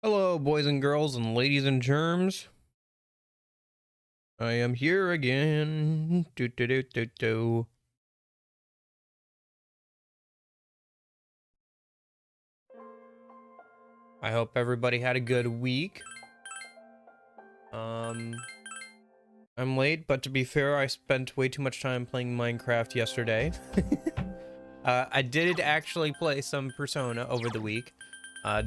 Hello, boys and girls and ladies and germs. I am here again. Do, do, do, do, do. I hope everybody had a good week. I'm late, but to be fair, I spent way too much time playing Minecraft yesterday. I did actually play some Persona over the week.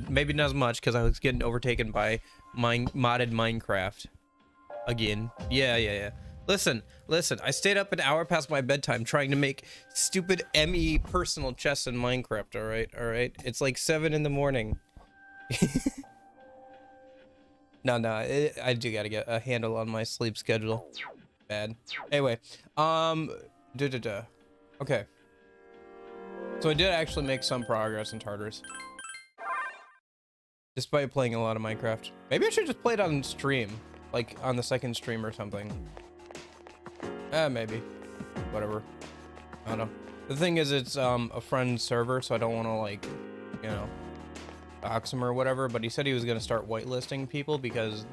Maybe not as much because I was getting overtaken by modded Minecraft again. Yeah. Listen. I stayed up an hour past my bedtime trying to make stupid ME personal chests in Minecraft. All right. It's like 7 in the morning. No, I do gotta get a handle on my sleep schedule. Bad. Anyway, okay. So I did actually make some progress in Tartarus, despite playing a lot of Minecraft. Maybe I should just play it on stream, like on the second stream or something. Maybe. Whatever. I don't know. The thing is, it's a friend's server, so I don't want to, like, you know, dox him or whatever, but he said he was going to start whitelisting people because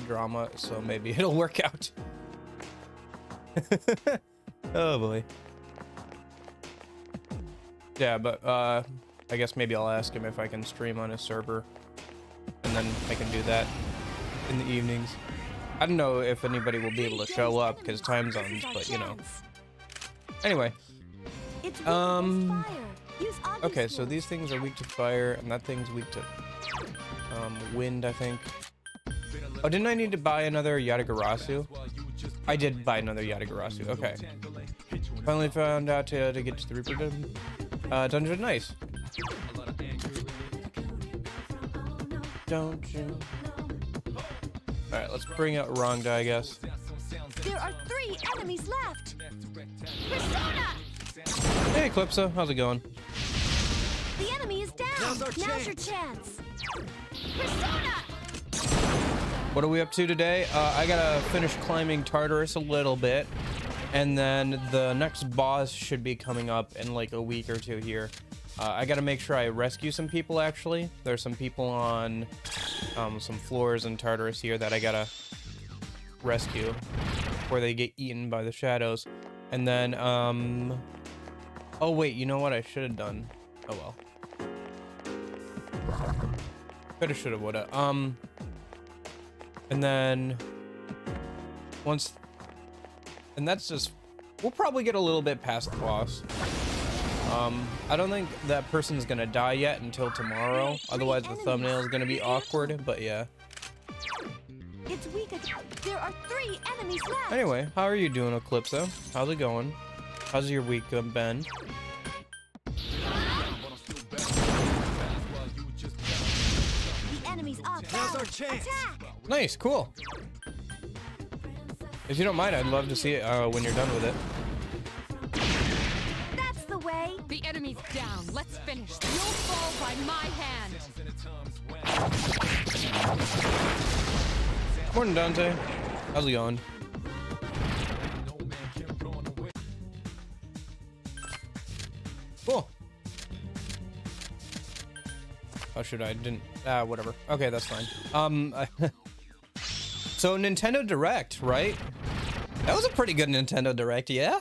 drama, so maybe it'll work out. Oh boy. Yeah, but I guess maybe I'll ask him if I can stream on his server, and then I can do that in the evenings. I don't know if anybody will be able to show up because time zones, but you know. Anyway, okay, so these things are weak to fire, and that thing's weak to wind, I think. Oh, didn't I need to buy another Yatagarasu? I did buy another Yatagarasu. Okay. Finally found out to get to the Reaper dungeon. Nice. Don't you? All right, let's bring out Rongda, I guess. There are 3 enemies left. Persona! Hey, Eclipsa, how's it going? The enemy is down. Now's your chance. Persona! What are we up to today? I gotta finish climbing Tartarus a little bit, and then the next boss should be coming up in like a week or 2 here. I gotta make sure I rescue some people, actually. There's some people on some floors in Tartarus here that I gotta rescue before they get eaten by the shadows. And then, oh wait, you know what I should have done? Oh well. Coulda, shoulda, woulda. And then once, and that's just, we'll probably get a little bit past the boss. I don't think that person's gonna die yet until tomorrow. Otherwise the thumbnail is gonna be awkward, but yeah. It's weak. There are 3 enemies left. Anyway, how are you doing, Eclipsa? How's it going? How's your week been? The enemy's up. Attack! Nice, cool. If you don't mind, I'd love to see it when you're done with it. That's the way. The enemy's down. Let's finish. You'll fall by my hand. Morning, Dante. How's it going? Cool. Oh, should I? Didn't. Whatever. Okay, that's fine. So Nintendo Direct, right? That was a pretty good Nintendo Direct, yeah?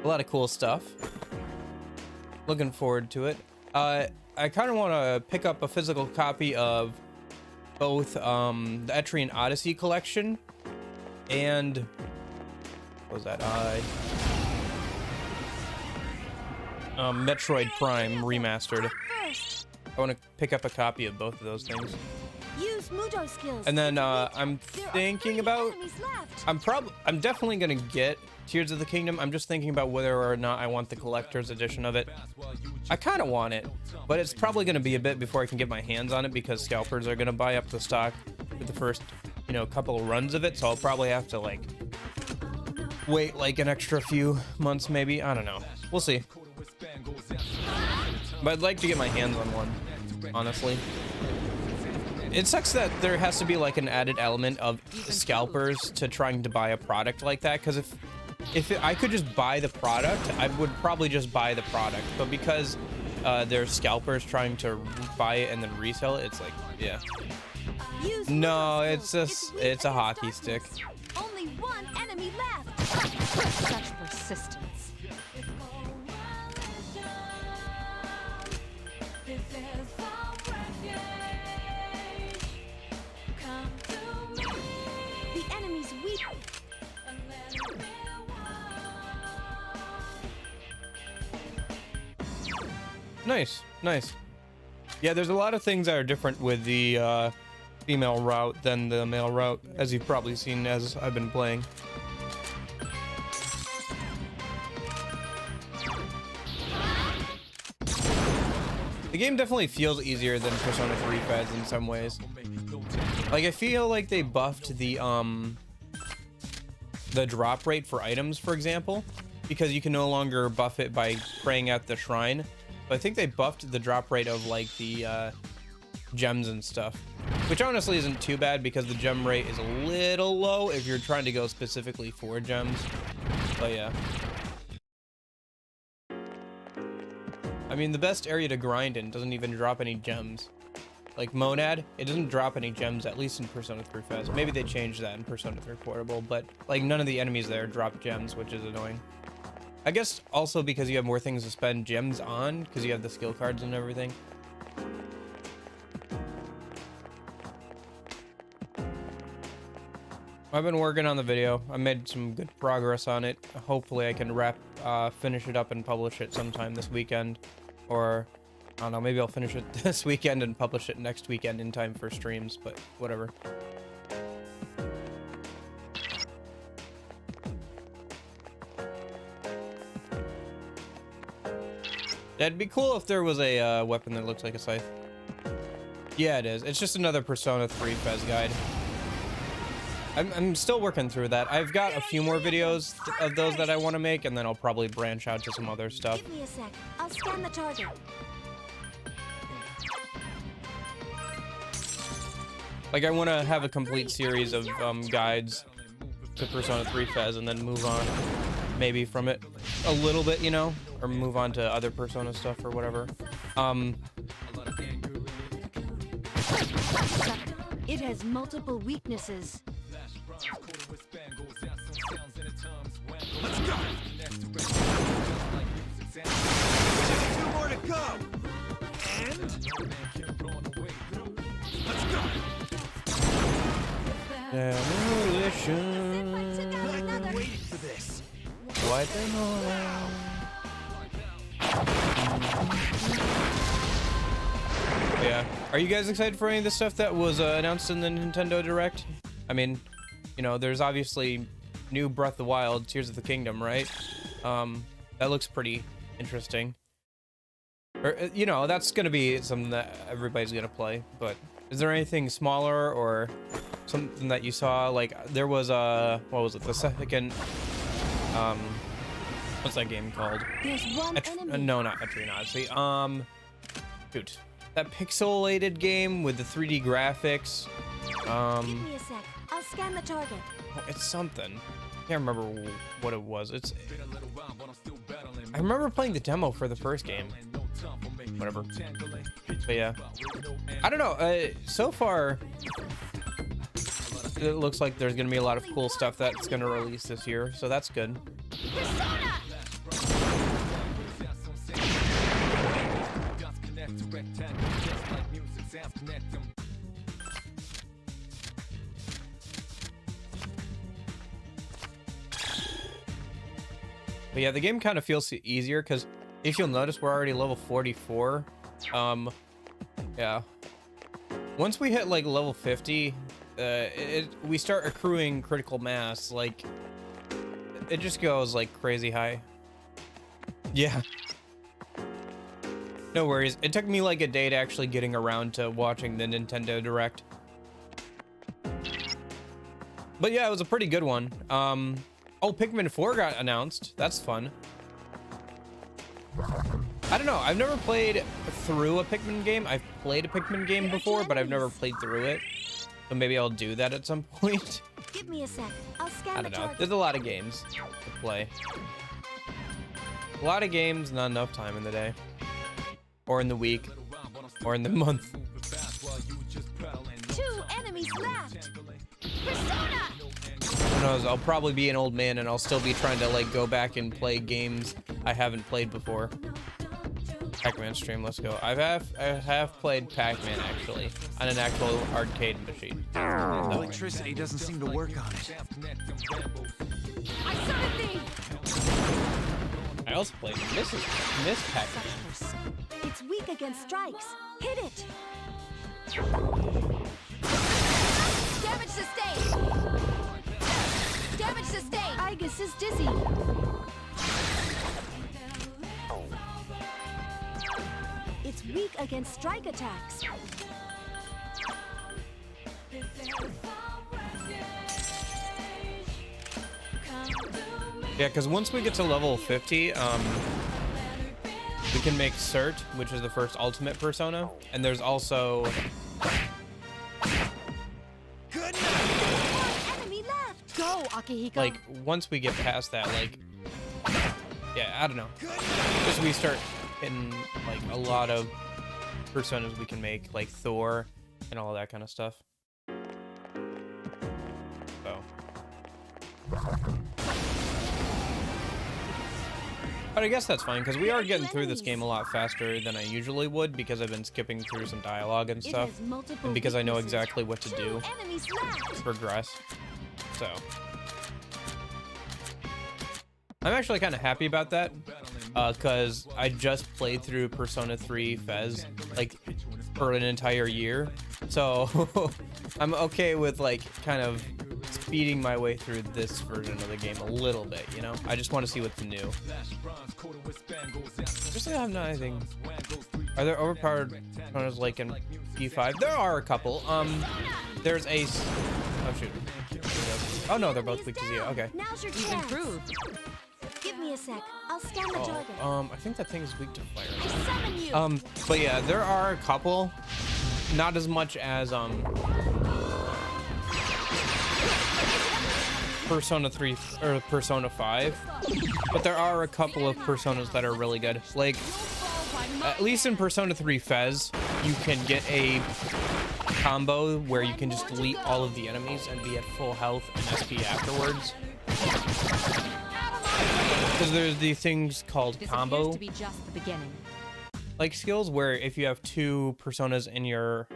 A lot of cool stuff. Looking forward to it. I kind of want to pick up a physical copy of both the Etrian Odyssey collection and what was that? Metroid Prime Remastered. I want to pick up a copy of both of those things. Use Mudo skills. And then I'm thinking about, I'm definitely gonna get Tears of the Kingdom. I'm just thinking about whether or not I want the collector's edition of it. I kind of want it, but it's probably gonna be a bit before I can get my hands on it because scalpers are gonna buy up the stock with the first, you know, couple of runs of it. So I'll probably have to like wait like an extra few months, maybe. I don't know. We'll see. But I'd like to get my hands on one, honestly. It sucks that there has to be like an added element of scalpers to trying to buy a product like that, because if I could just buy the product, I would probably just buy the product. But because there's scalpers trying to buy it and then resell it. It's like, yeah. Use No, wheel it's skills. just, weak it's a against hockey stick. darkness. Only one enemy left. Such persistence. The enemy's weak. Nice, nice. Yeah, there's a lot of things that are different with the female route than the male route, as you've probably seen as I've been playing. The game definitely feels easier than Persona 3 Feds in some ways. Like, I feel like they buffed the drop rate for items, for example, because you can no longer buff it by praying at the shrine. But I think they buffed the drop rate of like the gems and stuff, which honestly isn't too bad because the gem rate is a little low if you're trying to go specifically for gems. But yeah. I mean, the best area to grind in doesn't even drop any gems. Like Monad, it doesn't drop any gems, at least in Persona 3 Fest. Maybe they changed that in Persona 3 Portable, but like none of the enemies there drop gems, which is annoying. I guess also because you have more things to spend gems on, because you have the skill cards and everything. I've been working on the video. I made some good progress on it. Hopefully I can finish it up and publish it sometime this weekend. Or, I don't know, maybe I'll finish it this weekend and publish it next weekend in time for streams, but whatever. It'd be cool if there was a weapon that looks like a scythe. Yeah, it is. It's just another Persona 3 Fez guide. I'm still working through that. I've got a few more videos of those that I want to make, and then I'll probably branch out to some other stuff. Give me a sec. I'll scan the target. Like, I want to have a complete series of guides to Persona 3 Fez and then move on maybe from it a little bit, you know, or move on to other Persona stuff or whatever. It has multiple weaknesses. Let's go! Two more to go! And... let's go! Demolition. Waiting for this. What? Yeah. Are you guys excited for any of the stuff that was announced in the Nintendo Direct? I mean, you know, there's obviously new Breath of the Wild, Tears of the Kingdom, right? That looks pretty interesting. Or, you know, that's gonna be something that everybody's gonna play, but is there anything smaller or something that you saw? Like, there was what was it, the second, what's that game called? There's one enemy. No, not Etrian Odyssey. Shoot. That pixelated game with the 3D graphics. Give me a sec. I'll scan the target. Oh, it's something. Can't remember what it was. I remember playing the demo for the first game. Whatever. But yeah. I don't know. So far, it looks like there's gonna be a lot of cool stuff that's gonna release this year, so that's good. Persona! But yeah, the game kind of feels easier because if you'll notice, we're already level 44. Yeah. Once we hit like level 50, we start accruing critical mass. Like, it just goes like crazy high. Yeah. No worries. It took me like a day to actually getting around to watching the Nintendo Direct. But yeah, it was a pretty good one. Oh, Pikmin 4 got announced. That's fun. I don't know. I've never played through a Pikmin game. I've played a Pikmin game before, but I've never played through it. So maybe I'll do that at some point. Give me a sec. I'll scan I the don't know. target. There's a lot of games to play. A lot of games, not enough time in the day. or in the week, or in the month. 2 enemies left. Persona! Who knows? I'll probably be an old man and I'll still be trying to like go back and play games I haven't played before. Pac-Man stream, let's go. I have played Pac-Man actually on an actual arcade machine. Electricity doesn't seem to work on it. I summoned thee! I also played Miss Pac-Man. It's weak against strikes. Hit it. Damage sustained! Damage sustained! Igus is dizzy. It's weak against strike attacks. Yeah, because once we get to level 50, we can make Cert, which is the first ultimate persona, and there's also Good. 1 enemy left. Go, Akihiko! like once we get past that, like yeah, I don't know, just we start hitting like a lot of personas we can make, like Thor and all that kind of stuff. So but I guess that's fine, because we are getting through this game a lot faster than I usually would, because I've been skipping through some dialogue and It stuff, has multiple and because I know weaknesses. exactly what to 2 do enemies left. to progress. So I'm actually kind of happy about that, because I just played through Persona 3 Fez like for an entire year, so I'm okay with like kind of speeding my way through this version of the game a little bit, you know? I just want to see what's new. Just I have anything. Are there overpowered personas like in P5? There are a couple. There's a... Oh shoot. Oh no, they're both weak to Zia. Okay. Now's your You've chance. improved. Give me a sec. I'll scan the target. I think that thing is weak to fire. I summon you. But yeah, there are a couple. Not as much as Persona 3 or Persona 5, but there are a couple of personas that are really good. Like at least in Persona 3 Fez, you can get a combo where you can just delete all of the enemies and be at full health and SP afterwards. Because there's these things called This combo appears to be just the beginning. like skills, where if you have 2 personas in your,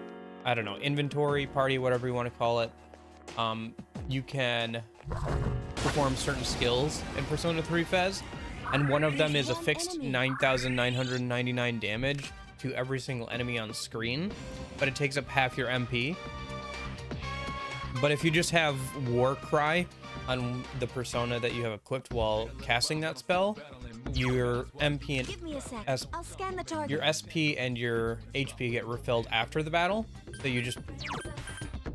I don't know, inventory, party, whatever you want to call it, you can perform certain skills in Persona 3 Fez, and one of them is a fixed 9,999 damage to every single enemy on screen, but it takes up half your MP. But if you just have War Cry on the persona that you have equipped while casting that spell, your MP and Give me a sec. S I'll scan the target. your SP and your HP get refilled after the battle, so you just,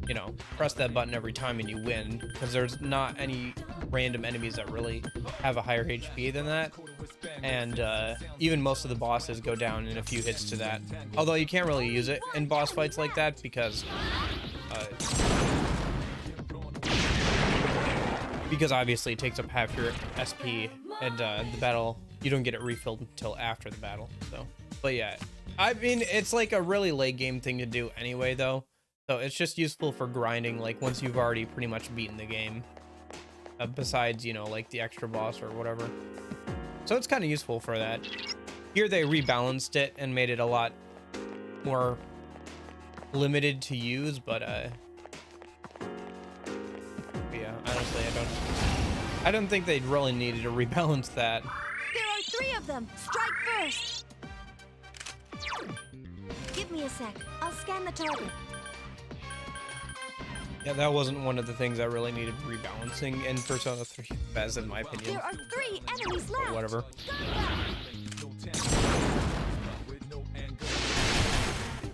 you know, press that button every time and you win, because there's not any random enemies that really have a higher HP than that, and even most of the bosses go down in a few hits to that, although you can't really use it in boss fights like that because obviously it takes up half your SP, and the battle, you don't get it refilled until after the battle. So, but yeah, I mean, it's like a really late game thing to do anyway, though. So it's just useful for grinding, like once you've already pretty much beaten the game, besides, you know, like the extra boss or whatever. So it's kind of useful for that. Here they rebalanced it and made it a lot more limited to use, but yeah, honestly, I don't think they really needed to rebalance that. There are 3 of them. Strike first. Give me a sec. I'll scan the target. Yeah, that wasn't one of the things that really needed rebalancing in Persona 3 Fez, in my opinion. There are 3 enemies left. But whatever.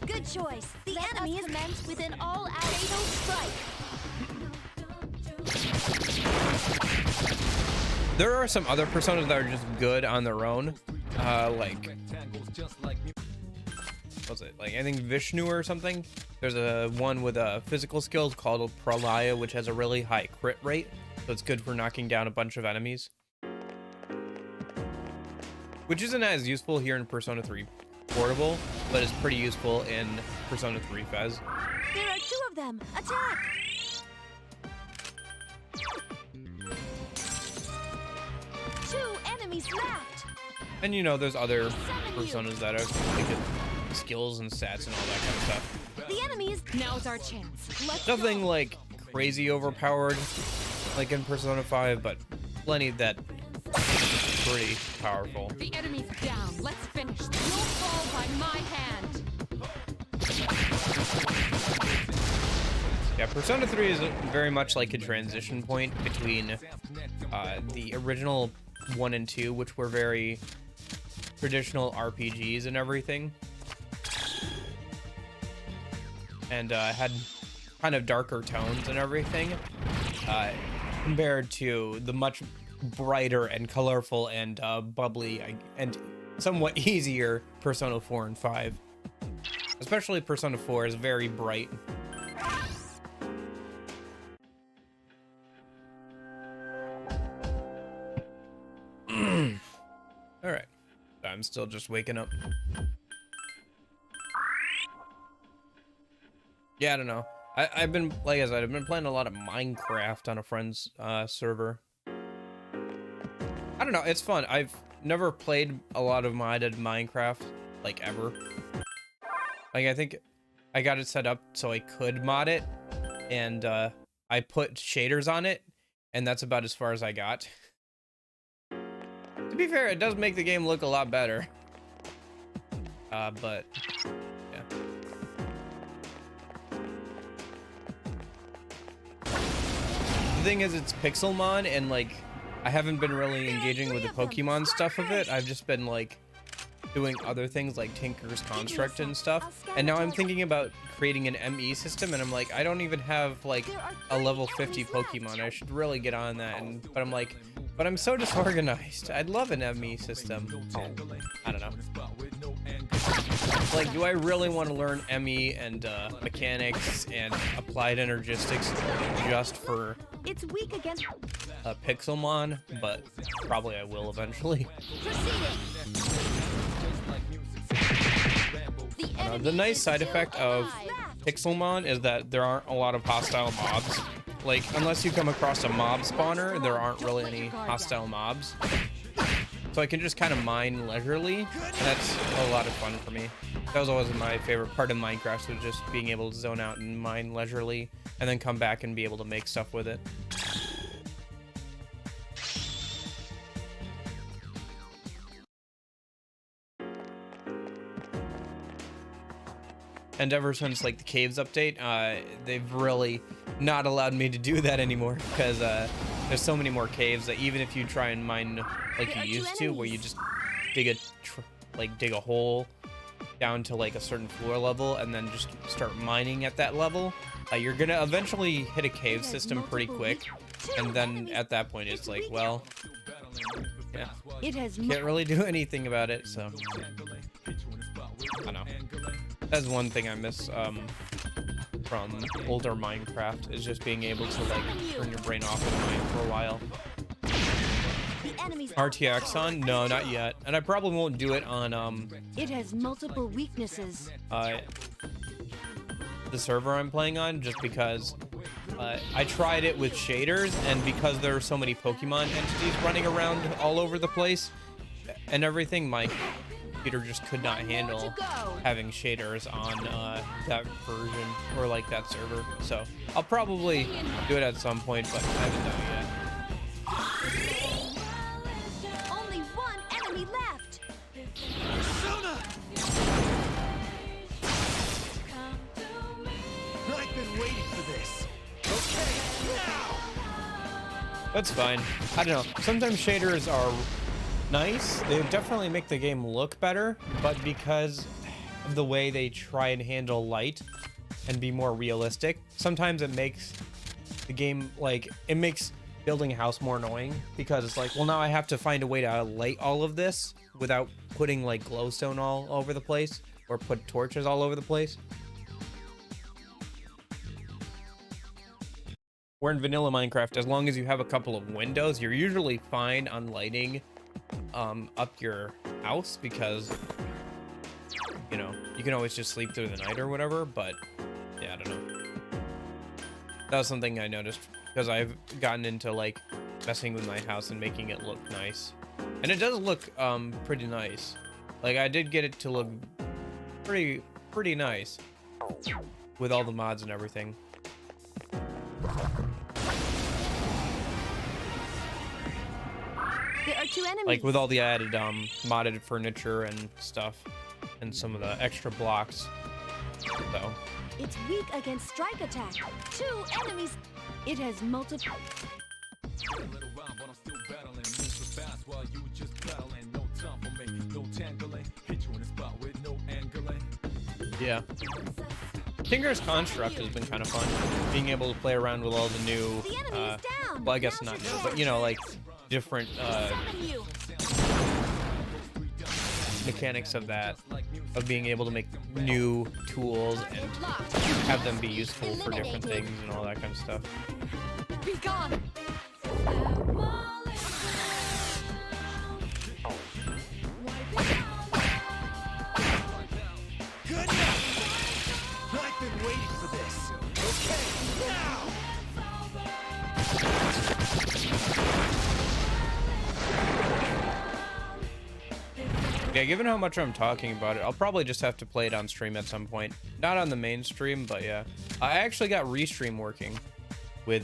Good choice. The enemy is meant with an all-out fatal strike. There are some other personas that are just good on their own. Like, what's it? Like, I think Vishnu or something. There's a one with physical skills called Pralaya, which has a really high crit rate. So it's good for knocking down a bunch of enemies. Which isn't as useful here in Persona 3 portable, but it's pretty useful in Persona 3 Fez. There are 2 of them. Attack! Two enemies left. And you know, there's other personas that have like skills and stats and all that kind of stuff. The enemies. Now's our chance. Let's Nothing go. like crazy overpowered like in Persona 5, but plenty that pretty powerful. The enemy's down. Let's finish. You'll fall by my hand. Yeah, Persona 3 is very much like a transition point between the original 1 and 2, which were very traditional RPGs and everything, and had kind of darker tones and everything, compared to the much brighter and colorful and bubbly and somewhat easier Persona 4 and 5. Especially Persona 4 is very bright. All right, I'm still just waking up. Yeah, I don't know. I've been, like I said, I've been playing a lot of Minecraft on a friend's server. I don't know, it's fun. I've never played a lot of modded Minecraft, like, ever. Like, I think I got it set up so I could mod it, and I put shaders on it, and that's about as far as I got. To be fair, it does make the game look a lot better. But, yeah. The thing is, it's Pixelmon, and, like, I haven't been really engaging with the Pokemon stuff of it. I've just been, like, doing other things like Tinker's Construct and stuff. And now I'm thinking about creating an ME system, and I'm like, I don't even have, like, a level 50 Pokemon. I should really get on that. But I'm like, but I'm so disorganized. I'd love an ME system. I don't know. Like, do I really want to learn ME and mechanics and applied energistics just for It's weak against. Pixelmon? But probably I will eventually. The nice side effect of Pixelmon is that there aren't a lot of hostile mobs. Like, unless you come across a mob spawner, there aren't really any hostile mobs. So I can just kind of mine leisurely, and that's a lot of fun for me. That was always my favorite part of Minecraft, was just being able to zone out and mine leisurely, and then come back and be able to make stuff with it. And ever since, like, the caves update, they've really not allowed me to do that anymore, because there's so many more caves that even if you try and mine like you used to, where you just dig a hole down to like a certain floor level and then just start mining at that level, you're gonna eventually hit a cave system pretty quick, and then at that point it's like, well, yeah, can't really do anything about it. So I don't know. That's one thing I miss from older Minecraft, is just being able to like turn your brain off and mine for a while. RTX on? No, not yet. And I probably won't do it on It has multiple weaknesses. the server I'm playing on, just because I tried it with shaders, and because there are so many Pokemon entities running around all over the place and everything, my computer just could not handle having shaders on that version or like that server. So I'll probably do it at some point, but I haven't done it yet. Only one enemy left. I've been waiting for this. Okay, now. That's fine. I don't know. Sometimes shaders are nice. They definitely make the game look better, but because of the way they try and handle light and be more realistic, sometimes it makes the game, like, it makes building a house more annoying, because it's like, well, now I have to find a way to light all of this without putting like glowstone all over the place or put torches all over the place. Where in vanilla Minecraft, as long as you have a couple of windows, you're usually fine on lighting up your house, because you know, you can always just sleep through the night or whatever, but yeah, I don't know. That was something I noticed because I've gotten into like messing with my house and making it look nice. And it does look pretty nice. Like I did get it to look pretty nice with all the mods and everything. There are 2 enemies. Like with all the added modded furniture and stuff and some of the extra blocks. So It's weak against strike attack. 2 enemies. It has multiple. yeah. Tinker's Construct has been kind of fun. Being able to play around with all the new The enemy is down. well, I guess not new, but you know, like different Summon you. mechanics of that, of being able to make new tools and have them be useful for different things and all that kind of stuff. Be gone! Good enough! I've been waiting for this. Okay, now! Yeah, given how much I'm talking about it, I'll probably just have to play it on stream at some point. Not on the main stream, but yeah. I actually got Restream working with,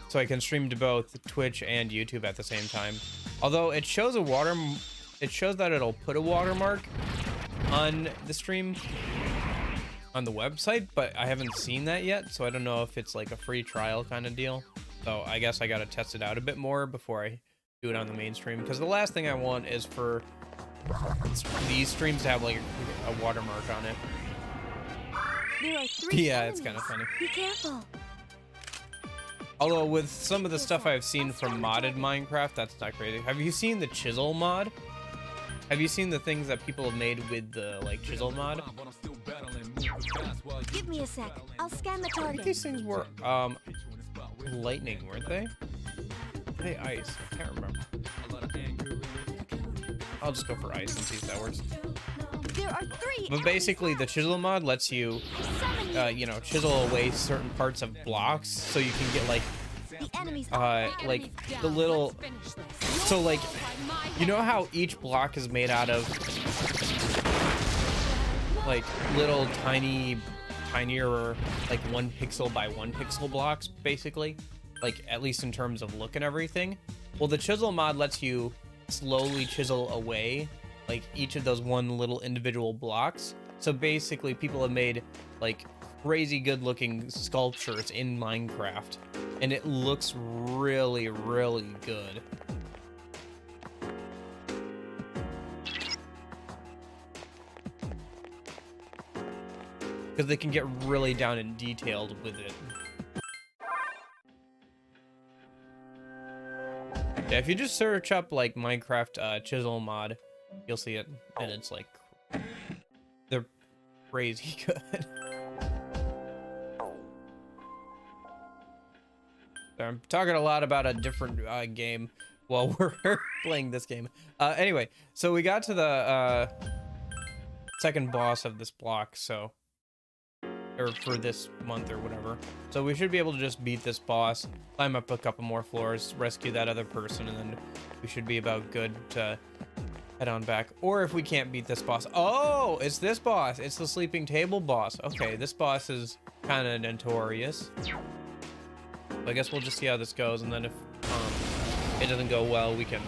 so I can stream to both Twitch and YouTube at the same time. Although it shows it shows that it'll put a watermark on the stream on the website, but I haven't seen that yet, so I don't know if it's like a free trial kind of deal. So I guess I gotta test it out a bit more before I do it on the mainstream, because the last thing I want is for these streams to have like a watermark on it. There are 3 Yeah, enemies. it's kind of funny. Be careful. Although with some of the stuff I've seen from modded Minecraft, that's not crazy. Have you seen the chisel mod? Have you seen the things that people have made with the like chisel mod? Give me a sec. I'll scan the I think target. these things were lightning, weren't they? Were they ice? I can't remember. I'll just go for ice and see if that works. There are 3. But basically, the chisel mod lets you, Summon you. you know, chisel away certain parts of blocks, so you can get like, The enemies are like the little. So like, you know how each block is made out of like little tinier, like 1 pixel by 1 pixel blocks, basically. Like at least in terms of look and everything. Well, the chisel mod lets you slowly chisel away like each of those one little individual blocks. So basically people have made like crazy good looking sculptures in Minecraft, and it looks really good. Because they can get really down and detailed with it. Yeah, if you just search up like Minecraft chisel mod, you'll see it, and it's like they're crazy good. So I'm talking a lot about a different game while we're playing this game. Anyway, so we got to the second boss of this block, so or for this month or whatever. So we should be able to just beat this boss, climb up a couple more floors, rescue that other person, and then we should be about good to head on back. Or if we can't beat this boss, oh, it's this boss. It's the sleeping table boss. Okay, this boss is kind of notorious. So I guess we'll just see how this goes, and then if it doesn't go well, we can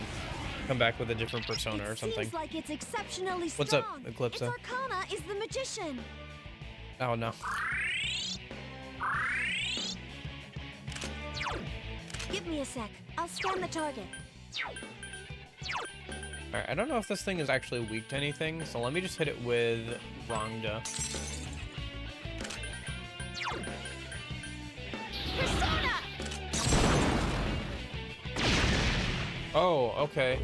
come back with a different persona or something. Seems like it's exceptionally strong. What's up, Eclipse? Its Arcana is the magician. Oh no. Give me a sec. I'll scan the target. Alright, I don't know if this thing is actually weak to anything, so let me just hit it with Rangda. Persona! Oh, okay.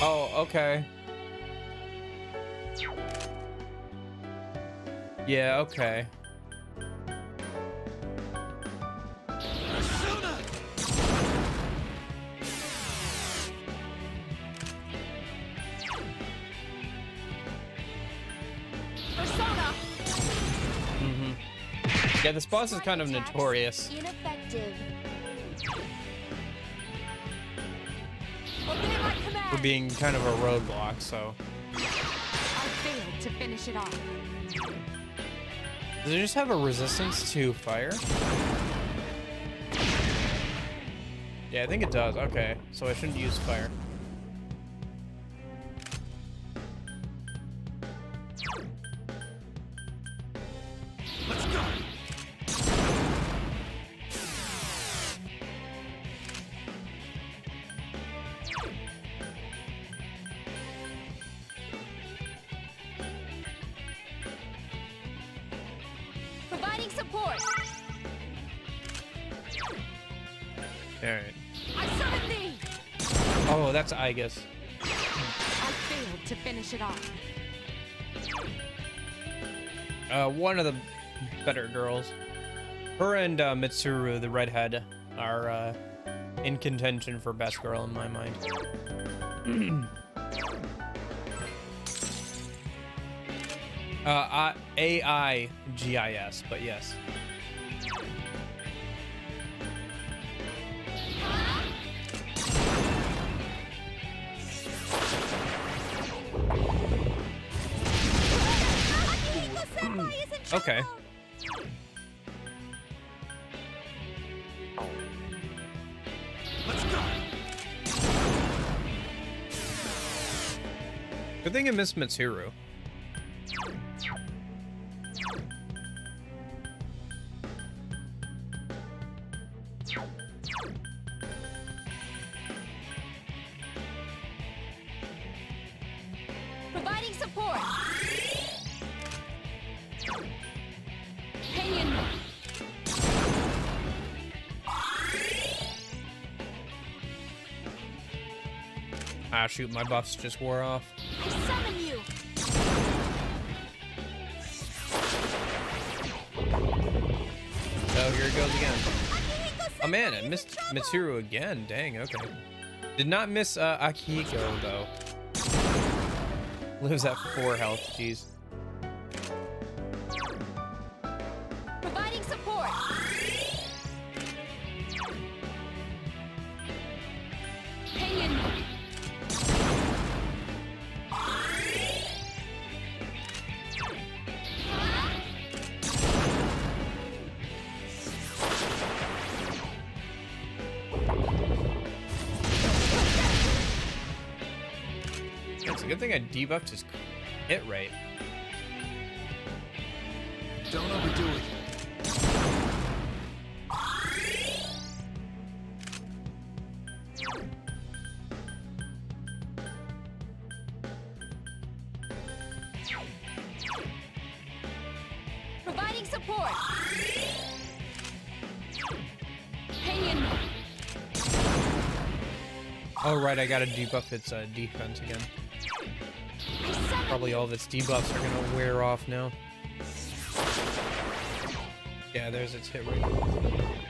Oh, okay. Yeah, okay. Yeah, this boss is kind of notorious Ineffective. Obey my for command. being kind of a roadblock, so. I failed to finish it off. Does it just have a resistance to fire? Yeah, I think it does. Okay, so I shouldn't use fire. Let's go. Providing support. Alright. I summon thee. Oh, that's Igus. I failed to finish it off. One of the better girls. Her and Mitsuru, the redhead, are in contention for best girl in my mind. AIGIS, but yes. Akihiko-senpai is in trouble. Okay. Let's go. Good thing I missed Mitsuru. Providing support. Hang in there. Ah, shoot, my buffs just wore off. I summon you. Oh, here it goes again. Akihiko-senpai Oh man, I is missed in trouble. Mitsuru again. Dang, okay. Did not miss Akihiko, though. Lives at 4 health, jeez. Providing support. Hang in there. It's a good thing I debuffed his hit rate. Don't overdo it. Providing support. Hang in there. Oh, right, I gotta debuff its defense again. I summon Probably all of its debuffs are gonna wear off now. Yeah, there's its hit rate.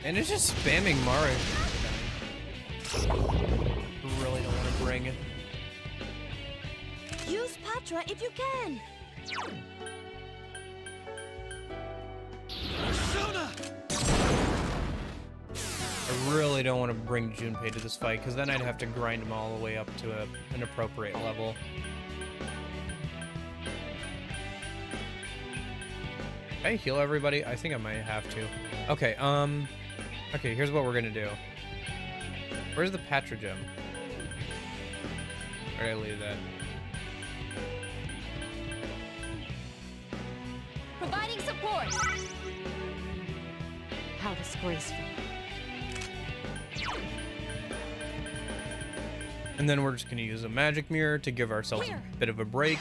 And it's just spamming Mario. Really don't want to bring it. Use Patra if you can. Persona. I really don't want to bring Junpei to this fight, because then I'd have to grind him all the way up to an appropriate level. Can I heal everybody? I think I might have to. Okay, okay, here's what we're gonna do. Where's the Patra gem? Where did I leave that? Providing support. How disgraceful. And then we're just gonna use a magic mirror to give ourselves a bit of a break.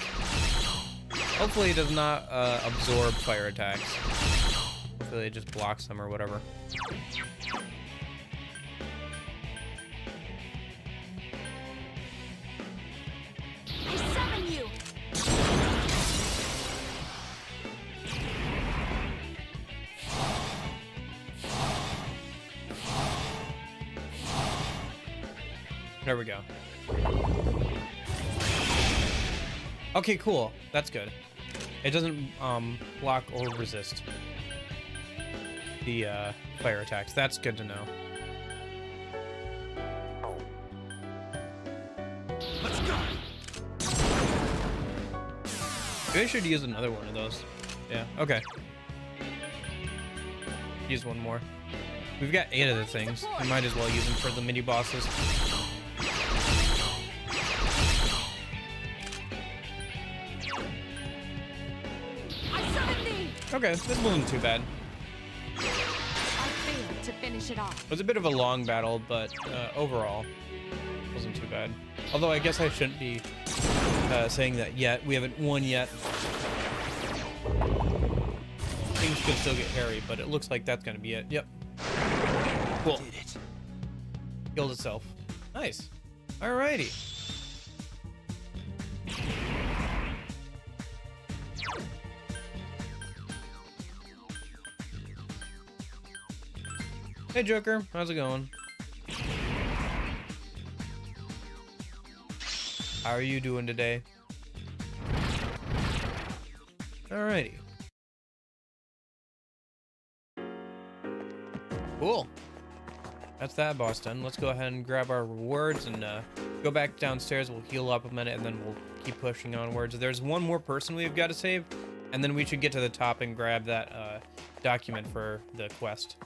Hopefully it does not absorb fire attacks. Hopefully it just blocks them or whatever. I summon you. There we go. Okay, cool. That's good. It doesn't block or resist. the fire attacks. That's good to know. Let's go. Maybe I should use another one of those. Yeah, okay. Use one more. We've got 8 of the things. We might as well use them for the mini bosses. I summon thee! Okay, this wasn't too bad. I failed to finish it off. It was a bit of a long battle, but overall, wasn't too bad. Although I guess I shouldn't be saying that yet. We haven't won yet. Things could still get hairy, but it looks like that's gonna be it. Yep. Cool. Did it. Killed itself. Nice. Alrighty. Hey Joker, how's it going? How are you doing today? Alrighty. Cool. That's that boss done. Let's go ahead and grab our rewards and go back downstairs. We'll heal up a minute and then we'll keep pushing onwards. There's one more person we've got to save, and then we should get to the top and grab that document for the quest.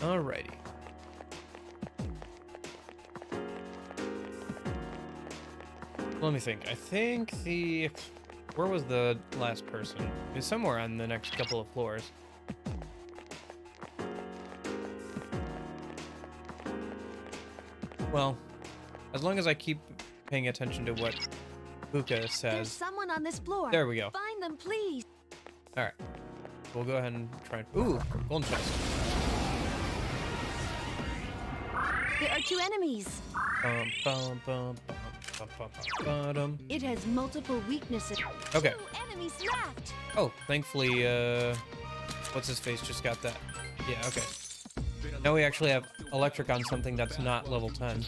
Alrighty. Let me think. I think where was the last person? It was somewhere on the next couple of floors. Well, as long as I keep paying attention to what Buka There's says. someone on this floor. There we go. Find them, please. Alright. We'll go ahead and try and... Ooh, golden chest. There are 2 enemies. Bum, bum, bum, bum, bum, bum, bum, bum. It has multiple weaknesses. Okay. 2 enemies left. Oh, thankfully, what's his face just got that. Yeah, okay. Now we actually have electric on something that's not level 10.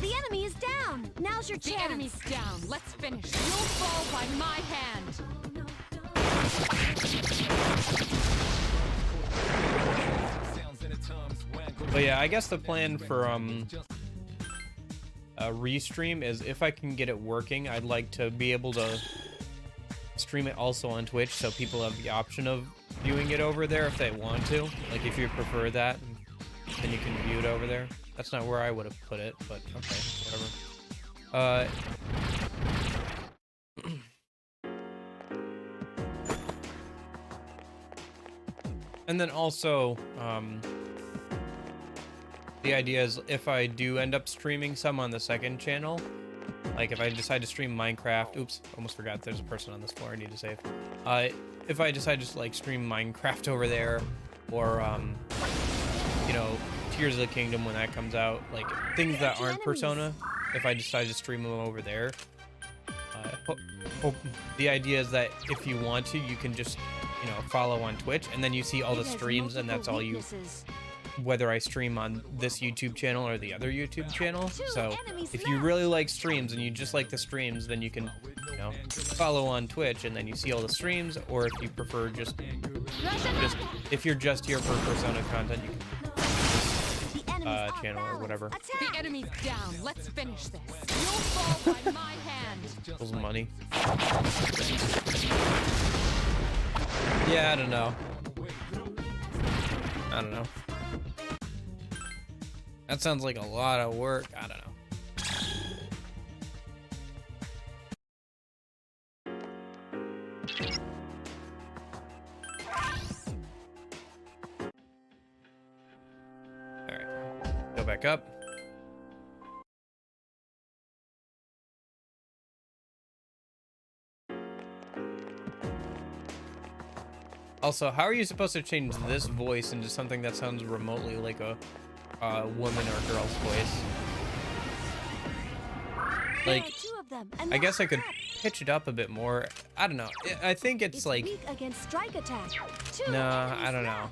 The enemy is down. Now's your The chance. enemy's down. Let's finish. You'll fall by my hand. But yeah, I guess the plan for a restream is if I can get it working, I'd like to be able to stream it also on Twitch so people have the option of viewing it over there if they want to. Like if you prefer that, then you can view it over there. That's not where I would have put it, but okay, whatever. And then also, the idea is if I do end up streaming some on the second channel, like if I decide to stream Minecraft, oops, almost forgot there's a person on this floor I need to save. If I decide to like stream Minecraft over there, or you know, Tears of the Kingdom when that comes out, like things that aren't Persona, if I decide to stream them over there, the idea is that if you want to, you can just, you know, follow on Twitch, and then you see all the streams, and that's all you, whether I stream on this YouTube channel or the other YouTube channel. So if you really like streams and you just like the streams, then you can, you know, follow on Twitch, and then you see all the streams. Or if you prefer just if you're just here for Persona content, you can channel or whatever. The enemy's down. Let's finish this. You'll fall by my hand. Pulls money. Yeah, I don't know. I don't know. That sounds like a lot of work. I don't know. All right, go back up. Also, how are you supposed to change this voice into something that sounds remotely like a woman or girl's voice? Like, I guess I could pitch it up a bit more. I don't know. I think it's like, weak against strike attack. no, I don't know.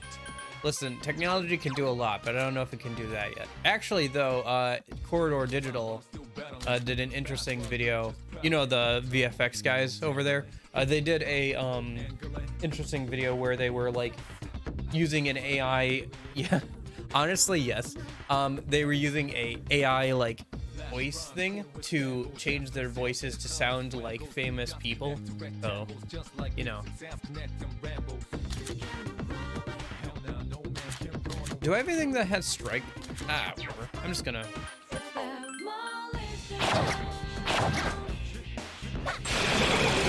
Listen, technology can do a lot, but I don't know if it can do that yet. Actually, though, Corridor Digital did an interesting video. You know, the VFX guys over there. They did a interesting video where they were like using an AI. Yeah, honestly, yes. They were using a AI like voice thing to change their voices to sound like famous people. So, you know. Do I have anything that has strike? Ah, whatever. I'm just gonna.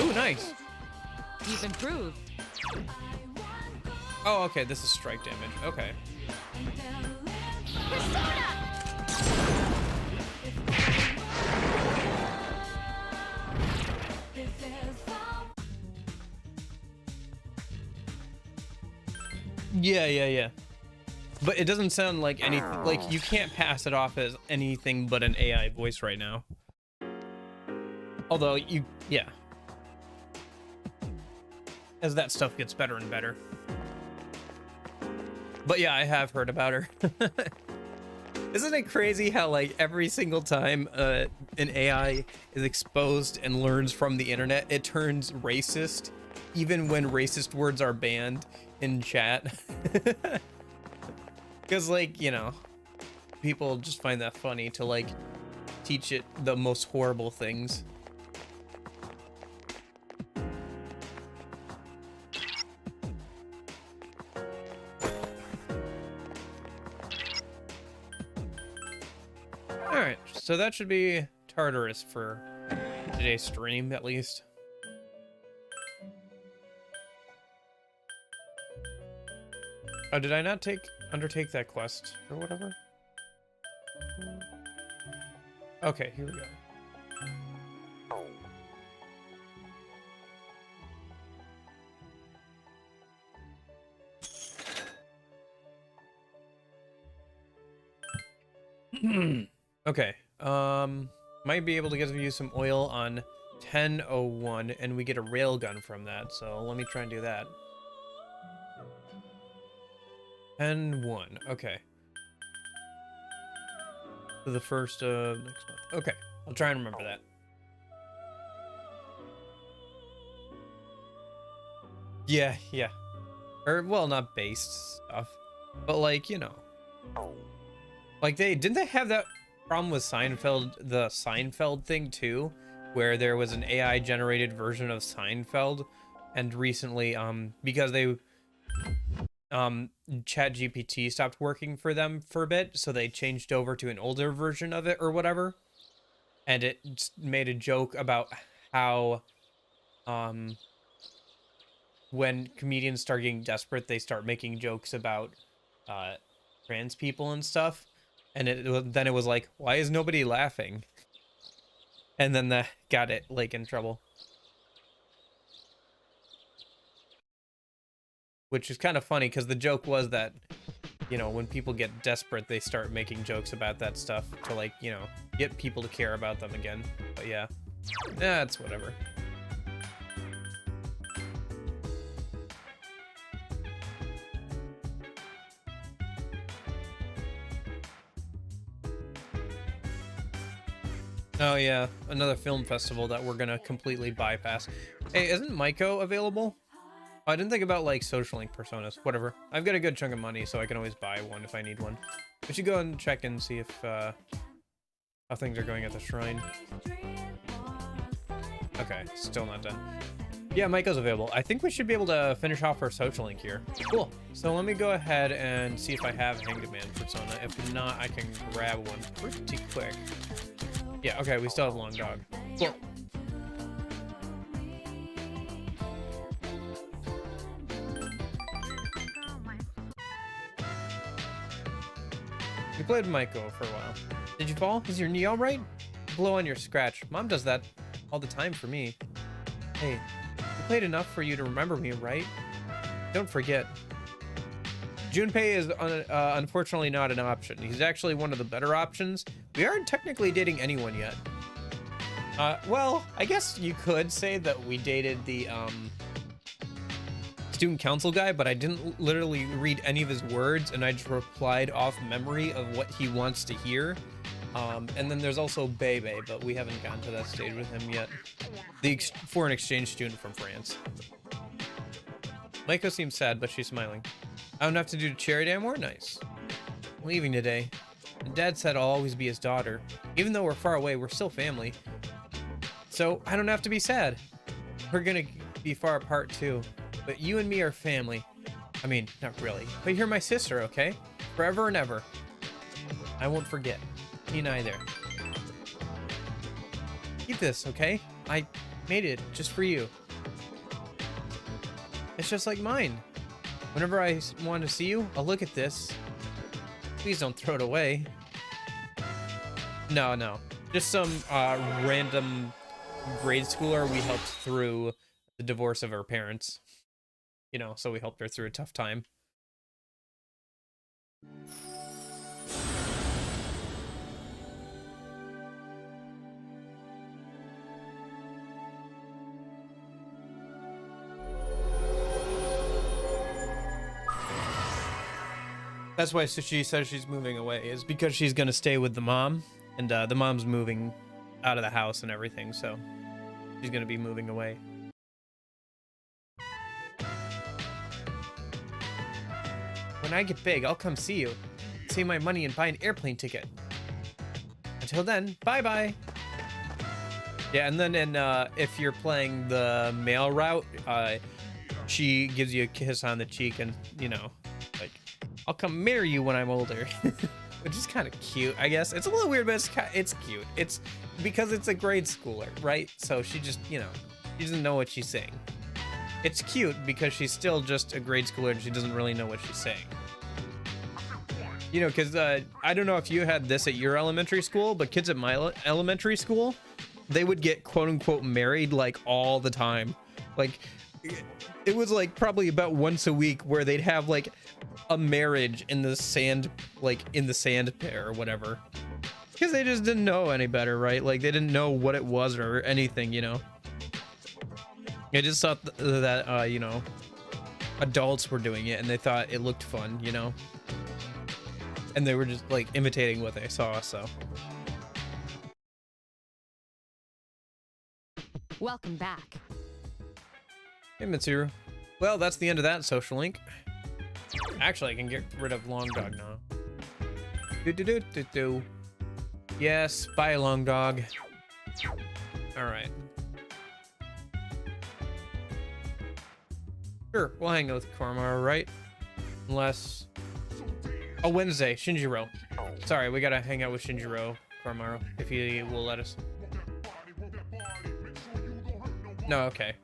Ooh, nice. You've improved. Oh, okay. This is strike damage. Okay. Yeah. But it doesn't sound like anything. Like, you can't pass it off as anything but an AI voice right now. Although, yeah. As that stuff gets better and better. But yeah, I have heard about her. Isn't it crazy how, like, every single time an AI is exposed and learns from the internet, it turns racist, even when racist words are banned in chat? Because, like, you know, people just find that funny to, like, teach it the most horrible things. Alright, so that should be Tartarus for today's stream, at least. Oh, did I not undertake that quest or whatever? Okay, here we go. Okay, might be able to give you some oil on 1001, and we get a railgun from that, so let me try and do that. 10-1, okay. So the first next month. Okay, I'll try and remember that. Yeah. Or, well, not based stuff, but, like, you know. Like, didn't they have that problem with Seinfeld, the Seinfeld thing too, where there was an AI generated version of Seinfeld, and recently, because they, ChatGPT stopped working for them for a bit, so they changed over to an older version of it or whatever, and it made a joke about how, when comedians start getting desperate, they start making jokes about, trans people and stuff. And then it was like, why is nobody laughing? And then that got it, like, in trouble. Which is kind of funny, because the joke was that, you know, when people get desperate, they start making jokes about that stuff to, like, you know, get people to care about them again. But yeah, that's whatever. Oh yeah, another film festival that we're gonna completely bypass. Hey, isn't Maiko available? Oh, I didn't think about, like, social link personas. Whatever. I've got a good chunk of money, so I can always buy one if I need one. We should go and check and see if how things are going at the shrine. Okay, still not done. Yeah, Maiko's available. I think we should be able to finish off our social link here. Cool. So let me go ahead and see if I have Hanged Man persona. If not, I can grab one pretty quick. Yeah, okay, we still have Long Dog. Cool. We played Maiko for a while. Did you fall? Is your knee alright? Blow on your scratch. Mom does that all the time for me. Hey, we played enough for you to remember me, right? Don't forget. Junpei is unfortunately not an option. He's actually one of the better options. We aren't technically dating anyone yet. Well, I guess you could say that we dated the student council guy, but I didn't literally read any of his words, and I just replied off memory of what he wants to hear. And then there's also Bebe, but we haven't gotten to that stage with him yet. The foreign exchange student from France. Maiko seems sad, but she's smiling. I don't have to do charity anymore? Nice. I'm leaving today. Dad said I'll always be his daughter. Even though we're far away, we're still family. So I don't have to be sad. We're gonna be far apart too. But you and me are family. I mean, not really. But you're my sister, okay? Forever and ever. I won't forget. Me neither. Keep this, okay? I made it just for you. It's just like mine. Whenever I want to see you, I'll look at this. Please don't throw it away. No. Just some random grade schooler we helped through the divorce of her parents. You know, so we helped her through a tough time. That's why she says she's moving away, is because she's gonna stay with the mom, and the mom's moving out of the house and everything, so she's gonna be moving away. When I get big, I'll come see you, save my money and buy an airplane ticket. Until then, bye-bye. Yeah, and then if you're playing the male route, she gives you a kiss on the cheek and, you know, like, I'll come marry you when I'm older. Which is kind of cute, I guess. It's a little weird, but it's cute. It's because it's a grade schooler, right? So she just, you know, she doesn't know what she's saying. It's cute because she's still just a grade schooler and she doesn't really know what she's saying. You know, because I don't know if you had this at your elementary school, but kids at my elementary school, they would get quote-unquote married like all the time. Like, it was like probably about once a week where they'd have like a marriage in the sand, like in the sand pit or whatever, because they just didn't know any better, right? Like they didn't know what it was or anything, you know. I just thought that you know, adults were doing it and they thought it looked fun, you know, and they were just like imitating what they saw. So Welcome back. hey Mitsuru. Well, that's the end of that social link. Actually, I can get rid of Long Dog now. Do. Yes, bye Long Dog. All right. Sure, we'll hang out with Koromaru, right? Unless... Oh, Wednesday, Shinjiro. Sorry, we gotta hang out with Shinjiro, Koromaru, if he will let us. No, okay.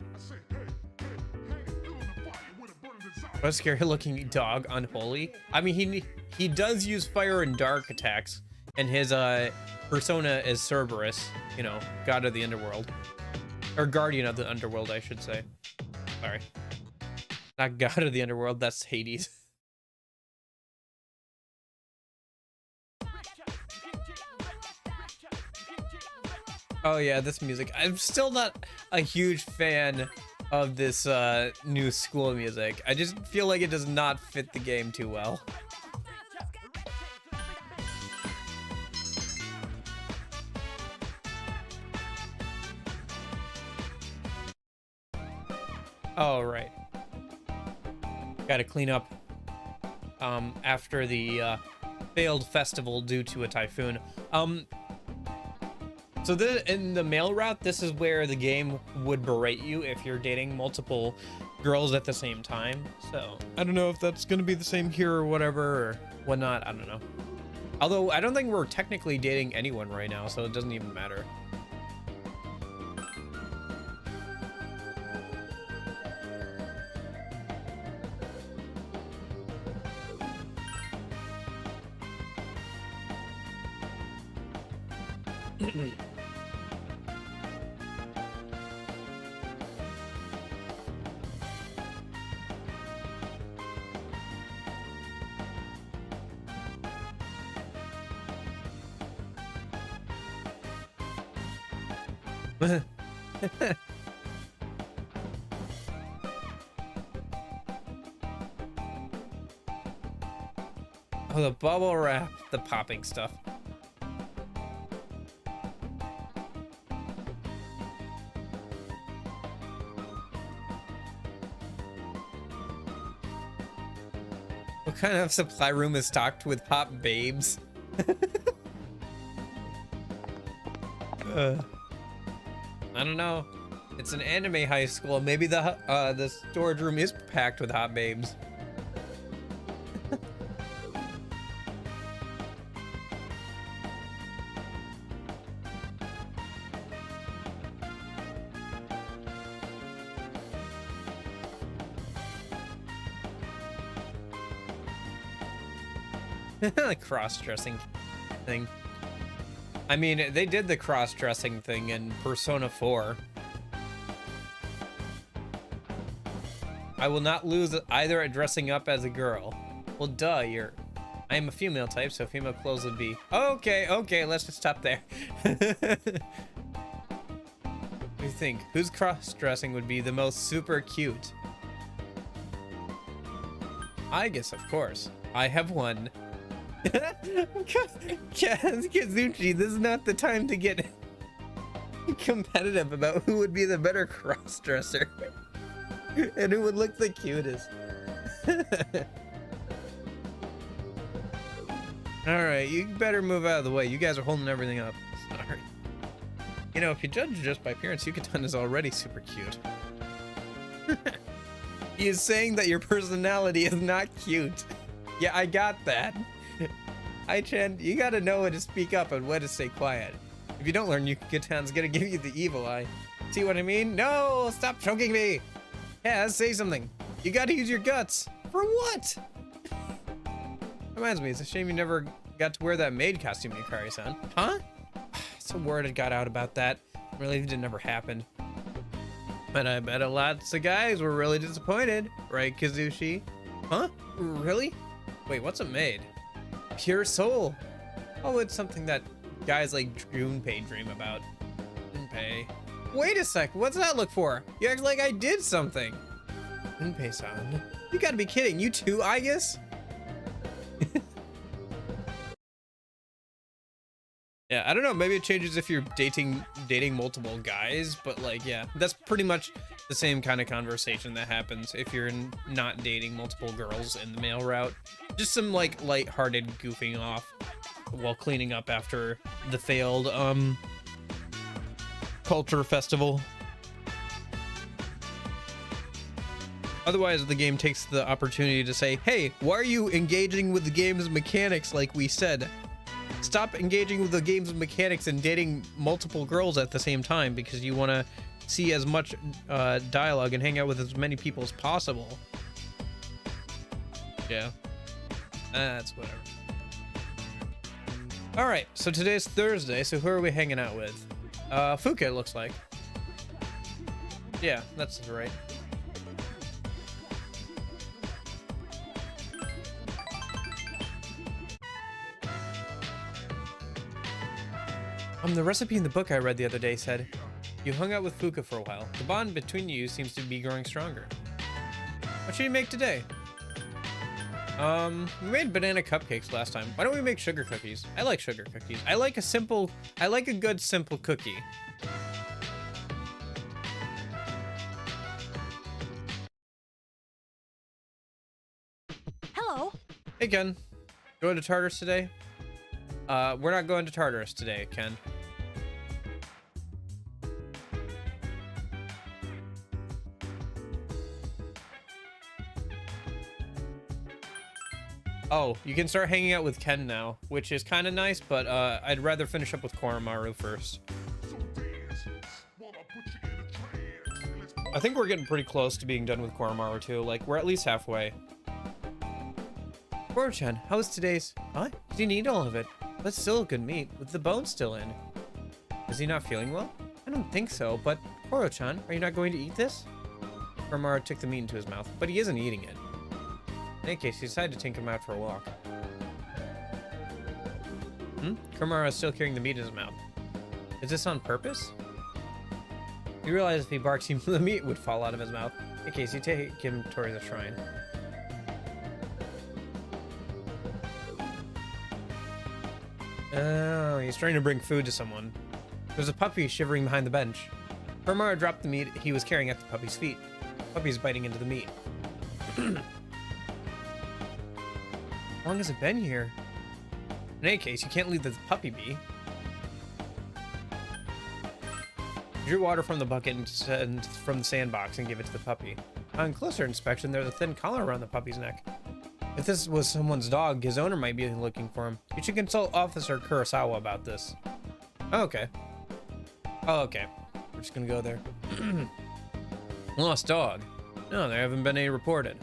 What a scary looking dog, unholy. I mean, he does use fire and dark attacks, and his persona is Cerberus, you know, god of the underworld. Or guardian of the underworld, I should say. Sorry. Not god of the underworld, that's Hades. Oh yeah, this music. I'm still not a huge fan of this new school music. I just feel like it does not fit the game too well. Oh, right. Gotta clean up after the failed festival due to a typhoon. So in the male route, this is where the game would berate you if you're dating multiple girls at the same time. So I don't know if that's gonna be the same here or whatever or whatnot. I don't know. Although I don't think we're technically dating anyone right now, so it doesn't even matter. Oh, the bubble wrap, the popping stuff. What kind of supply room is stocked with hot babes? I don't know. It's an anime high school. Maybe the storage room is packed with hot babes. The cross-dressing thing. I mean, they did the cross-dressing thing in Persona 4. I will not lose either at dressing up as a girl. Well, duh, I am a female type, so female clothes would be... Okay, let's just stop there. What do you think? Whose cross-dressing would be the most super cute? I guess, of course. I have one. Kazuchi, this is not the time to get competitive about who would be the better cross-dresser and who would look the cutest. Alright, you better move out of the way. You guys are holding everything up. Sorry. You know, if you judge just by appearance, Yukitan is already super cute. He is saying that your personality is not cute. Yeah, I got that. Hi-chan, you gotta know when to speak up and when to stay quiet. If you don't learn, Yukitan's gonna give you the evil eye. See what I mean? No, stop choking me. Yeah, say something. You gotta use your guts. For what? Reminds me, it's a shame you never got to wear that maid costume, Yukari-san. Huh? Some word had got out about that. I'm relieved it never happened. But I bet lots of guys were really disappointed. Right, Kazushi? Huh? Really? Wait, what's a maid? Pure soul. Oh, it's something that guys like Junpei dream about. Junpei. Wait a sec, what's that look for? You act like I did something. Junpei-san. You gotta be kidding. You too, I guess? Yeah, I don't know. Maybe it changes if you're dating multiple guys, but like, yeah, that's pretty much the same kind of conversation that happens if you're not dating multiple girls in the male route. Just some like lighthearted goofing off while cleaning up after the failed culture festival. Otherwise, the game takes the opportunity to say, hey, why are you engaging with the game's mechanics like we said? Stop engaging with the game's mechanics and dating multiple girls at the same time because you want to see as much dialogue and hang out with as many people as possible. Yeah. That's whatever. Alright, so today's Thursday, so who are we hanging out with? Fuka, it looks like. Yeah, that's right. The recipe in the book I read the other day said, you hung out with Fuka for a while. The bond between you seems to be growing stronger. What should you make today? We made banana cupcakes last time. Why don't we make sugar cookies? I like sugar cookies. I like a good simple cookie. Hello. Hey, Ken. Going to Tartarus today? We're not going to Tartarus today, Ken. Oh, you can start hanging out with Ken now, which is kind of nice, but I'd rather finish up with Koromaru first. I think we're getting pretty close to being done with Koromaru too. Like, we're at least halfway. Koro-chan, how was today's? Huh? You didn't eat all of it. That's still good meat, with the bone still in. Is he not feeling well? I don't think so, but Koro-chan, are you not going to eat this? Koromaru took the meat into his mouth, but he isn't eating it. In any case, he decided to take him out for a walk. Koromaru is still carrying the meat in his mouth. Is this on purpose? He realized if he barks, the meat would fall out of his mouth. In case you take him towards the shrine. Oh, he's trying to bring food to someone. There's a puppy shivering behind the bench. Koromaru dropped the meat he was carrying at the puppy's feet. The puppy's biting into the meat. How long has it been here? In any case, you can't leave the puppy be. Drew water from the bucket and from the sandbox and give it to the puppy. On closer inspection, there's a thin collar around the puppy's neck. If this was someone's dog, his owner might be looking for him. You should consult Officer Kurosawa about this. Oh, okay. Oh, okay. We're just gonna go there. Lost dog. No, there haven't been any reported.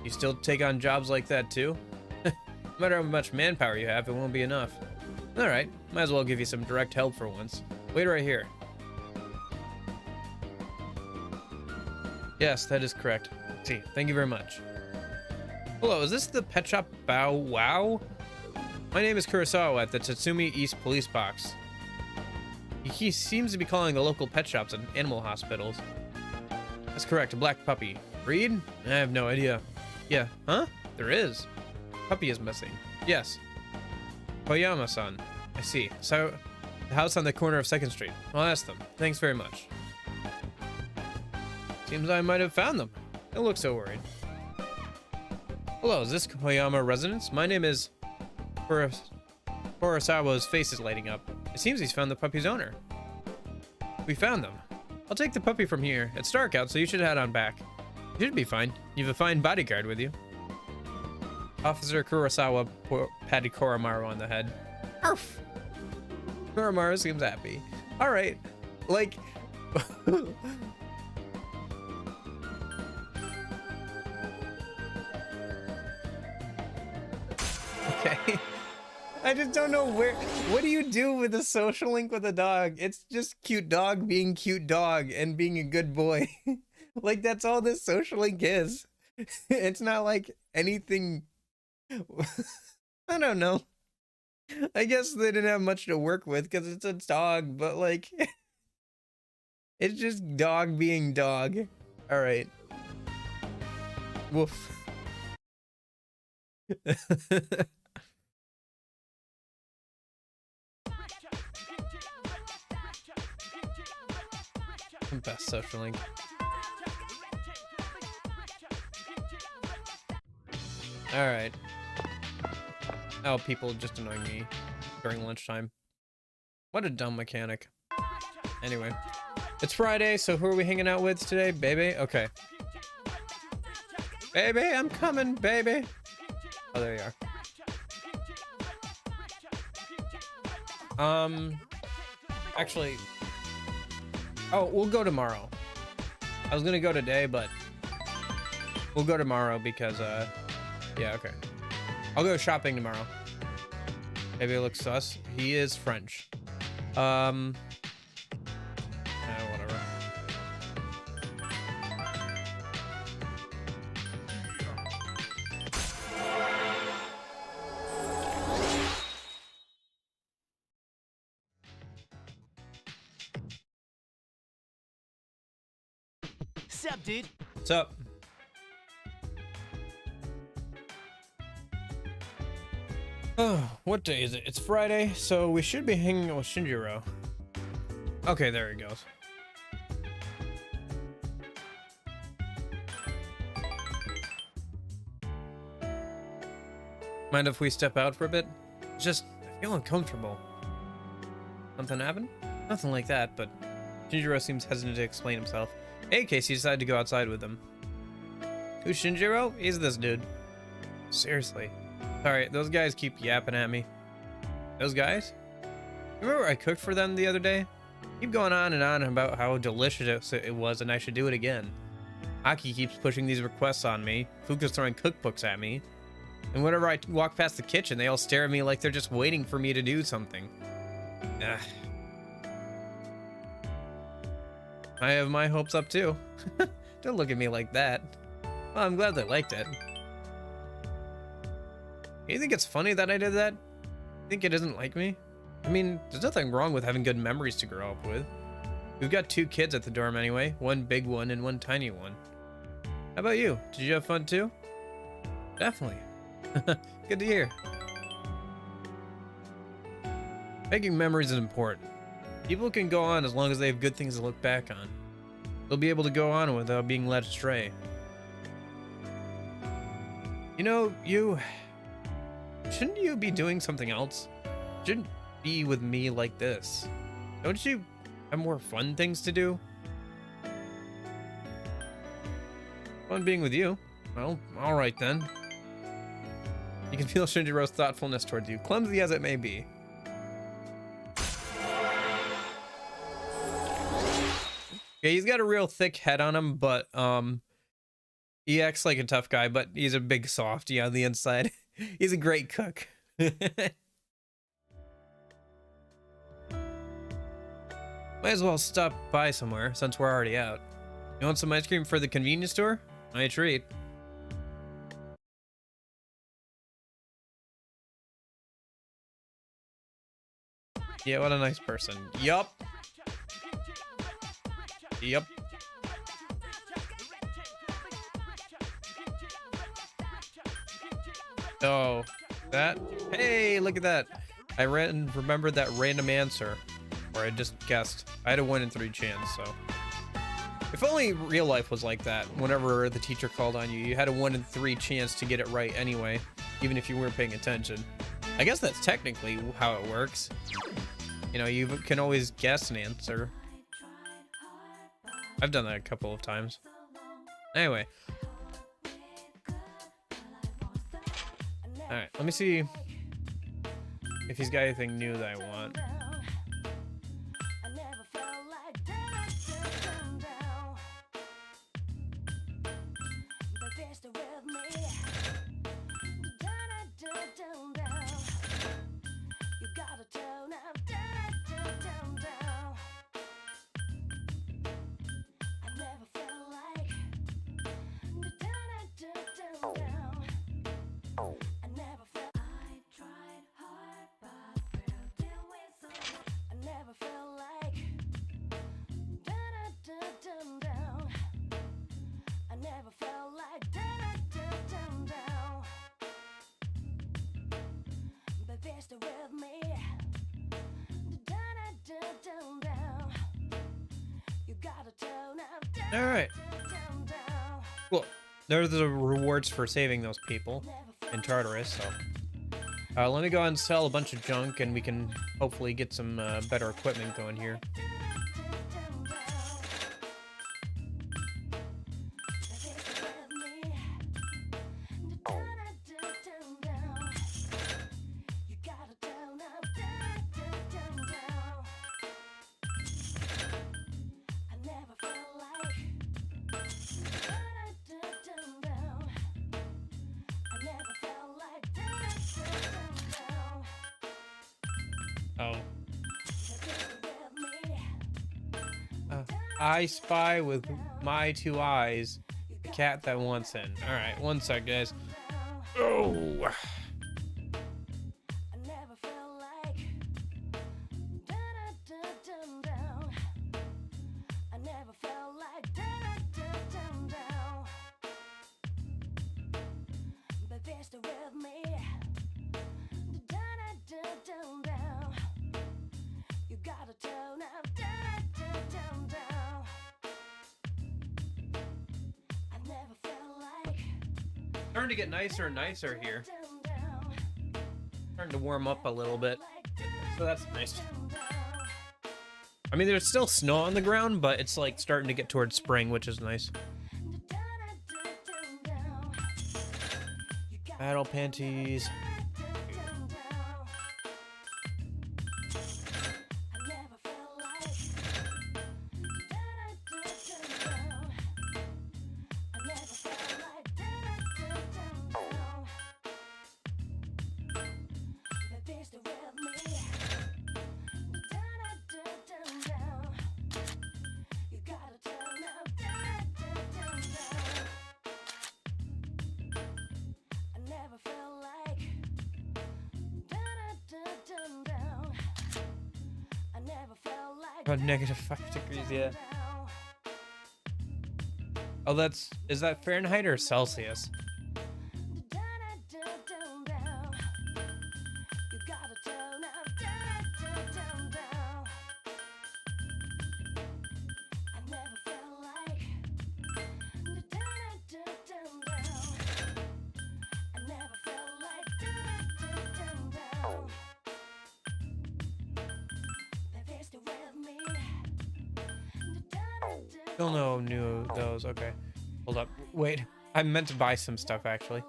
You still take on jobs like that too? No matter how much manpower you have, it won't be enough. Alright, might as well give you some direct help for once. Wait right here. Yes, that is correct. See, thank you very much. Hello, is this the pet shop Bow Wow? My name is Kurosawa at the Tatsumi East Police Box. He seems to be calling the local pet shops and animal hospitals. That's correct, a black puppy. Breed? I have no idea. Yeah, huh? There is. Puppy is missing. Yes. Koyama-san. I see. So, the house on the corner of 2nd Street. I'll ask them. Thanks very much. Seems I might have found them. Don't look so worried. Hello, is this Koyama residence? My name is Kurosawa's face is lighting up. It seems he's found the puppy's owner. We found them. I'll take the puppy from here. It's dark out, so you should head on back. You should be fine. You have a fine bodyguard with you. Officer Kurosawa patted Koromaru on the head. Arf! Koromaru seems happy. Alright, like... Okay. I just don't know what do you do with a social link with a dog? It's just cute dog being cute dog and being a good boy. Like, that's all this social link is. It's not like anything... I don't know. I guess they didn't have much to work with because it's a dog, but like... It's just dog being dog. Alright. Woof. Best social link. Alright. Oh, people just annoying me during lunchtime. What a dumb mechanic. Anyway. It's Friday, so who are we hanging out with today? Baby? Okay. Baby, I'm coming, baby. Oh, there you are. Actually... Oh, we'll go tomorrow. I was gonna go today, but... We'll go tomorrow because, yeah, okay. I'll go shopping tomorrow. Maybe it looks sus. He is French. Whatever. Sup, dude? What's up? Oh, what day is it? It's Friday, so we should be hanging out with Shinjiro. Okay, there he goes. Mind if we step out for a bit? Just, I feel uncomfortable. Something happened? Nothing like that, but Shinjiro seems hesitant to explain himself. In any case, he decided to go outside with him. Who's Shinjiro? He's this dude. Seriously. Sorry, those guys keep yapping at me. Those guys? Remember I cooked for them the other day? Keep going on and on about how delicious it was and I should do it again. Aki keeps pushing these requests on me. Fuka's throwing cookbooks at me. And whenever I walk past the kitchen, they all stare at me like they're just waiting for me to do something. Ugh. I have my hopes up too. Don't look at me like that. Well, I'm glad they liked it. You think it's funny that I did that? Think it doesn't like me? I mean, there's nothing wrong with having good memories to grow up with. We've got 2 kids at the dorm anyway. 1 big one and 1 tiny one. How about you? Did you have fun too? Definitely. Good to hear. Making memories is important. People can go on as long as they have good things to look back on. They'll be able to go on without being led astray. You know, shouldn't you be doing something else? Shouldn't be with me like this. Don't you have more fun things to do? Fun being with you. Well, alright then. You can feel Shinjiro's thoughtfulness towards you, clumsy as it may be. Yeah, he's got a real thick head on him, but he acts like a tough guy, but he's a big softy on the inside. He's a great cook. Might as well stop by somewhere since we're already out. You want some ice cream for the convenience store? My treat. Yeah, what a nice person. Yup. Yep. Oh, that. Hey, look at that. I remembered that random answer, or I just guessed. I had a 1 in 3 chance, so. If only real life was like that. Whenever the teacher called on you, you had a 1 in 3 chance to get it right anyway, even if you weren't paying attention. I guess that's technically how it works. You know, you can always guess an answer. I've done that a couple of times. Anyway. Alright, let me see if he's got anything new that I want. All right. Well, there's the rewards for saving those people in Tartarus, so let me go and sell a bunch of junk, and we can hopefully get some better equipment going here. I spy with my 2 eyes the cat that wants in. All right, one sec, guys. Oh. Starting to get nicer and nicer here. Starting to warm up a little bit, so that's nice. I mean, there's still snow on the ground, but it's like starting to get towards spring, which is nice. Battle panties. Oh, -5 degrees, yeah. Oh, is that Fahrenheit or Celsius? Still no new those. Okay, hold up. Wait, I meant to buy some stuff actually.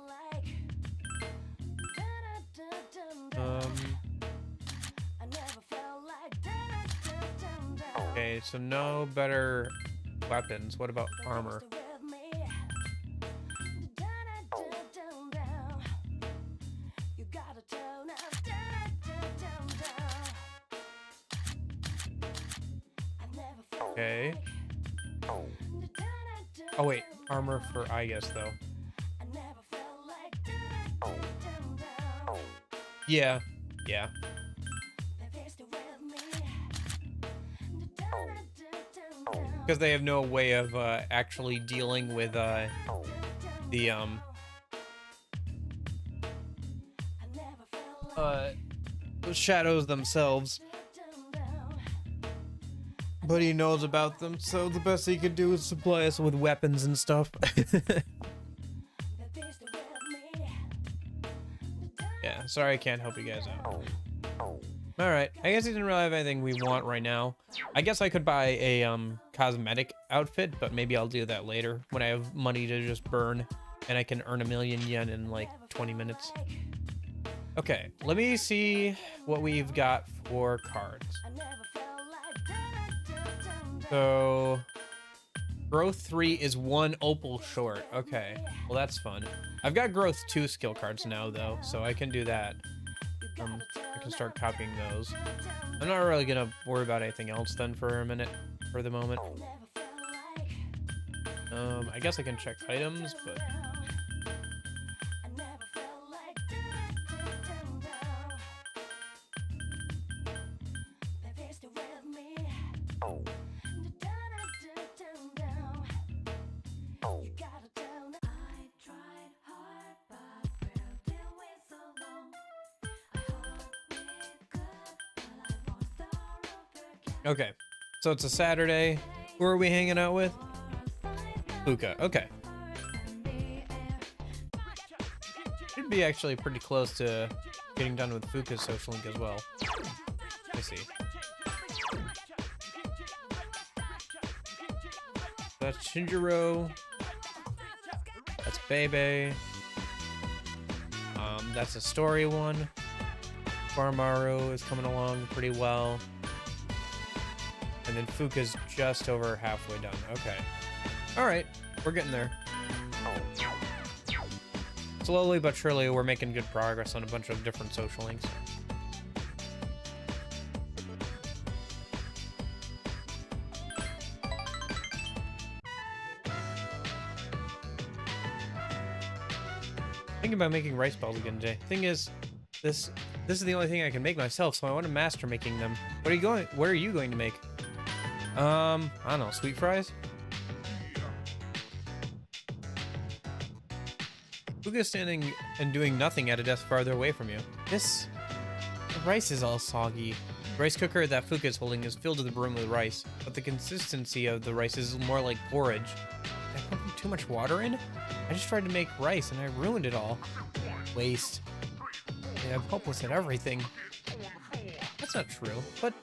Okay, so no better weapons. What about armor? Okay. Oh wait, armor for I guess though. Yeah. Because they have no way of actually dealing with the shadows themselves. But he knows about them, so the best he could do is supply us with weapons and stuff. Yeah, sorry I can't help you guys out. Alright, I guess he didn't really have anything we want right now. I guess I could buy a cosmetic outfit, but maybe I'll do that later when I have money to just burn and I can earn 1,000,000 yen in like 20 minutes. Okay, let me see what we've got for cards. So, growth 3 is 1 opal short. Okay, well that's fun. I've got growth 2 skill cards now though, so I can do that. I can start copying those. I'm not really gonna worry about anything else then for a minute, for the moment. I guess I can check items, but... Okay, so it's a Saturday. Who are we hanging out with? Fuka. Okay. Should be actually pretty close to getting done with Fuka's social link as well. Let's see. That's Shinjiro. That's Bebe. That's a story one. Farmaru is coming along pretty well. And then Fuka's just over halfway done. Okay. Alright, we're getting there. Slowly but surely, we're making good progress on a bunch of different social links. Thinking about making rice balls again, Jay. Thing is, this is the only thing I can make myself, so I want to master making them. What are you going to make? I don't know, sweet fries? Fuka's standing and doing nothing at a desk farther away from you. The rice is all soggy. The rice cooker that Fuka is holding is filled to the brim with rice, but the consistency of the rice is more like porridge. Did I put too much water in? I just tried to make rice and I ruined it all. Waste. Yeah, I'm hopeless at everything. That's not true, but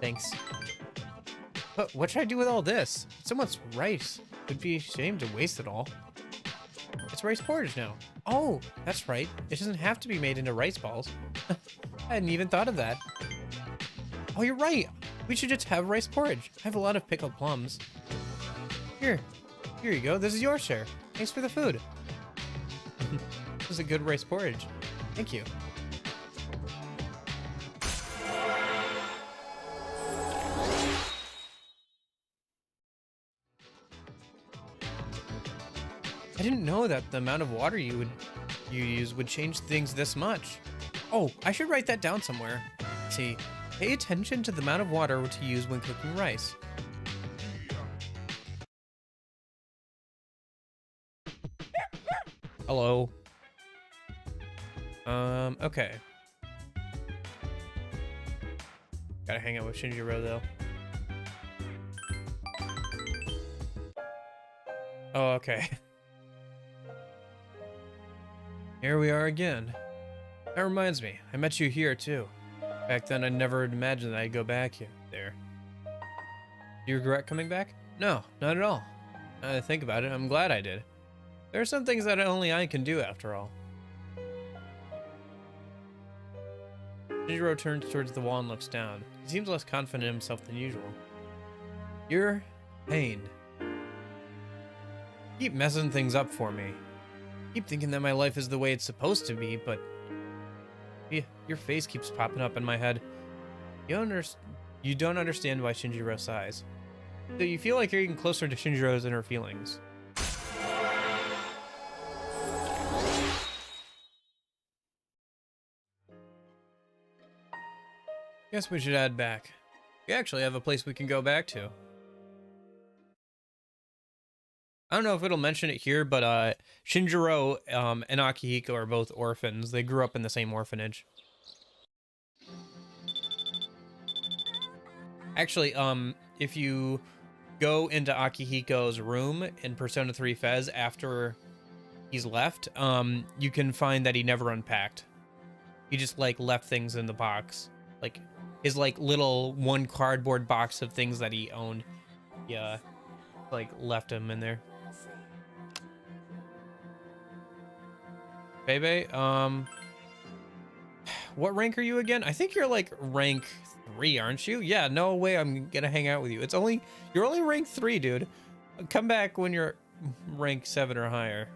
thanks. But what should I do with all this? So much rice. It'd be a shame to waste it all. It's rice porridge now. Oh, that's right. It doesn't have to be made into rice balls. I hadn't even thought of that. Oh, you're right. We should just have rice porridge. I have a lot of pickled plums. Here you go. This is your share. Thanks for the food. This is a good rice porridge. Thank you. I didn't know that the amount of water you use would change things this much. Oh, I should write that down somewhere. See, Pay attention to the amount of water to use when cooking rice. Hello. Okay. Gotta hang out with Shinjiro though. Oh, okay. Here we are again. That reminds me, I met you here too. Back then I never imagined that I'd go back there. Do you regret coming back? No, not at all. Now that I think about it, I'm glad I did. There are some things that only I can do after all. Shinjiro turns towards the wall and looks down. He seems less confident in himself than usual. You're pain. Keep messing things up for me. Keep thinking that my life is the way it's supposed to be, but your face keeps popping up in my head. You don't understand why Shinjiro sighs. So you feel like you're getting closer to Shinjiro's inner feelings. Guess we should head back. We actually have a place we can go back to. I don't know if it'll mention it here, but Shinjiro and Akihiko are both orphans. They grew up in the same orphanage. Actually, if you go into Akihiko's room in Persona 3 Fez after he's left, you can find that he never unpacked. He just like left things in the box. Like his like little one cardboard box of things that he owned. Yeah, like left him in there. Bebe, what rank are you again? I think you're like rank 3, aren't you? Yeah, no way I'm gonna hang out with you. You're only rank 3, dude. Come back when you're rank 7 or higher.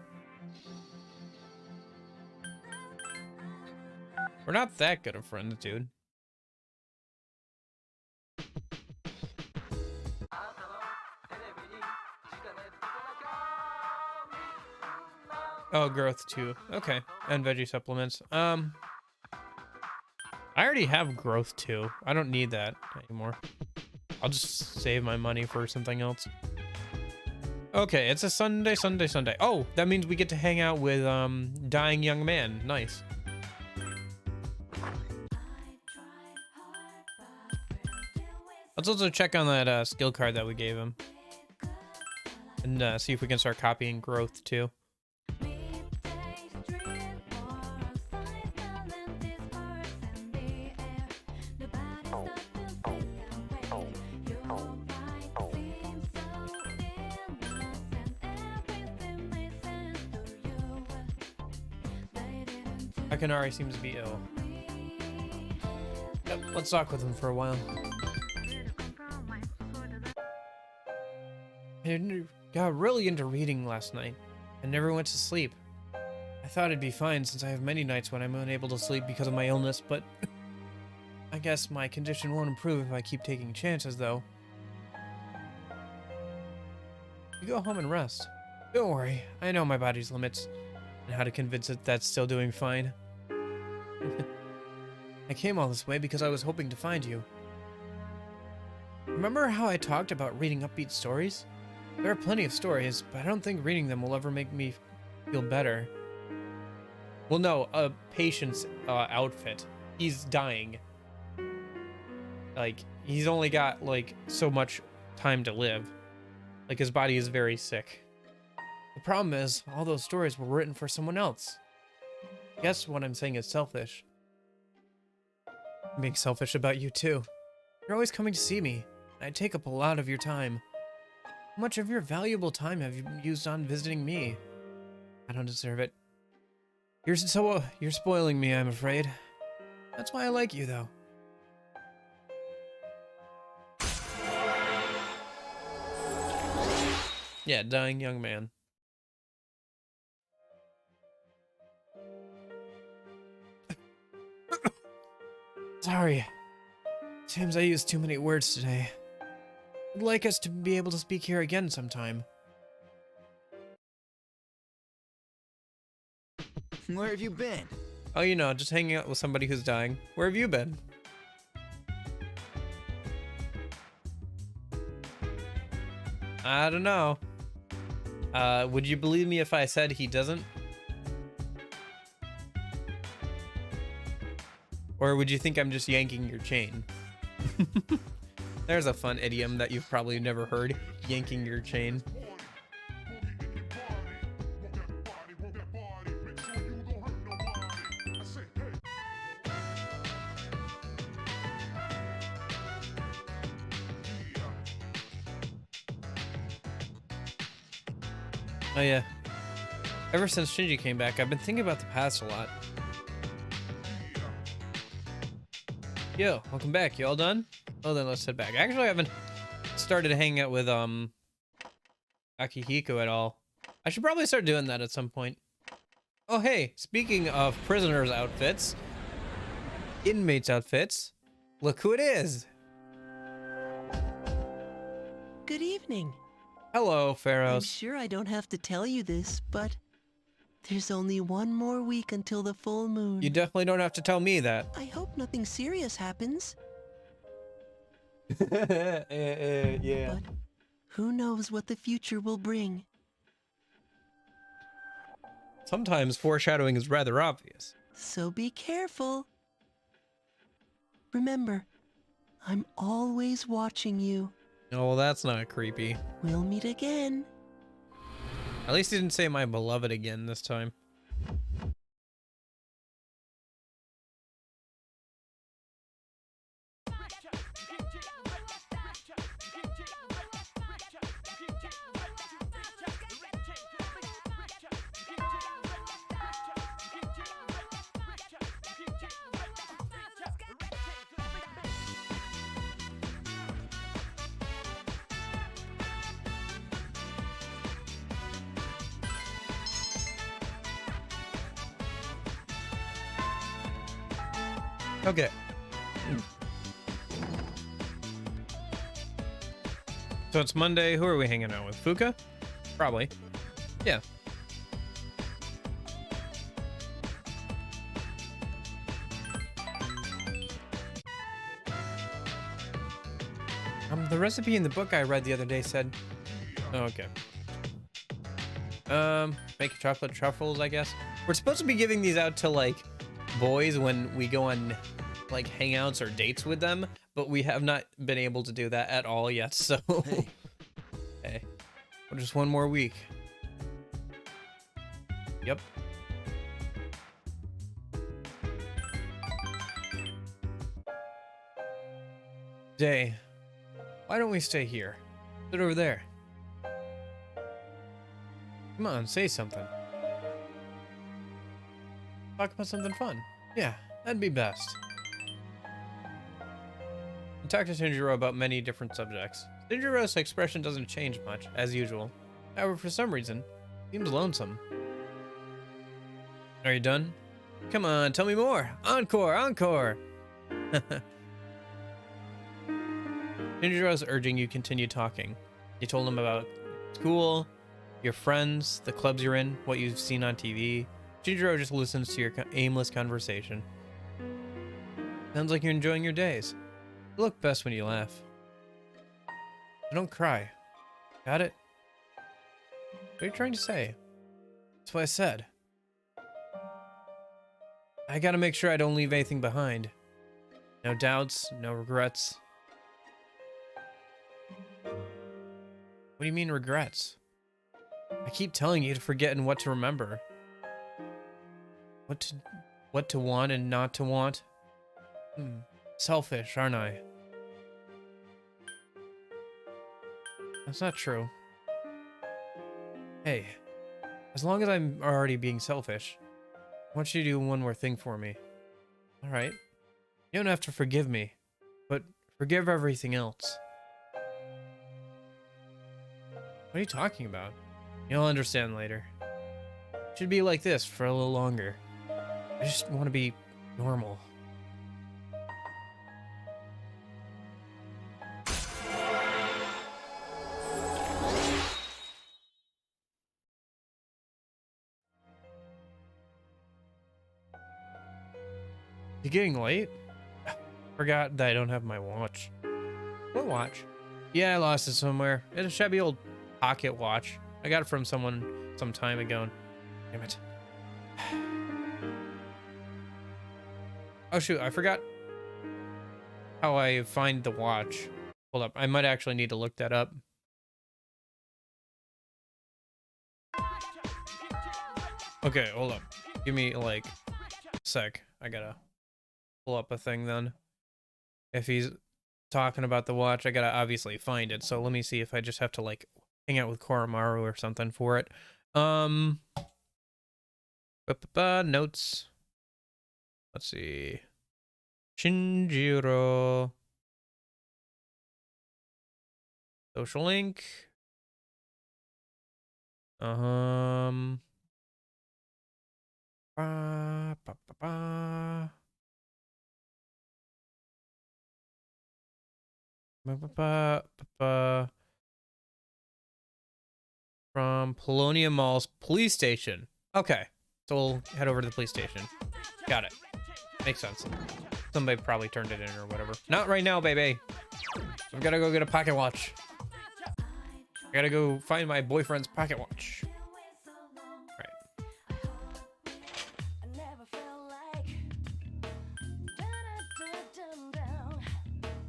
We're not that good of friends, dude. Oh, growth 2. Okay. And veggie supplements. I already have growth 2. I don't need that anymore. I'll just save my money for something else. Okay, it's a Sunday. Oh, that means we get to hang out with dying young man. Nice. Let's also check on that skill card that we gave him. And see if we can start copying growth too. Akinari seems to be ill. Yep, let's talk with him for a while. I got really into reading last night and never went to sleep. I thought it'd be fine since I have many nights when I'm unable to sleep because of my illness, but I guess my condition won't improve if I keep taking chances, though. You go home and rest. Don't worry, I know my body's limits and how to convince it that's still doing fine. I came all this way because I was hoping to find you. Remember how I talked about reading upbeat stories? There are plenty of stories, but I don't think reading them will ever make me feel better. Well, no, Patient's outfit. He's dying. Like, he's only got, like, so much time to live. Like, his body is very sick. The problem is, all those stories were written for someone else. I guess what I'm saying is selfish. I'm being selfish about you, too. You're always coming to see me, and I take up a lot of your time. How much of your valuable time have you used on visiting me? I don't deserve it. You're spoiling me, I'm afraid. That's why I like you, though. Yeah, dying young man. Sorry. Seems I used too many words today. I'd like us to be able to speak here again sometime. Where have you been? Oh, you know, just hanging out with somebody who's dying. Where have you been? I don't know. Would you believe me if I said he doesn't? Or would you think I'm just yanking your chain? There's a fun idiom that you've probably never heard. Yanking your chain. Oh yeah. Ever since Shinji came back, I've been thinking about the past a lot. Yo, welcome back. You all done? Oh, then let's head back. Actually, I haven't started hanging out with Akihiko at all. I should probably start doing that at some point. Oh hey, speaking of prisoners' outfits, inmates' outfits, look who it is. Good evening. Hello, I'm Pharaohs. sure I don't have to tell you this, but there's only one more week until the full moon. You definitely don't have to tell me that. I hope nothing serious happens, Yeah. but who knows what the future will bring. Sometimes foreshadowing is rather obvious. So be careful. Remember, I'm always watching you. Oh, well, that's not creepy. We'll meet again. At least he didn't say my beloved again this time. Okay. So it's Monday. Who are we hanging out with? Fuka? Probably. Yeah. The recipe in the book I read the other day said... Oh, okay. Make chocolate truffles, I guess. We're supposed to be giving these out to, like, boys when we go on, like, hangouts or dates with them, but we have not been able to do that at all yet, so... Hey. Hey. Well, just one more week. Yep. Day. Why don't we stay here? Sit over there. Come on, say something. Talk about something fun. Yeah, that'd be best. We talked to Shinjiro about many different subjects. Shinjiro's expression doesn't change much, as usual. However, for some reason, he seems lonesome. Are you done? Come on, tell me more. Encore, encore. Shinjiro's urging you continue talking. You told him about school, your friends, the clubs you're in, what you've seen on TV. Shinjiro just listens to your aimless conversation. Sounds like you're enjoying your days. You look best when you laugh. Don't cry. Got it? What are you trying to say? That's what I said. I gotta make sure I don't leave anything behind. No doubts, no regrets. What do you mean regrets? I keep telling you to forget and what to remember. What to want and not to want. Selfish, aren't I? That's not true. Hey, as long as I'm already being selfish, I want you to do one more thing for me. Alright? You don't have to forgive me, but forgive everything else. What are you talking about? You'll understand later. It should be like this for a little longer. I just want to be normal. You getting late? Forgot that I don't have my watch. What watch? Yeah, I lost it somewhere. It's a shabby old pocket watch. I got it from someone some time ago. Damn it. Oh shoot, I forgot how I find the watch. Hold up, I might actually need to look that up. Okay, hold up. Give me like a sec. I gotta pull up a thing then. If he's talking about the watch, I gotta obviously find it. So let me see if I just have to like hang out with Koromaru or something for it. Notes. Let's see. Shinjiro. Social link. Ba, ba, ba, ba. Ba, ba, ba, ba, ba. From Polonia Mall's police station. Okay, so we'll head over to the police station. Got it. Makes sense. Somebody probably turned it in or whatever. Not right now, baby. I've got to go get a pocket watch. I gotta go find my boyfriend's pocket watch. Right.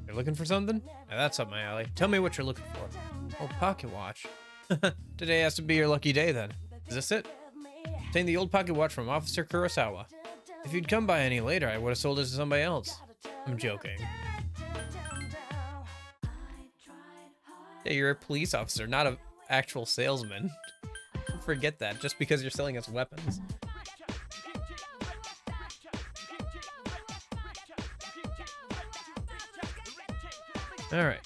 You're looking for something? Now that's up my alley. Tell me what you're looking for. Oh, pocket watch. Today has to be your lucky day then. Is this it? Obtain the old pocket watch from Officer Kurosawa. If you'd come by any later, I would have sold it to somebody else. I'm joking. Hey, you're a police officer, not an actual salesman. Don't forget that, just because you're selling us weapons. Alright.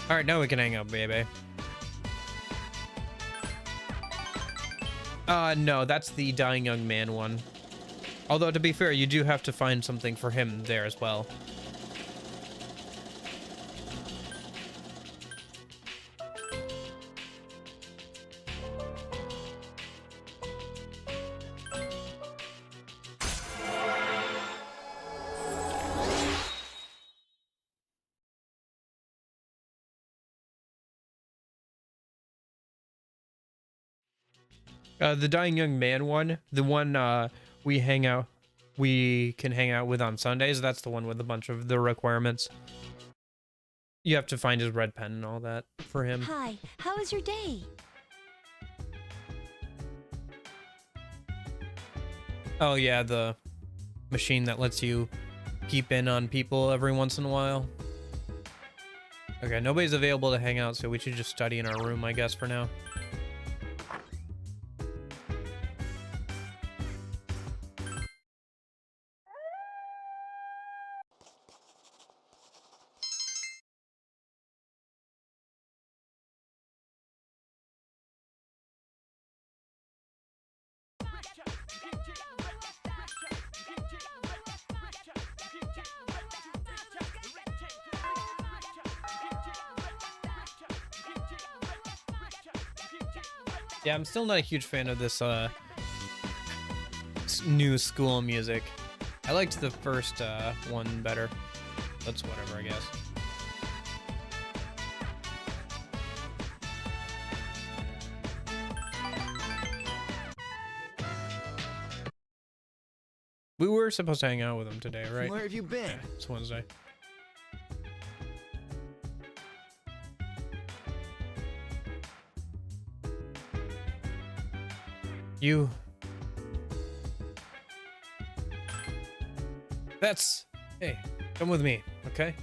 Alright, now we can hang out, baby. No, that's the Dying Young Man one. Although, to be fair, you do have to find something for him there as well. The Dying Young Man one, the one we can hang out with on Sundays, that's the one with a bunch of the requirements. You have to find his red pen and all that for him. Hi, how was your day? Oh yeah, the machine that lets you keep in on people every once in a while. Okay, nobody's available to hang out, so we should just study in our room, I guess, for now. Yeah, I'm still not a huge fan of this new school music. I liked the first one better. That's whatever, I guess. We were supposed to hang out with him today, right? Where have you been? Yeah, it's Wednesday. You... That's... Hey, come with me, okay?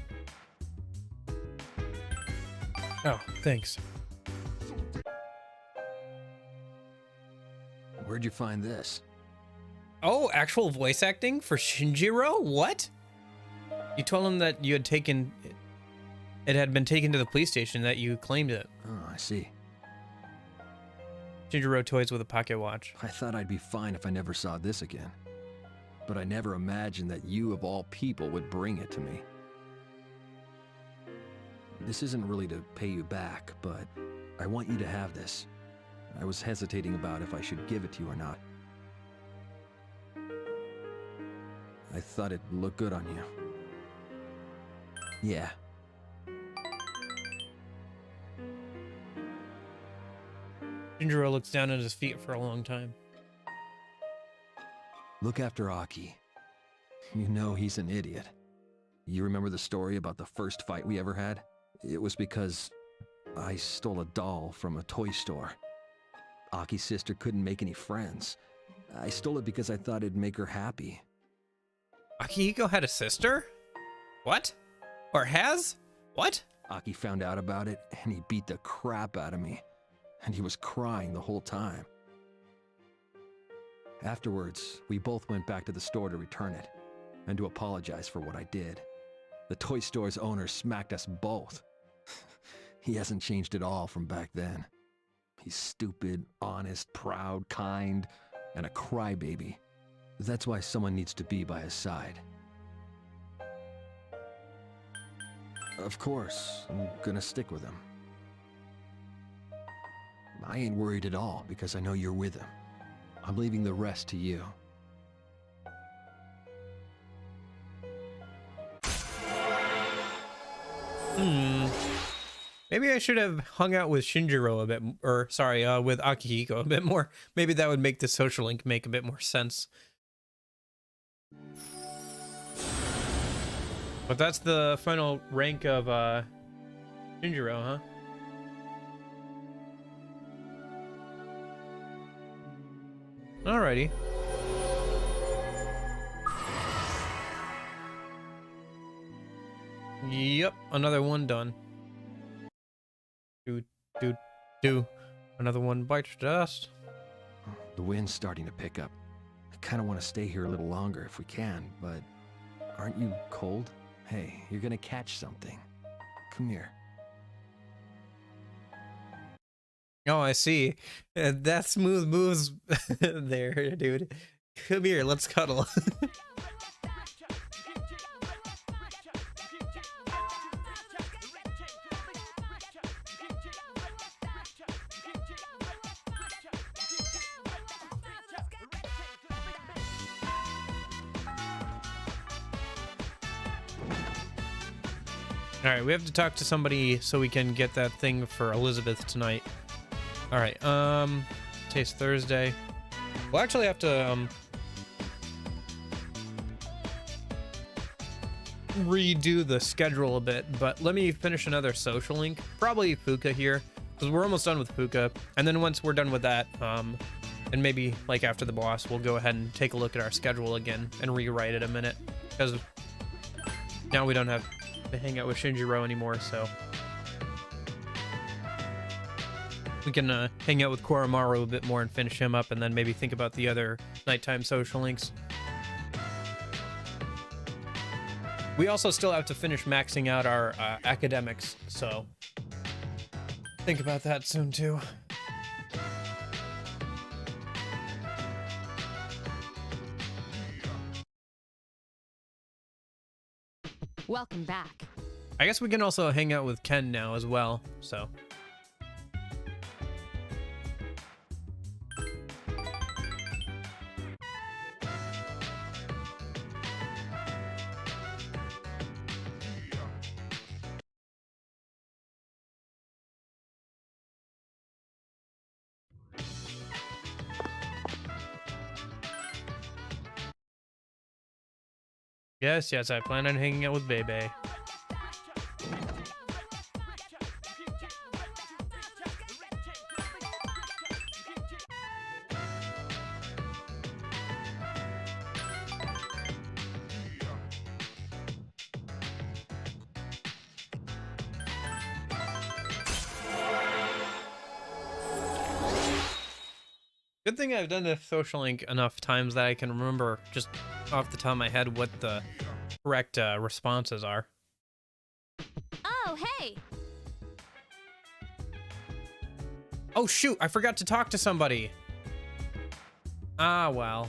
Oh, thanks. Where'd you find this? Oh, actual voice acting for Shinjiro? What? You told him that you had taken... It had been taken to the police station, that you claimed it. Oh, I see. Shinjiro toys with a pocket watch. I thought I'd be fine if I never saw this again. But I never imagined that you, of all people, would bring it to me. This isn't really to pay you back, but I want you to have this. I was hesitating about if I should give it to you or not. I thought it'd look good on you. Yeah. Shinjiro looks down at his feet for a long time. Look after Aki. You know he's an idiot. You remember the story about the first fight we ever had? It was because I stole a doll from a toy store. Aki's sister couldn't make any friends. I stole it because I thought it'd make her happy. Akihiko had a sister? What? Or has? What? Aki found out about it, and he beat the crap out of me. And he was crying the whole time. Afterwards, we both went back to the store to return it, and to apologize for what I did. The toy store's owner smacked us both. He hasn't changed at all from back then. He's stupid, honest, proud, kind, and a crybaby. That's why someone needs to be by his side. Of course, I'm gonna stick with him. I ain't worried at all because I know you're with him. I'm leaving the rest to you. Maybe I should have hung out with Shinjiro a bit, or sorry, with Akihiko a bit more. Maybe that would make the social link make a bit more sense. But that's the final rank of Shinjiro, huh? Alrighty. Yep, another one done. Do. Another one bites dust. The wind's starting to pick up. I kind of want to stay here a little longer if we can, but aren't you cold? Hey, you're gonna catch something. Come here. Oh, I see. That smooth moves there, dude. Come here, let's cuddle. All right, we have to talk to somebody so we can get that thing for Elizabeth tonight. All right, Taste Thursday. We'll actually have to redo the schedule a bit, but let me finish another social link. Probably Fuka here, because we're almost done with Fuka. And then once we're done with that, and maybe like after the boss, we'll go ahead and take a look at our schedule again and rewrite it a minute, because now we don't have to hang out with Shinjiro anymore, so we can hang out with Koromaru a bit more and finish him up, and then maybe think about the other nighttime social links. We also still have to finish maxing out our academics, so think about that soon too. Welcome back. I guess we can also hang out with Ken now as well, so. Yes, I plan on hanging out with Bebe. Good thing I've done this social link enough times that I can remember just off the top of my head what the correct responses are. Oh, hey! Oh shoot, I forgot to talk to somebody. Ah, well.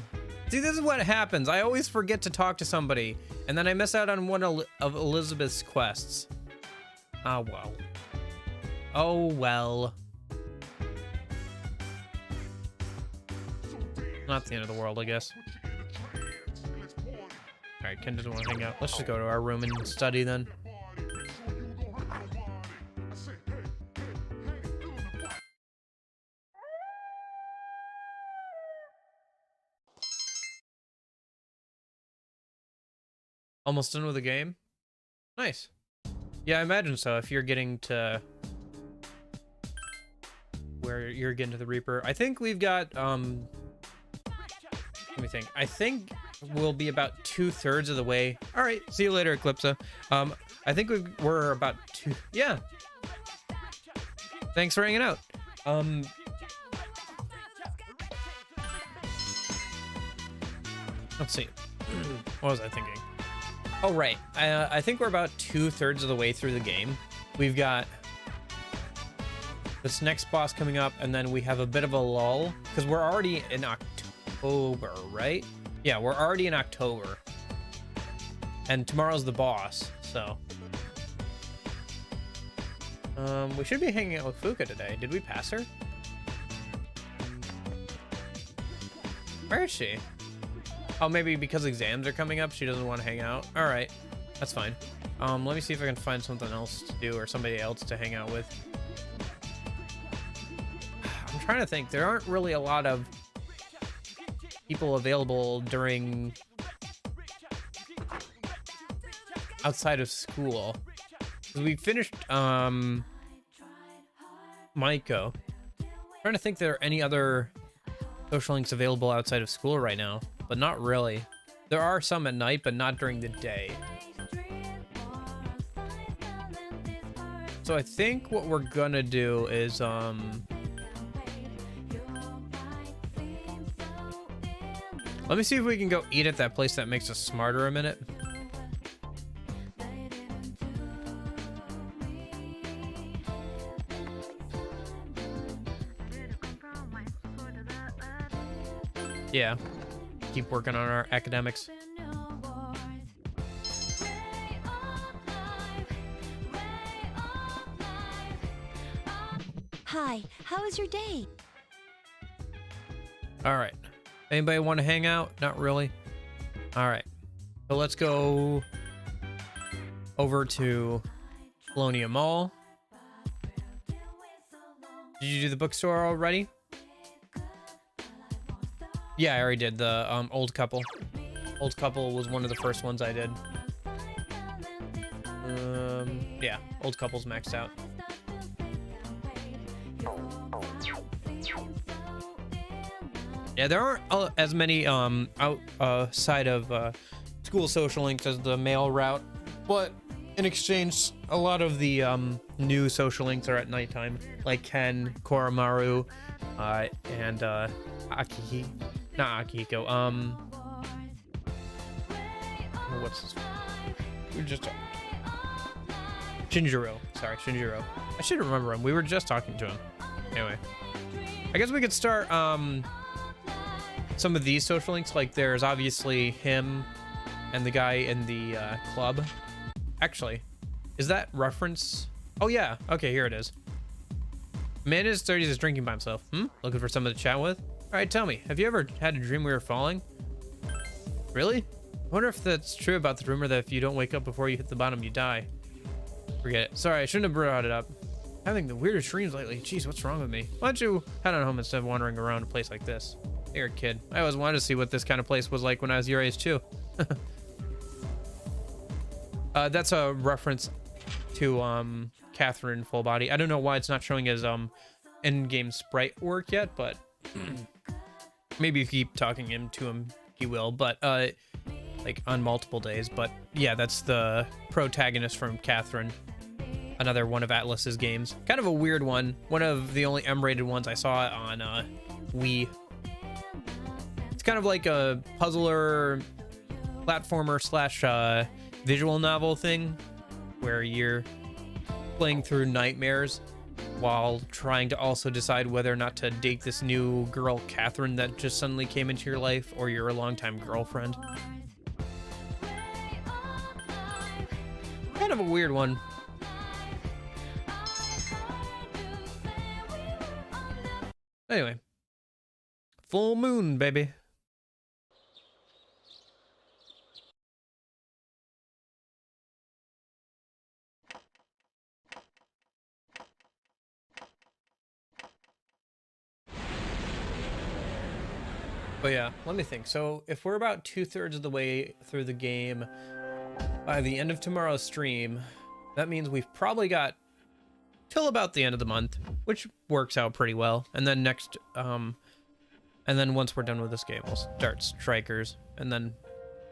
See, this is what happens. I always forget to talk to somebody, and then I miss out on one of Elizabeth's quests. Ah, well. Oh, well. Not the end of the world, I guess. Alright, Ken doesn't want to hang out. Let's just go to our room and study then. Almost done with the game? Nice. Yeah, I imagine so. If you're getting to where you're getting to the Reaper. I think we've got, let me think. I think we'll be about 2/3 of the way. All right, see you later, Eclipsa. I think we're about yeah. Thanks for hanging out. Let's see. What was I thinking? Oh, right. I think we're about 2/3 of the way through the game. We've got this next boss coming up, and then we have a bit of a lull because we're already in October, right? Yeah, we're already in October, and tomorrow's the boss. So, we should be hanging out with Fuka today. Did we pass her? Where is she? Oh, maybe because exams are coming up, she doesn't want to hang out. All right, that's fine. Let me see if I can find something else to do or somebody else to hang out with. I'm trying to think. There aren't really a lot of people available during outside of school. We finished Maiko. Trying to think if there are any other social links available outside of school right now. But not really. There are some at night, but not during the day. So I think what we're gonna do is, let me see if we can go eat at that place that makes us smarter a minute. Yeah. Keep working on our academics. Hi, how was your day? All right. Anybody want to hang out? Not really. All right. So let's go over to Colonia Mall. Did you do the bookstore already? Yeah, I already did the Old Couple. Old Couple was one of the first ones I did. Yeah, Old Couple's maxed out. Yeah, there aren't as many outside of school social links as the mail route, but in exchange, a lot of the new social links are at nighttime, like Ken, Koromaru, and Akihiko. Not Akihiko. What's this? We were just Shinjiro. Sorry, Shinjiro. I should remember him. We were just talking to him. Anyway, I guess we could start some of these social links. Like, there's obviously him and the guy in the club. Actually, is that reference? Oh yeah. Okay, here it is. Man in his 30s is drinking by himself. Looking for someone to chat with. All right, tell me, have you ever had a dream we were falling? Really? I wonder if that's true about the rumor that if you don't wake up before you hit the bottom, you die. Forget it. Sorry, I shouldn't have brought it up. Having the weirdest dreams lately. Jeez, what's wrong with me? Why don't you head on home instead of wandering around a place like this? You're a kid. I always wanted to see what this kind of place was like when I was your age, too. That's a reference to Catherine Full Body. I don't know why it's not showing as in-game sprite work yet, but maybe if you keep talking to him, he will. But like on multiple days. But yeah, that's the protagonist from Catherine. Another one of Atlus's games. Kind of a weird one. One of the only M-rated ones I saw on Wii. It's kind of like a puzzler, platformer slash visual novel thing, where you're playing through nightmares while trying to also decide whether or not to date this new girl, Catherine, that just suddenly came into your life, or your longtime girlfriend. Kind of a weird one. Anyway, full moon, baby. But yeah, let me think. So if we're about 2/3 of the way through the game by the end of tomorrow's stream, that means we've probably got till about the end of the month, which works out pretty well. And then and then once we're done with this game, we'll start Strikers, and then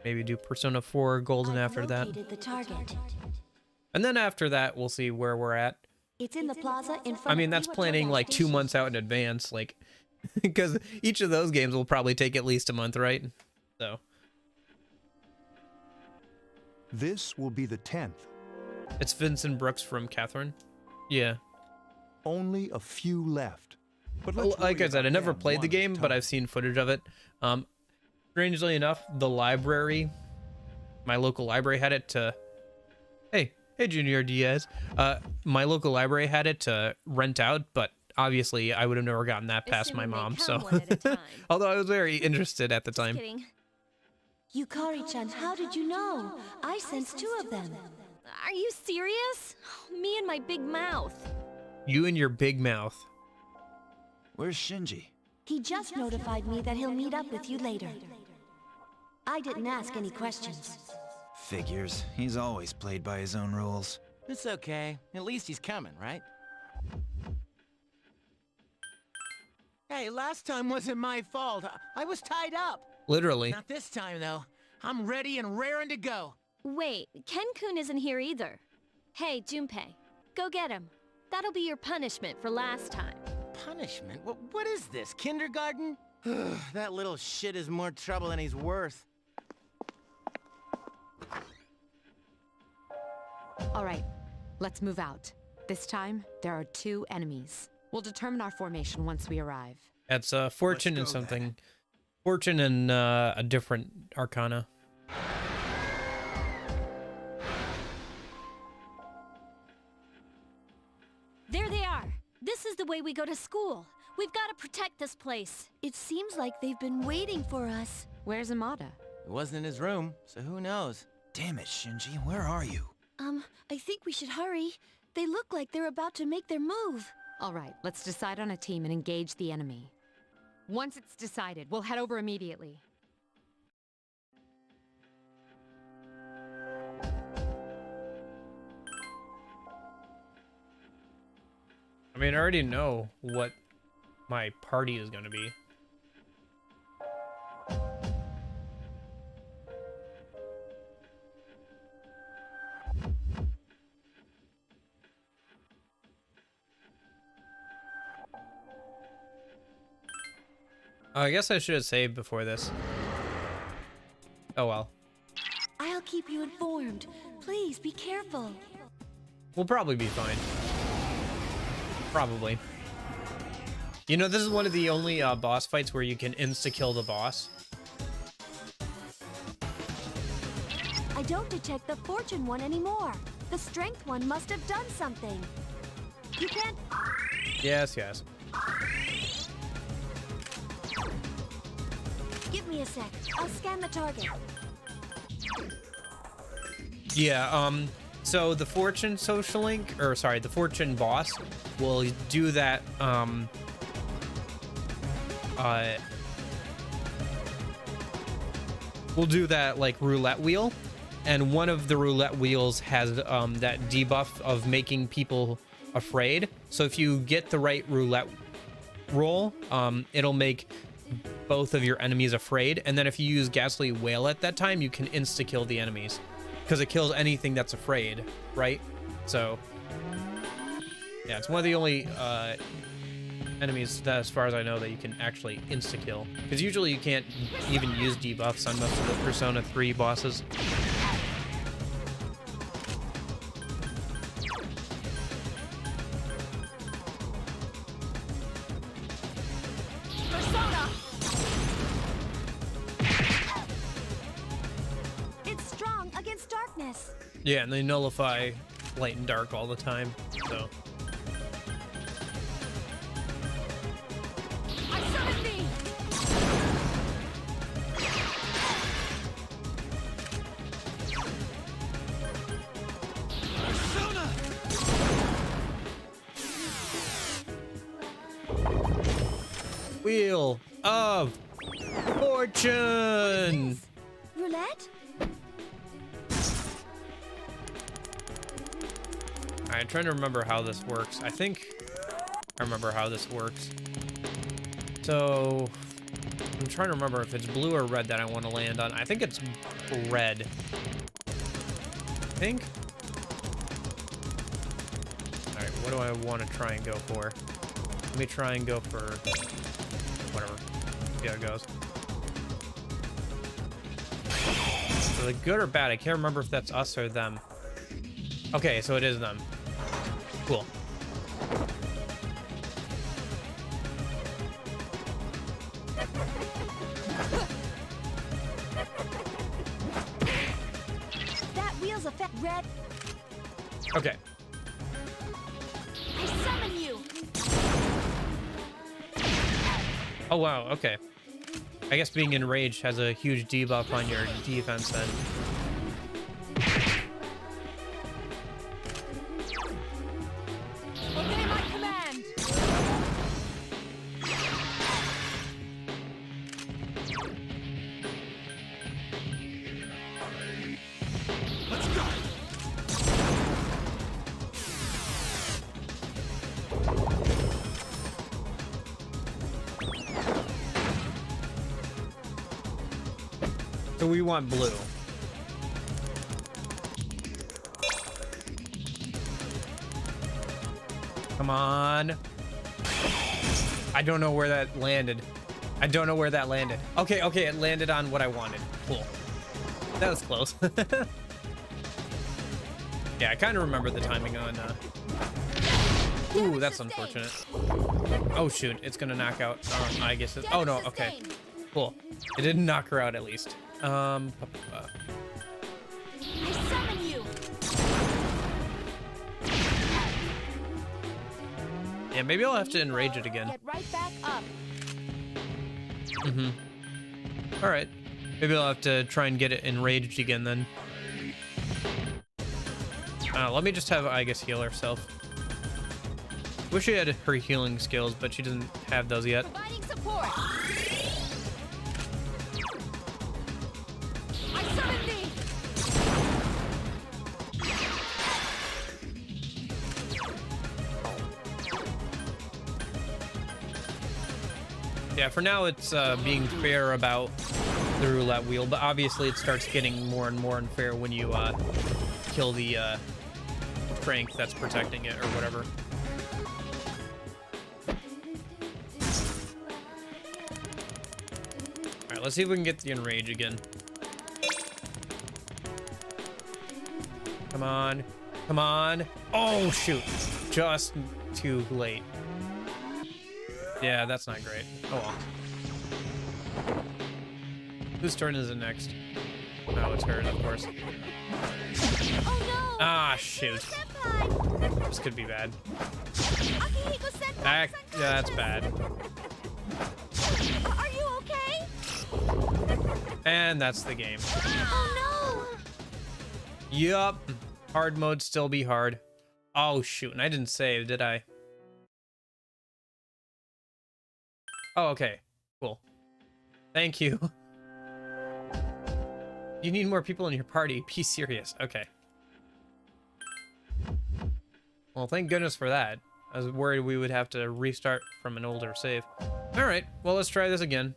maybe do Persona 4 Golden after that. The target. And then after that, we'll see where we're at. It's in the plaza in front I mean, of that's Iwata planning gas like 2 station. months out in advance, like, because each of those games will probably take at least a month, right? So This will be the 10th. it's Vincent Brooks from Catherine. Yeah. Only a few left. But Well, let's like worry I said, I about never them played the one at a game, but time. I've seen footage of it. Strangely enough, the library, my local library had it to. Hey, Junior Diaz. My local library had it to rent out, but obviously I would have never gotten that past my Assuming they mom. come So, one at a time. although I was very interested at the time. Kidding. Yukari-chan, how did you know? I sensed 2 of them. Are you serious? Me and my big mouth. You and your big mouth. Where's Shinji? He just notified me that he'll meet up with you later. I didn't ask any questions. Figures. He's always played by his own rules. It's okay. At least he's coming, right? Hey, last time wasn't my fault. I was tied up. Literally. Not this time, though. I'm ready and raring to go. Wait, Ken-kun isn't here either. Hey, Junpei, go get him. That'll be your punishment for last time. Punishment? What is this, kindergarten? That little shit is more trouble than he's worth. All right, let's move out. This time, there are 2 enemies. We'll determine our formation once we arrive. That's Fortune and Let's go something. Fortune and a different Arcana. There they are. This is the way we go to school. We've got to protect this place. It seems like they've been waiting for us. Where's Amada? It wasn't in his room, so who knows? Damn it, Shinji, where are you? I think we should hurry. They look like they're about to make their move. All right, let's decide on a team and engage the enemy. Once it's decided, we'll head over immediately. I mean, I already know what my party is going to be. Oh, I guess I should have saved before this. Oh well. I'll keep you informed. Please be careful. We'll probably be fine. Probably. You know, this is one of the only boss fights where you can insta-kill the boss. I don't detect the fortune one anymore. The strength one must have done something. You can't... Yes, yes. Give me a sec. I'll scan the target. Yeah, so the Fortune social link, or sorry, the Fortune boss will do that, we'll do that, like, roulette wheel, and one of the roulette wheels has, that debuff of making people afraid. So if you get the right roulette roll, it'll make both of your enemies afraid, and then if you use Ghastly Wail at that time, you can insta-kill the enemies, because it kills anything that's afraid, right? So, yeah, it's one of the only enemies that, as far as I know, that you can actually insta-kill, because usually you can't even use debuffs on most of the Persona 3 bosses. Persona! It's strong against darkness. Yeah, and they nullify light and dark all the time, so... I summon thee! Wheel of Fortune! Roulette? Alright, trying to remember how this works. I think I remember how this works. So, I'm trying to remember if it's blue or red that I want to land on. I think it's red. I think. Alright, what do I want to try and go for? Let me try and go for whatever. See how it goes. So the good or bad? I can't remember if that's us or them. Okay, so it is them. Cool. That wheel's effect red. Okay. I summon you. Oh, wow. Okay. I guess being enraged has a huge debuff on your defense then. Obey my command! Let's go! So we want blue. Come on. I don't know where that landed. I don't know where that landed. Okay, okay, it landed on what I wanted. Cool. That was close. Yeah, I kind of remember the timing on... Ooh, that's unfortunate. Oh, shoot. It's going to knock out... I guess it's... Oh, no. Okay. Cool. It didn't knock her out, at least. I summon you. Yeah, maybe I'll have to enrage it again. Get right back up. Mm-hmm. All right. Maybe I'll have to try and get it enraged again then. Let me just have, I guess, heal herself. Wish she had her healing skills, but she doesn't have those yet. Providing support. I summon thee. Yeah, for now it's being fair about the roulette wheel, but obviously it starts getting more and more unfair when you kill the crank that's protecting it or whatever. Alright, let's see if we can get the enrage again. Come on. Come on. Oh, shoot. Just too late. Yeah, that's not great. Oh well. Whose turn is it next? No, it's hers, of course. Oh no. Ah, shoot. Senpai. This could be bad. Akihiko senpai. Yeah, that's bad. Are you okay? And that's the game. Oh no. Yup. Hard mode still be hard. Oh, shoot. And I didn't save, did I? Oh, okay. Cool. Thank you. You need more people in your party. Be serious. Okay. Well, thank goodness for that. I was worried we would have to restart from an older save. All right. Well, let's try this again.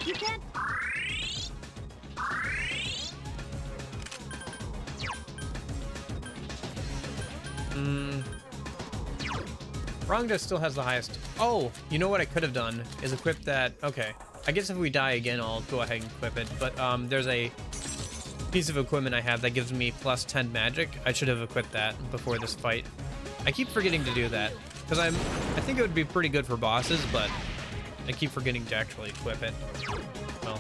You can't. Rangda still has the highest. Oh, you know what I could have done is equip that. Okay, I guess if we die again, I'll go ahead and equip it. But there's a piece of equipment I have that gives me plus 10 magic. I should have equipped that before this fight. I keep forgetting to do that because I think it would be pretty good for bosses, but I keep forgetting to actually equip it. Well,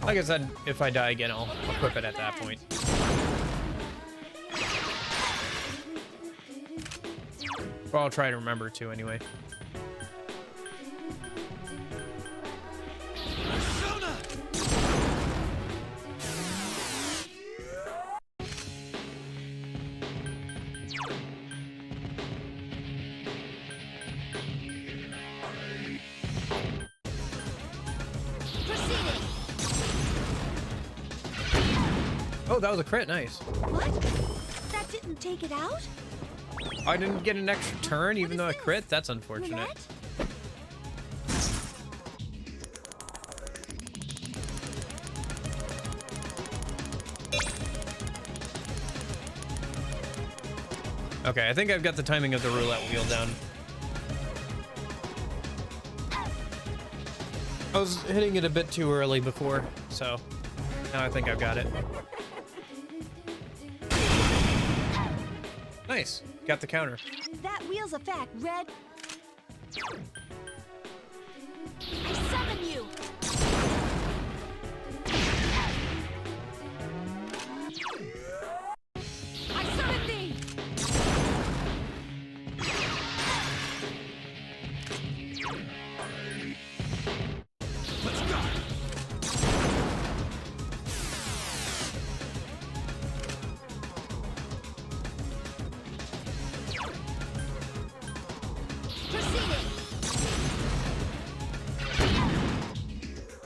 like I said, if I die again, I'll equip it at that point. Or I'll try to remember to anyway. Oh, that was a crit. Nice. What? That didn't take it out? I didn't get an extra turn, even though I crit. That's unfortunate. Roulette? Okay, I think I've got the timing of the roulette wheel down. I was hitting it a bit too early before, so now I think I've got it. Nice. Got the counter. That wheel's a fact, Red. I summon you! I summon thee! Let's go!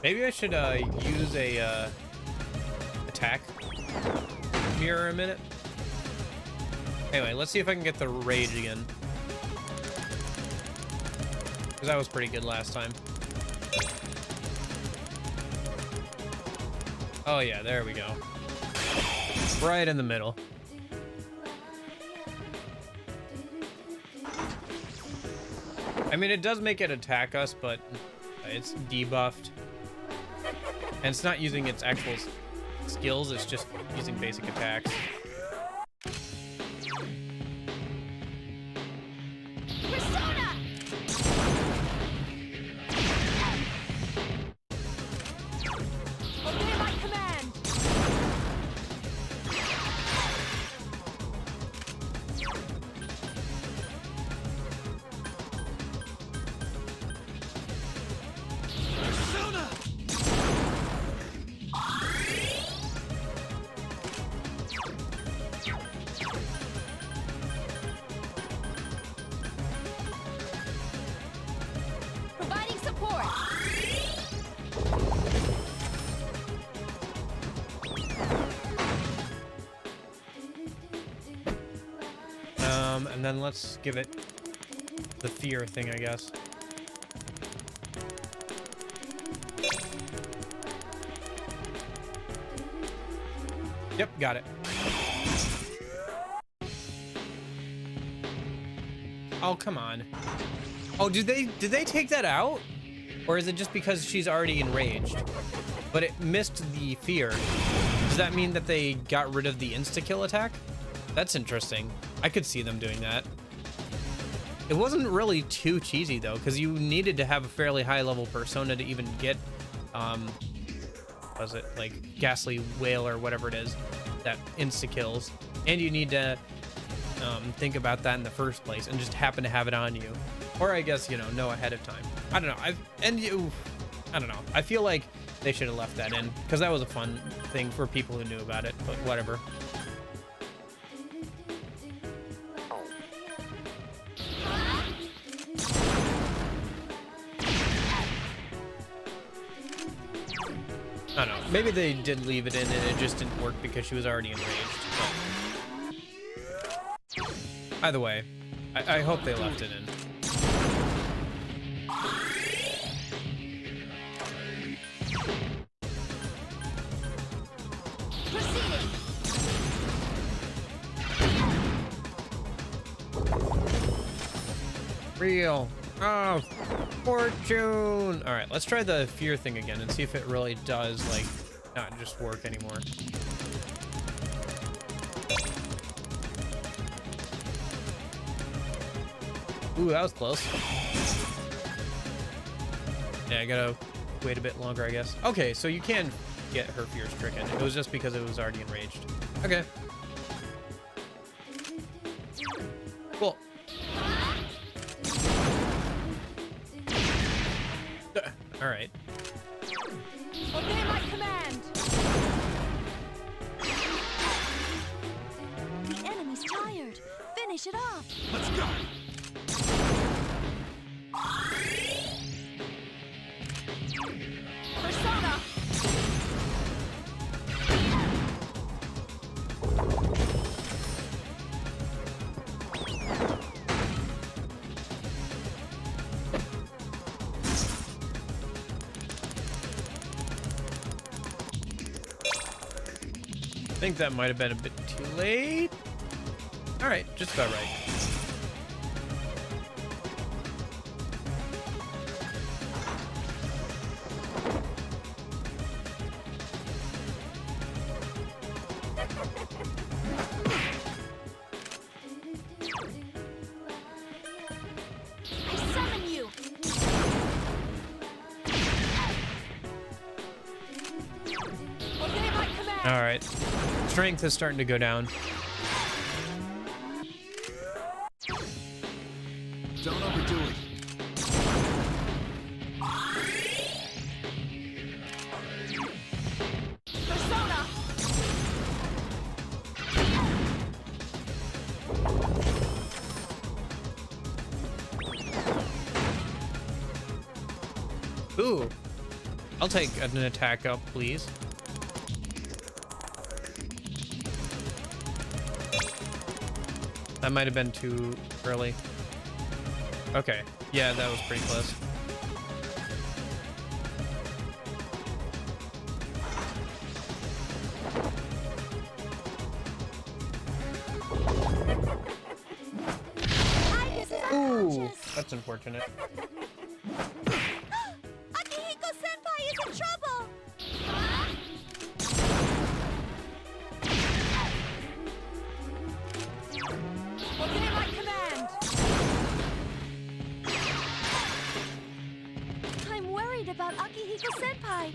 Maybe I should use a attack mirror a minute. Anyway, let's see if I can get the rage again. Because that was pretty good last time. Oh yeah, there we go. Right in the middle. I mean, it does make it attack us, but it's debuffed. And it's not using its actual skills, it's just using basic attacks. Persona! Obey my command! Persona! Providing support! And then let's give it the fear thing, I guess. Yep, got it. Oh, come on. Oh, did they take that out? Or is it just because she's already enraged? But it missed the fear. Does that mean that they got rid of the insta-kill attack? That's interesting. I could see them doing that. It wasn't really too cheesy though, because you needed to have a fairly high level persona to even get, was it like Ghastly Whale or whatever it is that insta-kills. And you need to think about that in the first place and just happen to have it on you. Or I guess, you know ahead of time. I don't know. I don't know. I feel like they should have left that in because that was a fun thing for people who knew about it, but whatever. I don't know. Maybe they did leave it in and it just didn't work because she was already enraged. But either way, I hope they left it in. Proceeding! Real. Oh, fortune. All right, let's try the fear thing again and see if it really does, like, not just work anymore. Ooh, that was close. Yeah, I gotta wait a bit longer, I guess. Okay, so you can get her fear stricken. It was just because it was already enraged. Okay. Cool. All right. Obey my command! The enemy's tired. Finish it off! Let's go! Persona! think that might have been a bit too late. All right, just about right. I summon you. Obey my command. All right, strength is starting to go down. Don't overdo it. Persona. Ooh, I'll take an attack up, please. That might have been too early. Okay, yeah, that was pretty close. Ooh, that's unfortunate. Akihiko-senpai is in trouble! Obey my command! I'm worried about Akihiko-senpai.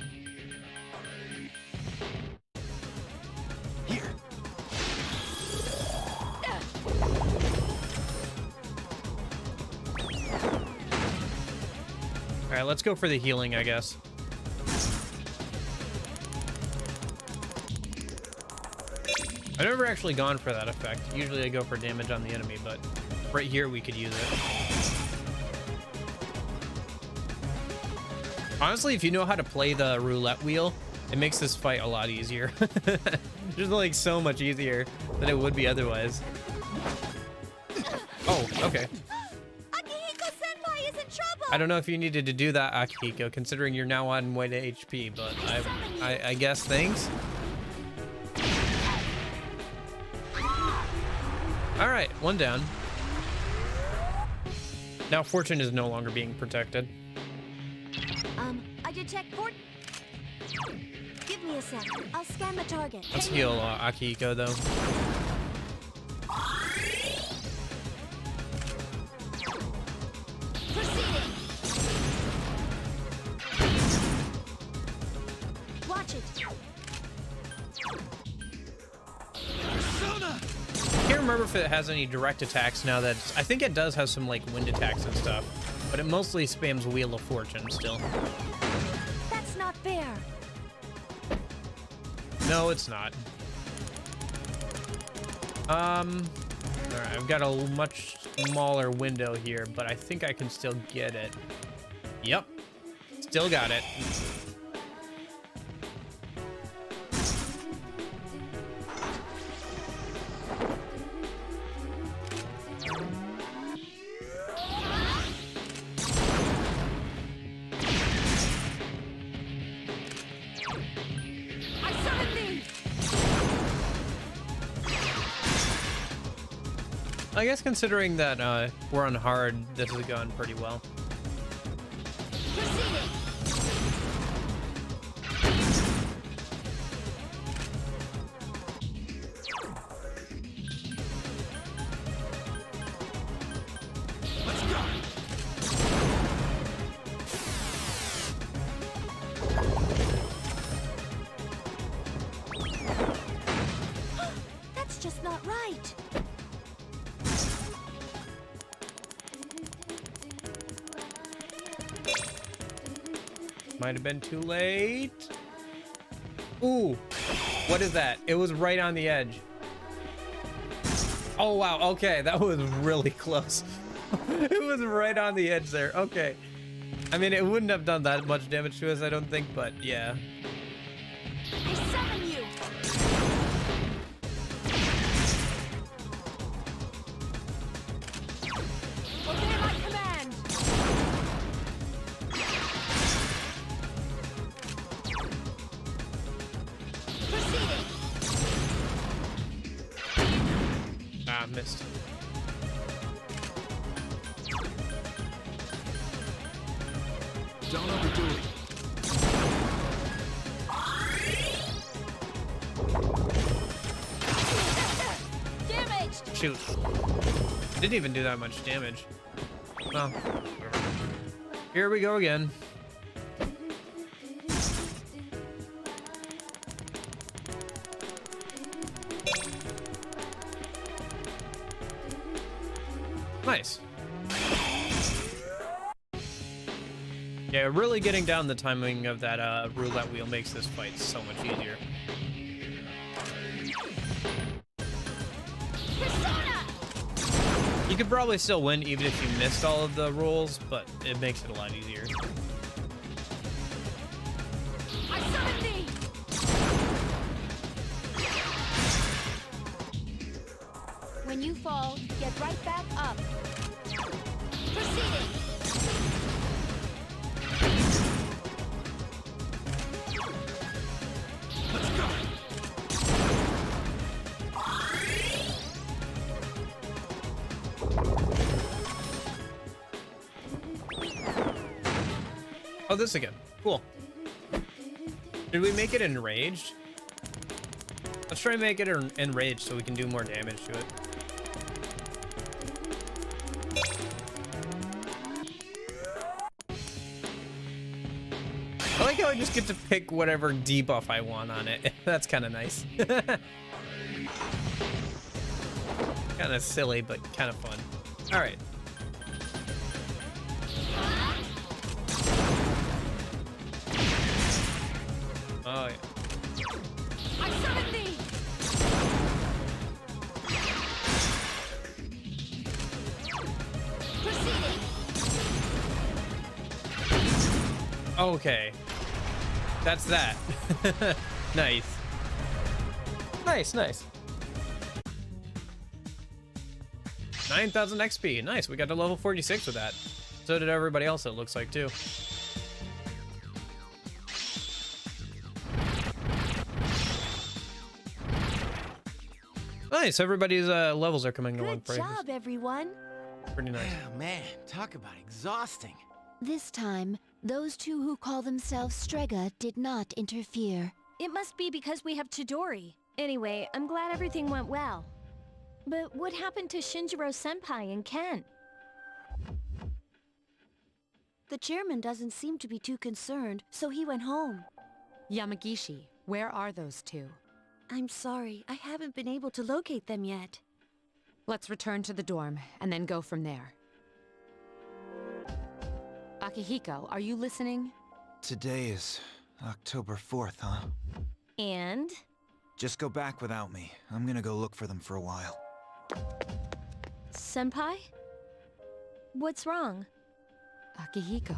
Here. All right, let's go for the healing, I guess. I've never actually gone for that effect. Usually I go for damage on the enemy, but right here we could use it. Honestly, if you know how to play the roulette wheel, it makes this fight a lot easier. Just like so much easier than it would be otherwise. Oh, okay. Akihiko-senpai is in trouble! I don't know if you needed to do that, Akihiko, considering you're now on way to HP, but I guess thanks. All right, one down. Now Fortune is no longer being protected. I detect port. Give me a sec. I'll scan the target. Let's heal Akihiko, though. Proceeding. Watch it. I can't remember if it has any direct attacks now that... I think it does have some, like, wind attacks and stuff. But it mostly spams Wheel of Fortune still. That's not fair. No, it's not. Alright, I've got a much smaller window here, but I think I can still get it. Yep. Still got it. I summon thee. I guess considering that we're on hard, this has gone pretty well. Proceeding. That's just not right. Might have been too late. Ooh, what is that? It was right on the edge. Oh, wow. Okay, that was really close. It was right on the edge there. Okay. I mean, it wouldn't have done that much damage to us, I don't think, but yeah. I summon you. Obey my command. Proceeding. Protagonist. Don't overdo it. Damaged! Shoot. Didn't even do that much damage. Well, here we go again. Nice. Yeah, really getting down the timing of that roulette wheel makes this fight so much easier. You could probably still win even if you missed all of the rolls, but it makes it a lot easier. I summon thee! When you fall, get right back up. Proceeding! Oh, this again. Cool. Did we make it enraged? Let's try and make it enraged so we can do more damage to it. I like how I just get to pick whatever debuff I want on it. That's kind of nice. Kind of silly, but kind of fun. All right. Oh, yeah. I summon thee! Proceeding! Okay. That's that. Nice. Nice, nice. 9,000 XP. Nice. We got to level 46 with that. So did everybody else, it looks like, too. Nice. Everybody's levels are coming along. Good job, everyone. Pretty nice. Oh, man, talk about exhausting. This time, those two who call themselves Strega did not interfere. It must be because we have Chidori. Anyway, I'm glad everything went well. But what happened to Shinjiro-senpai and Ken? The chairman doesn't seem to be too concerned, so he went home. Yamagishi, where are those two? I'm sorry, I haven't been able to locate them yet. Let's return to the dorm, and then go from there. Akihiko, are you listening? Today is October 4th, huh? And? Just go back without me. I'm gonna go look for them for a while. Senpai? What's wrong? Akihiko.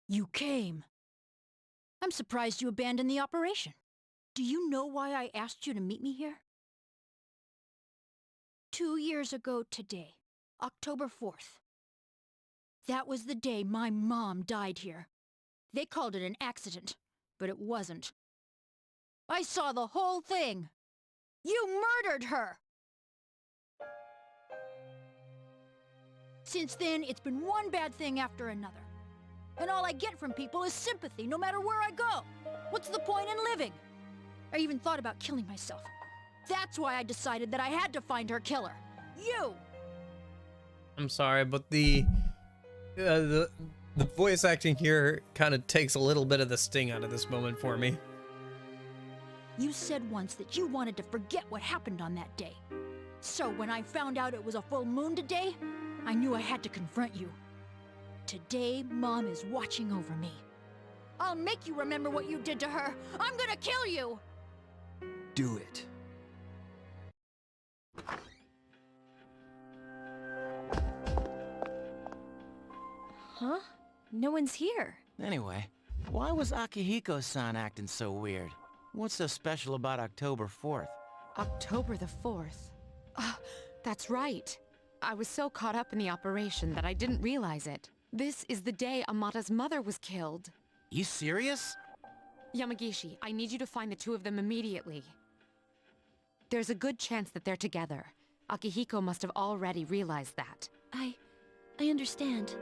You came. I'm surprised you abandoned the operation. Do you know why I asked you to meet me here? 2 years ago today, October 4th. That was the day my mom died here. They called it an accident, but it wasn't. I saw the whole thing. You murdered her! Since then, it's been one bad thing after another. And all I get from people is sympathy, no matter where I go. What's the point in living? I even thought about killing myself. That's why I decided that I had to find her killer. You! I'm sorry, but the voice acting here kind of takes a little bit of the sting out of this moment for me. You said once that you wanted to forget what happened on that day. So when I found out it was a full moon today, I knew I had to confront you. Today, Mom is watching over me. I'll make you remember what you did to her. I'm gonna kill you! Do it. Huh? No one's here. Anyway, why was Akihiko-san acting so weird? What's so special about October 4th? October the 4th. That's right. I was so caught up in the operation that I didn't realize it. This is the day Amata's mother was killed. You serious? Yamagishi, I need you to find the two of them immediately. There's a good chance that they're together. Akihiko must have already realized that. I understand.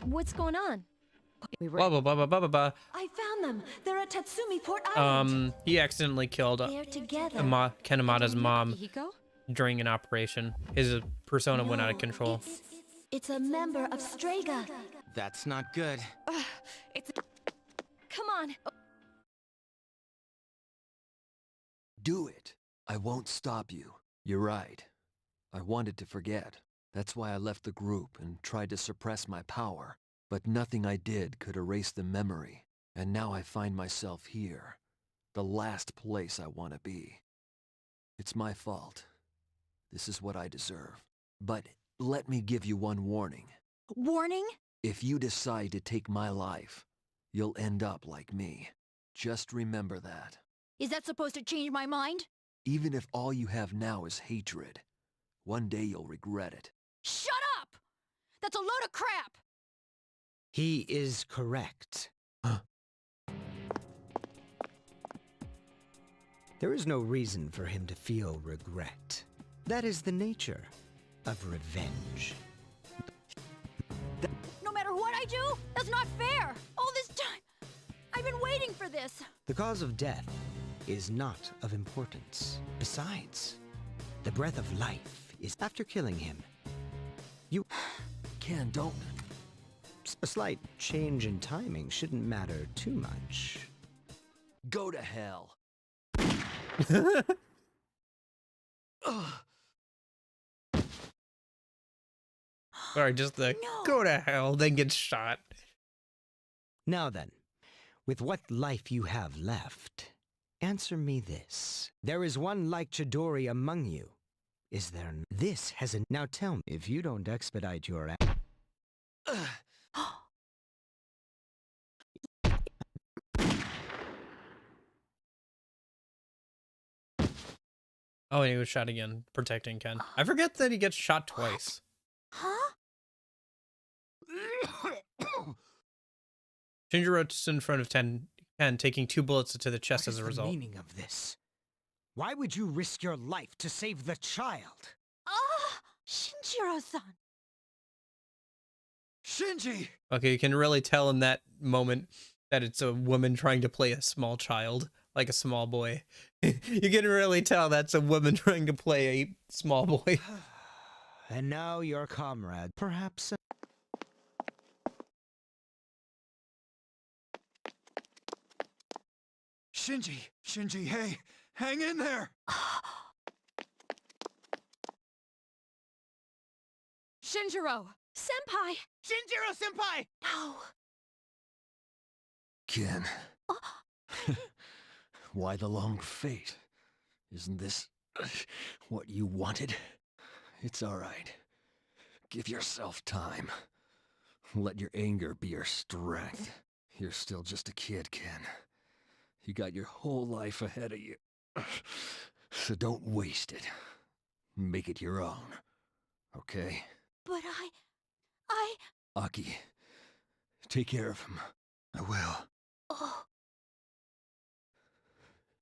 What's going on? We were Blah blah blah blah blah blah blah. I found them. They're at Tatsumi Port Island. He accidentally killed They're together. Kanemata's mom Akihiko? during an operation. His persona went out of control. It's a member of Strega. That's not good. It's Come on. Do it. I won't stop you. You're right. I wanted to forget. That's why I left the group and tried to suppress my power. But nothing I did could erase the memory. And now I find myself here. The last place I want to be. It's my fault. This is what I deserve. But let me give you one warning. Warning? If you decide to take my life, you'll end up like me. Just remember that. Is that supposed to change my mind? Even if all you have now is hatred, one day you'll regret it. Shut up! That's a load of crap! He is correct. There is no reason for him to feel regret. That is the nature of revenge. No matter what I do, that's not fair! All this time, I've been waiting for this! The cause of death is not of importance. Besides, the breath of life is after killing him. You... Ken, don't... A slight change in timing shouldn't matter too much. Go to hell. Sorry, just the go to hell, then get shot. Now then, with what life you have left, answer me this. There is one like Chidori among you. Is there this has a... Now tell me, if you don't expedite your... Oh, and he was shot again, protecting Ken. I forget that he gets shot twice. Huh? Shinjiro's in front of Ken, taking 2 bullets to the chest as a result. What is the meaning of this? Why would you risk your life to save the child? Ah! Shinjiro-san! Shinji! Okay, you can really tell in that moment that it's a woman trying to play a small child, like a small boy. You can really tell that's a woman trying to play a small boy. And now your comrade, perhaps... Shinji, hey, hang in there! Shinjiro! Senpai! Shinjiro-senpai! No. Ken. Why the long fate? Isn't this what you wanted? It's all right. Give yourself time. Let your anger be your strength. You're still just a kid, Ken. You got your whole life ahead of you. So don't waste it. Make it your own. Okay? But I... Aki, take care of him. I will. Oh,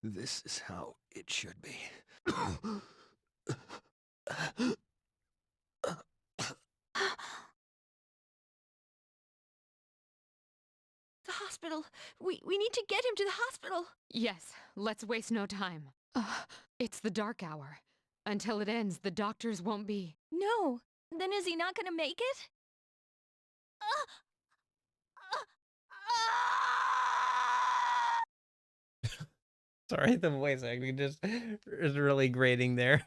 This is how it should be. The hospital. We need to get him to the hospital. Yes, let's waste no time. It's the dark hour. Until it ends, the doctors won't be. No. Then is he not gonna make it? Sorry, the voice acting just is really grating there.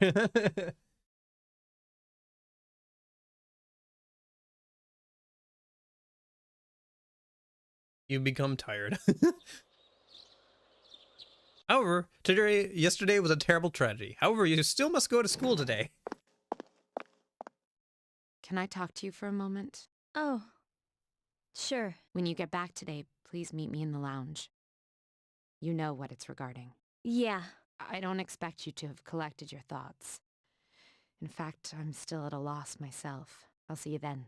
You become tired. However, yesterday was a terrible tragedy. However, you still must go to school today. Can I talk to you for a moment? Oh. Sure. When you get back today, please meet me in the lounge. You know what it's regarding. Yeah. I don't expect you to have collected your thoughts. In fact, I'm still at a loss myself. I'll see you then.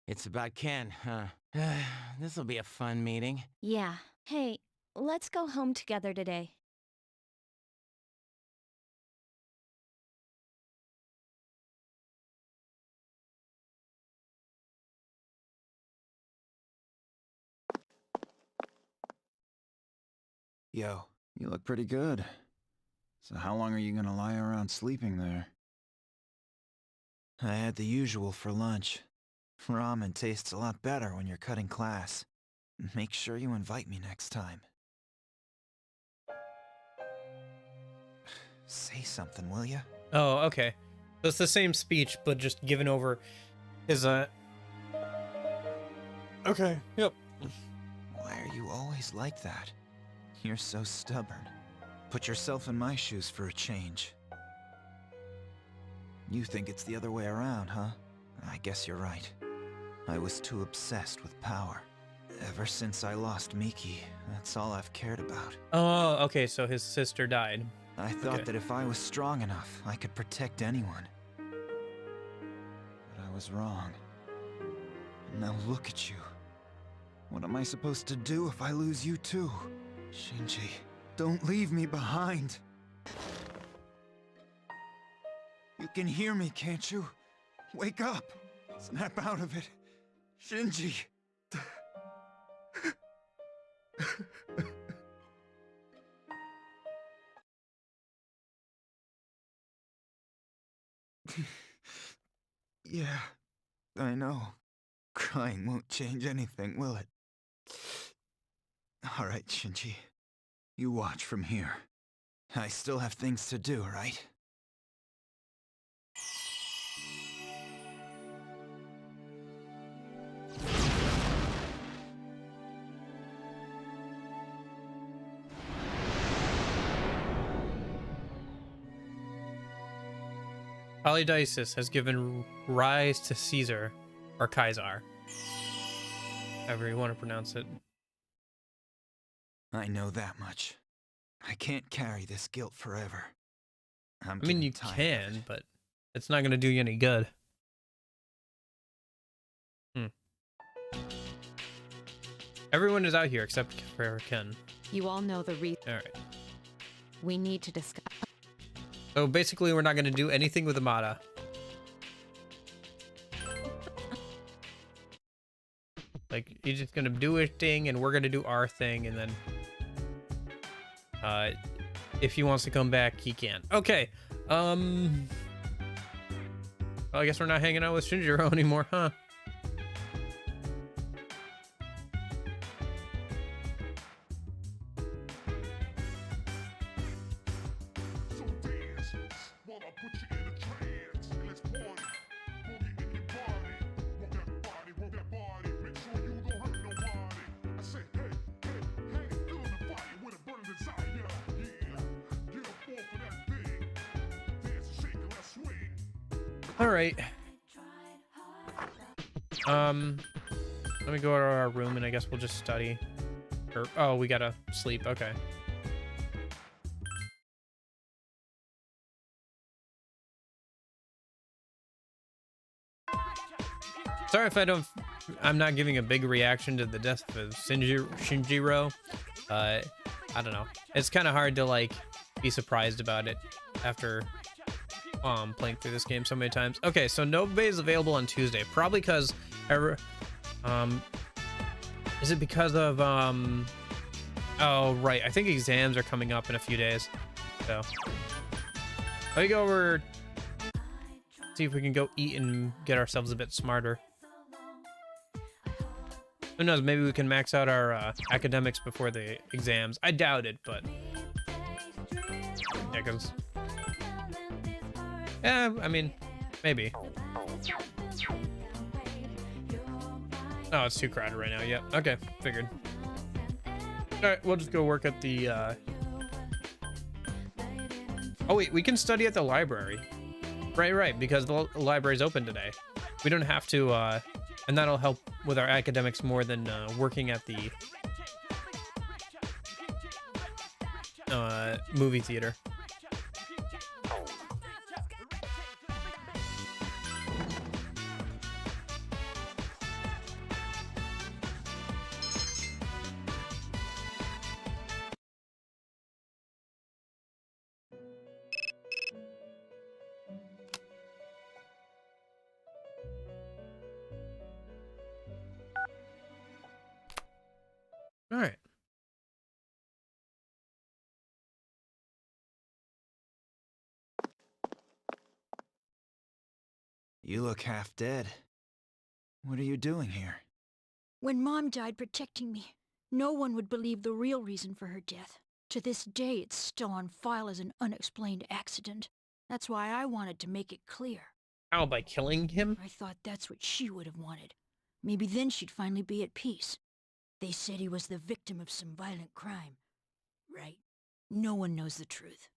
It's about Ken, huh? This'll be a fun meeting. Yeah. Hey, let's go home together today. Yo, you look pretty good. So how long are you gonna lie around sleeping there? I had the usual for lunch. Ramen tastes a lot better when you're cutting class. Make sure you invite me next time. Say something, will ya? Oh, okay. So it's the same speech, but just given over his, Okay, yep. Why are you always like that? You're so stubborn. Put yourself in my shoes for a change. You think it's the other way around, huh? I guess you're right. I was too obsessed with power. Ever since I lost Miki, that's all I've cared about. Oh, okay, so his sister died. I thought Okay. that if I was strong enough, I could protect anyone. But I was wrong. And now look at you. What am I supposed to do if I lose you too? Shinji, don't leave me behind. You can hear me, can't you? Wake up! Snap out of it. Shinji! Yeah, I know. Crying won't change anything, will it? All right, Shinji. You watch from here. I still have things to do, right? Polydices has given rise to Caesar, or Kaisar. However you want to pronounce it. I know that much. I can't carry this guilt forever. I mean, you can, but it's not going to do you any good. Everyone is out here except for Ken. You all know the reason. All right. We need to discuss. So basically, we're not going to do anything with Amada. Like, he's just going to do his thing, and we're going to do our thing, and then... if he wants to come back, he can. Okay. Well, I guess we're not hanging out with Shinjiro anymore, huh? All right. Let me go to our room and I guess we'll just study. Or, oh, we gotta sleep. Okay. Sorry if I'm not giving a big reaction to the death of Shinjiro. I don't know. It's kind of hard to like be surprised about it after playing through this game so many times. Okay, so no Bay is available on Tuesday, probably because is it because of oh right, I think exams are coming up in a few days, so let me go over, see if we can go eat and get ourselves a bit smarter. Who knows, maybe we can max out our academics before the exams. I doubt it, but yeah, because yeah, I mean, maybe. Oh, it's too crowded right now. Yep. Okay, figured. All right, we'll just go work at the. Oh wait, we can study at the library. Right, because the library's open today. We don't have to, and that'll help with our academics more than working at the movie theater. All right. You look half dead. What are you doing here? When Mom died protecting me, no one would believe the real reason for her death. To this day, it's still on file as an unexplained accident. That's why I wanted to make it clear. How, by killing him? I thought that's what she would have wanted. Maybe then she'd finally be at peace. They said he was the victim of some violent crime. Right. No one knows the truth.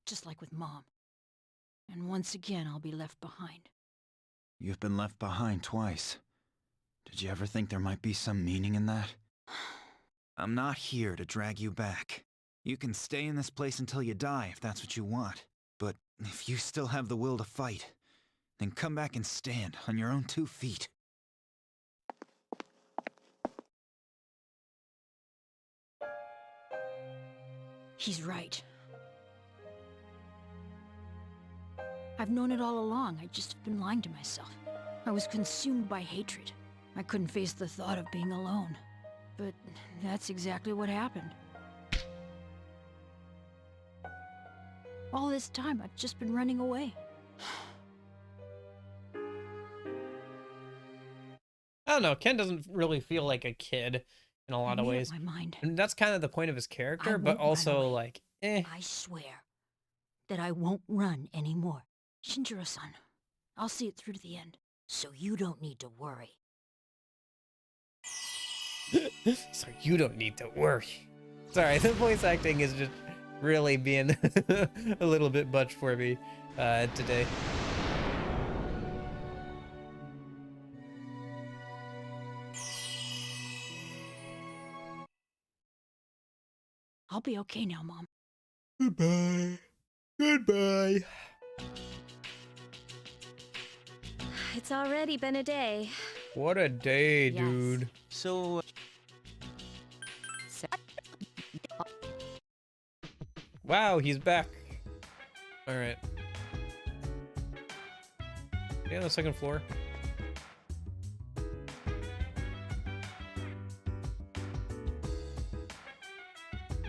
Just like with Mom. And once again, I'll be left behind. You've been left behind twice. Did you ever think there might be some meaning in that? I'm not here to drag you back. You can stay in this place until you die if that's what you want. But if you still have the will to fight, then come back and stand on your own 2 feet. He's right. I've known it all along. I just have been lying to myself. I was consumed by hatred. I couldn't face the thought of being alone. But that's exactly what happened. All this time, I've just been running away. I don't know. Ken doesn't really feel like a kid in a lot of ways. My mind. And that's kind of the point of his character, I but won't run also away. like, eh. I swear that I won't run anymore. Shinjiro-san, I'll see it through to the end, so you don't need to worry. So you don't need to worry. Sorry, the voice acting is just really being a little bit much for me today. I'll be okay now, Mom. Goodbye. Goodbye. It's already been a day. What a day, Yes. dude. So, Wow, he's back. All right. Yeah, on the second floor.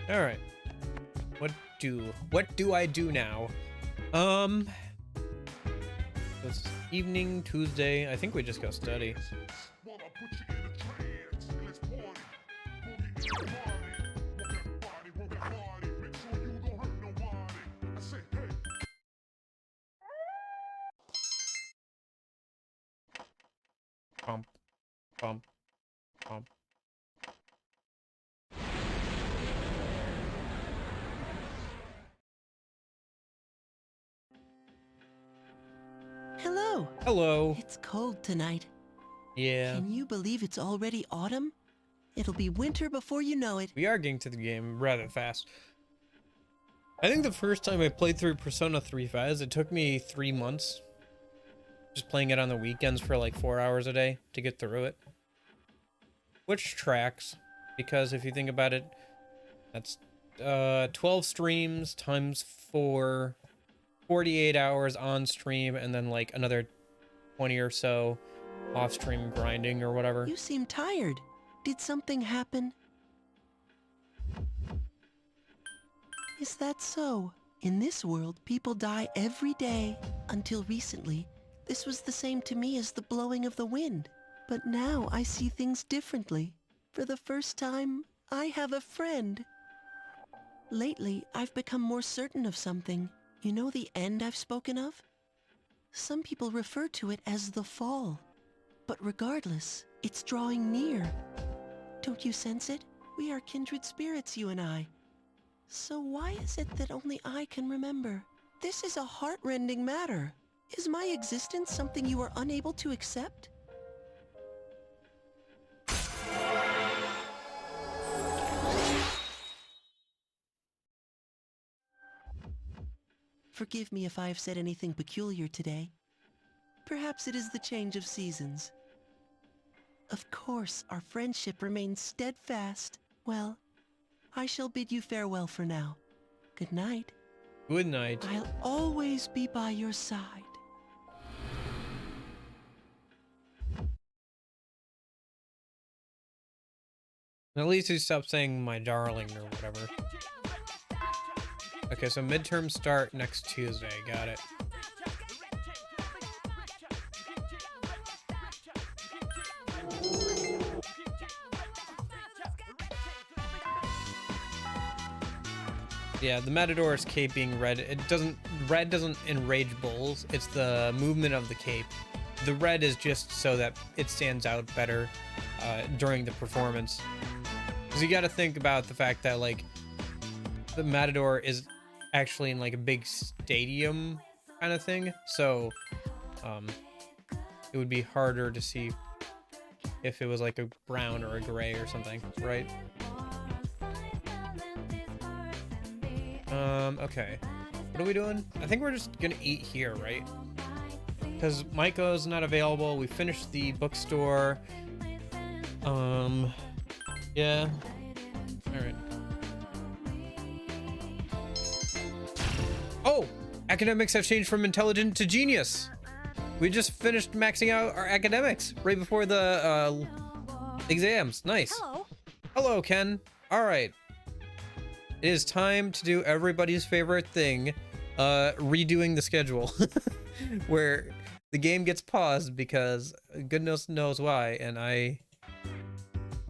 All right. What do I do now? It's evening, Tuesday. I think we just go study. Bump, bump, bump. Hello. Hello. It's cold tonight. Yeah. Can you believe it's already autumn? It'll be winter before you know it. We are getting to the game rather fast. I think the first time I played through Persona 3 Faz, it took me 3 months. Just playing it on the weekends for like 4 hours a day to get through it. Which tracks, because if you think about it, that's 12 streams times 4, 48 hours on stream, and then like another 20 or so off stream grinding or whatever. You seem tired. Did something happen? Is that so? In this world, people die every day. Until recently, this was the same to me as the blowing of the wind. But now I see things differently. For the first time, I have a friend. Lately, I've become more certain of something. You know the end I've spoken of? Some people refer to it as the fall. But regardless, it's drawing near. Don't you sense it? We are kindred spirits, you and I. So why is it that only I can remember? This is a heart-rending matter. Is my existence something you are unable to accept? Forgive me if I have said anything peculiar today. Perhaps it is the change of seasons. Of course, our friendship remains steadfast. Well, I shall bid you farewell for now. Good night. Good night. I'll always be by your side. At least he stopped saying my darling or whatever. Okay, so midterm start next Tuesday. Got it. Yeah, the Matador's cape being red, red doesn't enrage bulls, it's the movement of the cape. The red is just so that it stands out better during the performance. Because you gotta think about the fact that, like, the Matador is actually in, like, a big stadium kind of thing, so it would be harder to see if it was, like, a brown or a gray or something, right? Okay. What are we doing? I think we're just gonna eat here, right? Because Maiko's not available. We finished the bookstore. Yeah. Alright. Oh! Academics have changed from intelligent to genius! We just finished maxing out our academics right before the, exams. Nice. Hello. Hello, Ken. Alright. It is time to do everybody's favorite thing, redoing the schedule, where the game gets paused because goodness knows why, and I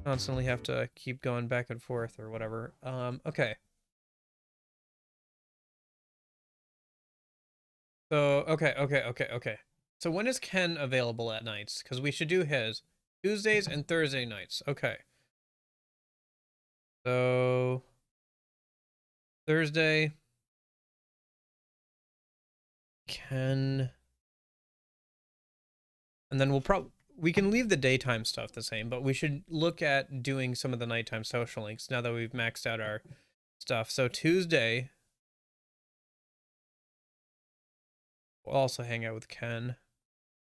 constantly have to keep going back and forth or whatever. Okay. So, okay. So when is Ken available at nights? Because we should do his Tuesdays and Thursday nights. Okay. So Thursday, Ken, and then we can leave the daytime stuff the same, but we should look at doing some of the nighttime social links now that we've maxed out our stuff. So Tuesday, we'll also hang out with Ken,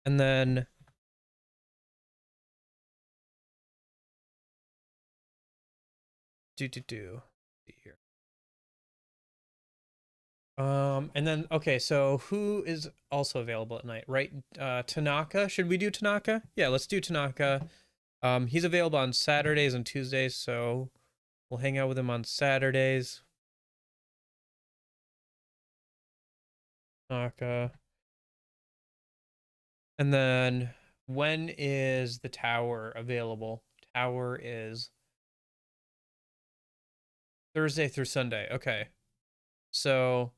and then see here. And then, okay, so who is also available at night, right? Tanaka, should we do Tanaka? Yeah, let's do Tanaka. He's available on Saturdays and Tuesdays, so we'll hang out with him on Saturdays. Tanaka. And then, when is the tower available? Tower is Thursday through Sunday, okay. So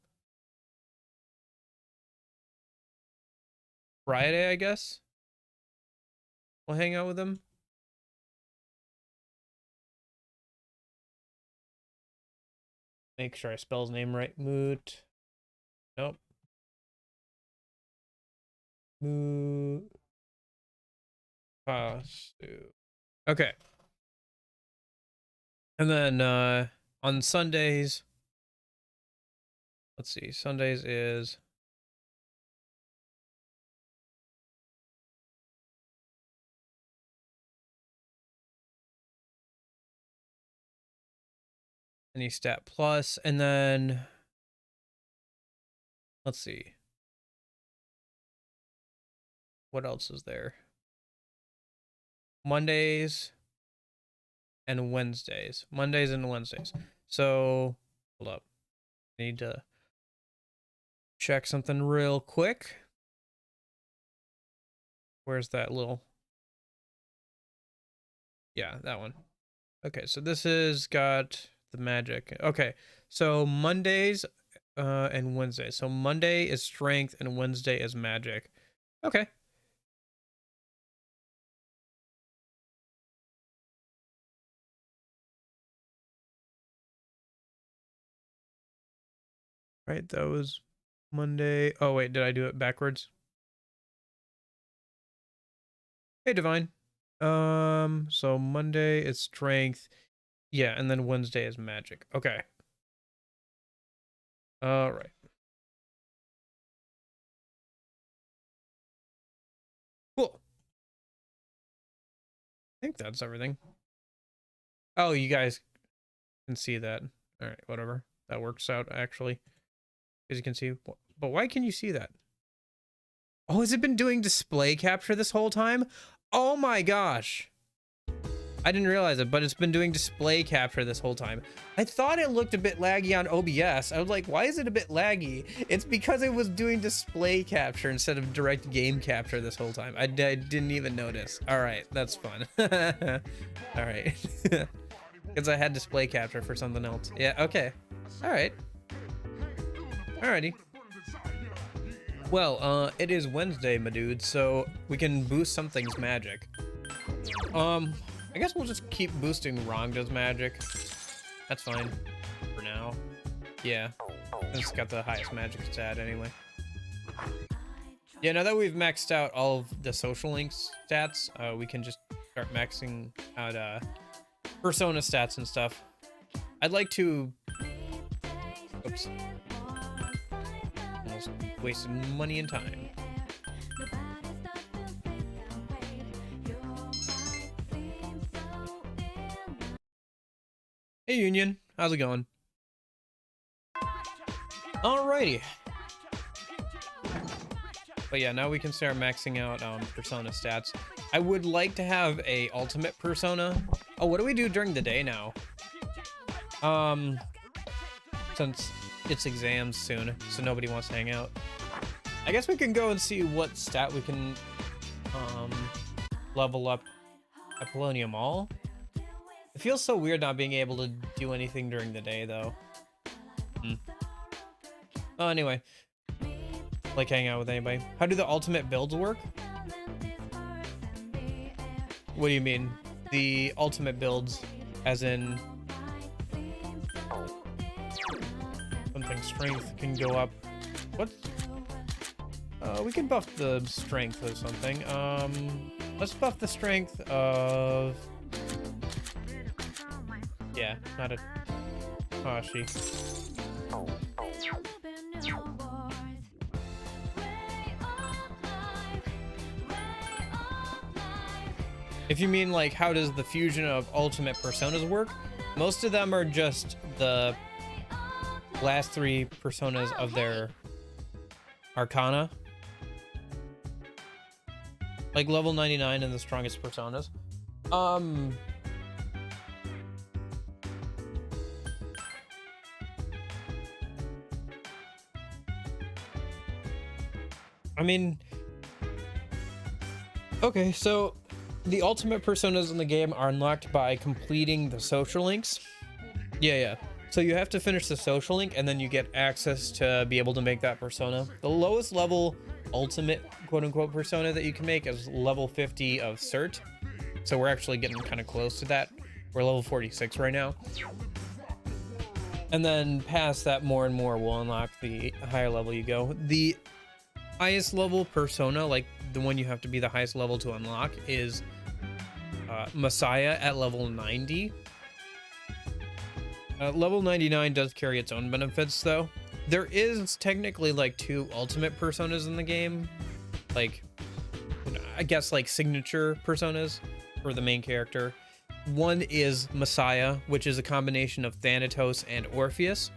Friday, I guess we'll hang out with him. Make sure I spell his name right. Moot. Nope. Moot. Okay. And then on Sundays, let's see, Sundays is any stat plus, and then let's see, what else is there? Mondays and Wednesdays. Mondays and Wednesdays. So hold up. I need to check something real quick. Where's that little? Yeah, that one. Okay, so this has got the magic. Okay, so Mondays and Wednesdays. So Monday is strength and Wednesday is magic. Okay. Right, that was Monday. Oh wait, did I do it backwards? Hey, Divine. So Monday is strength. Yeah, and then Wednesday is magic. Okay. All right. Cool. I think that's everything. Oh, you guys can see that. All right, whatever. That works out, actually. As you can see. But why can you see that? Oh, has it been doing display capture this whole time? Oh my gosh. I didn't realize it, but it's been doing display capture this whole time. I thought it looked a bit laggy on OBS. I was like, why is it a bit laggy? It's because it was doing display capture instead of direct game capture this whole time. I didn't even notice. All right, that's fun. All right. Because I had display capture for something else. Yeah, okay. All right. Alrighty. Well, it is Wednesday, my dude, so we can boost something's magic. I guess we'll just keep boosting Rangda's magic. That's fine for now. Yeah, it's got the highest magic stat anyway. Yeah, now that we've maxed out all of the social links stats, we can just start maxing out persona stats and stuff. I'd like to... Oops. Almost wasted money and time. Hey Union, how's it going? Alrighty. But yeah, now we can start maxing out persona stats. I would like to have a ultimate persona. Oh, what do we do during the day now? Since it's exams soon, so nobody wants to hang out. I guess we can go and see what stat we can level up at Polonium Mall. It feels so weird not being able to do anything during the day, though. Oh, anyway. Like hang out with anybody. How do the ultimate builds work? What do you mean? The ultimate builds, as in... Something strength can go up. What? We can buff the strength of something. Let's buff the strength of... Yeah, not a Kashi. If you mean like how does the fusion of ultimate personas work, most of them are just the last 3 personas of their arcana. Like level 99 and the strongest personas. I mean, okay, so the ultimate personas in the game are unlocked by completing the social links. Yeah. So you have to finish the social link and then you get access to be able to make that persona. The lowest level ultimate quote-unquote persona that you can make is level 50 of cert. So we're actually getting kind of close to that. We're level 46 right now. And then past that, more and more will unlock the higher level you go. The highest level persona, like the one you have to be the highest level to unlock, is Messiah at level 90. Level 99 does carry its own benefits, though. There is technically like 2 ultimate personas in the game, like I guess like signature personas for the main character. One is Messiah, which is a combination of Thanatos and Orpheus,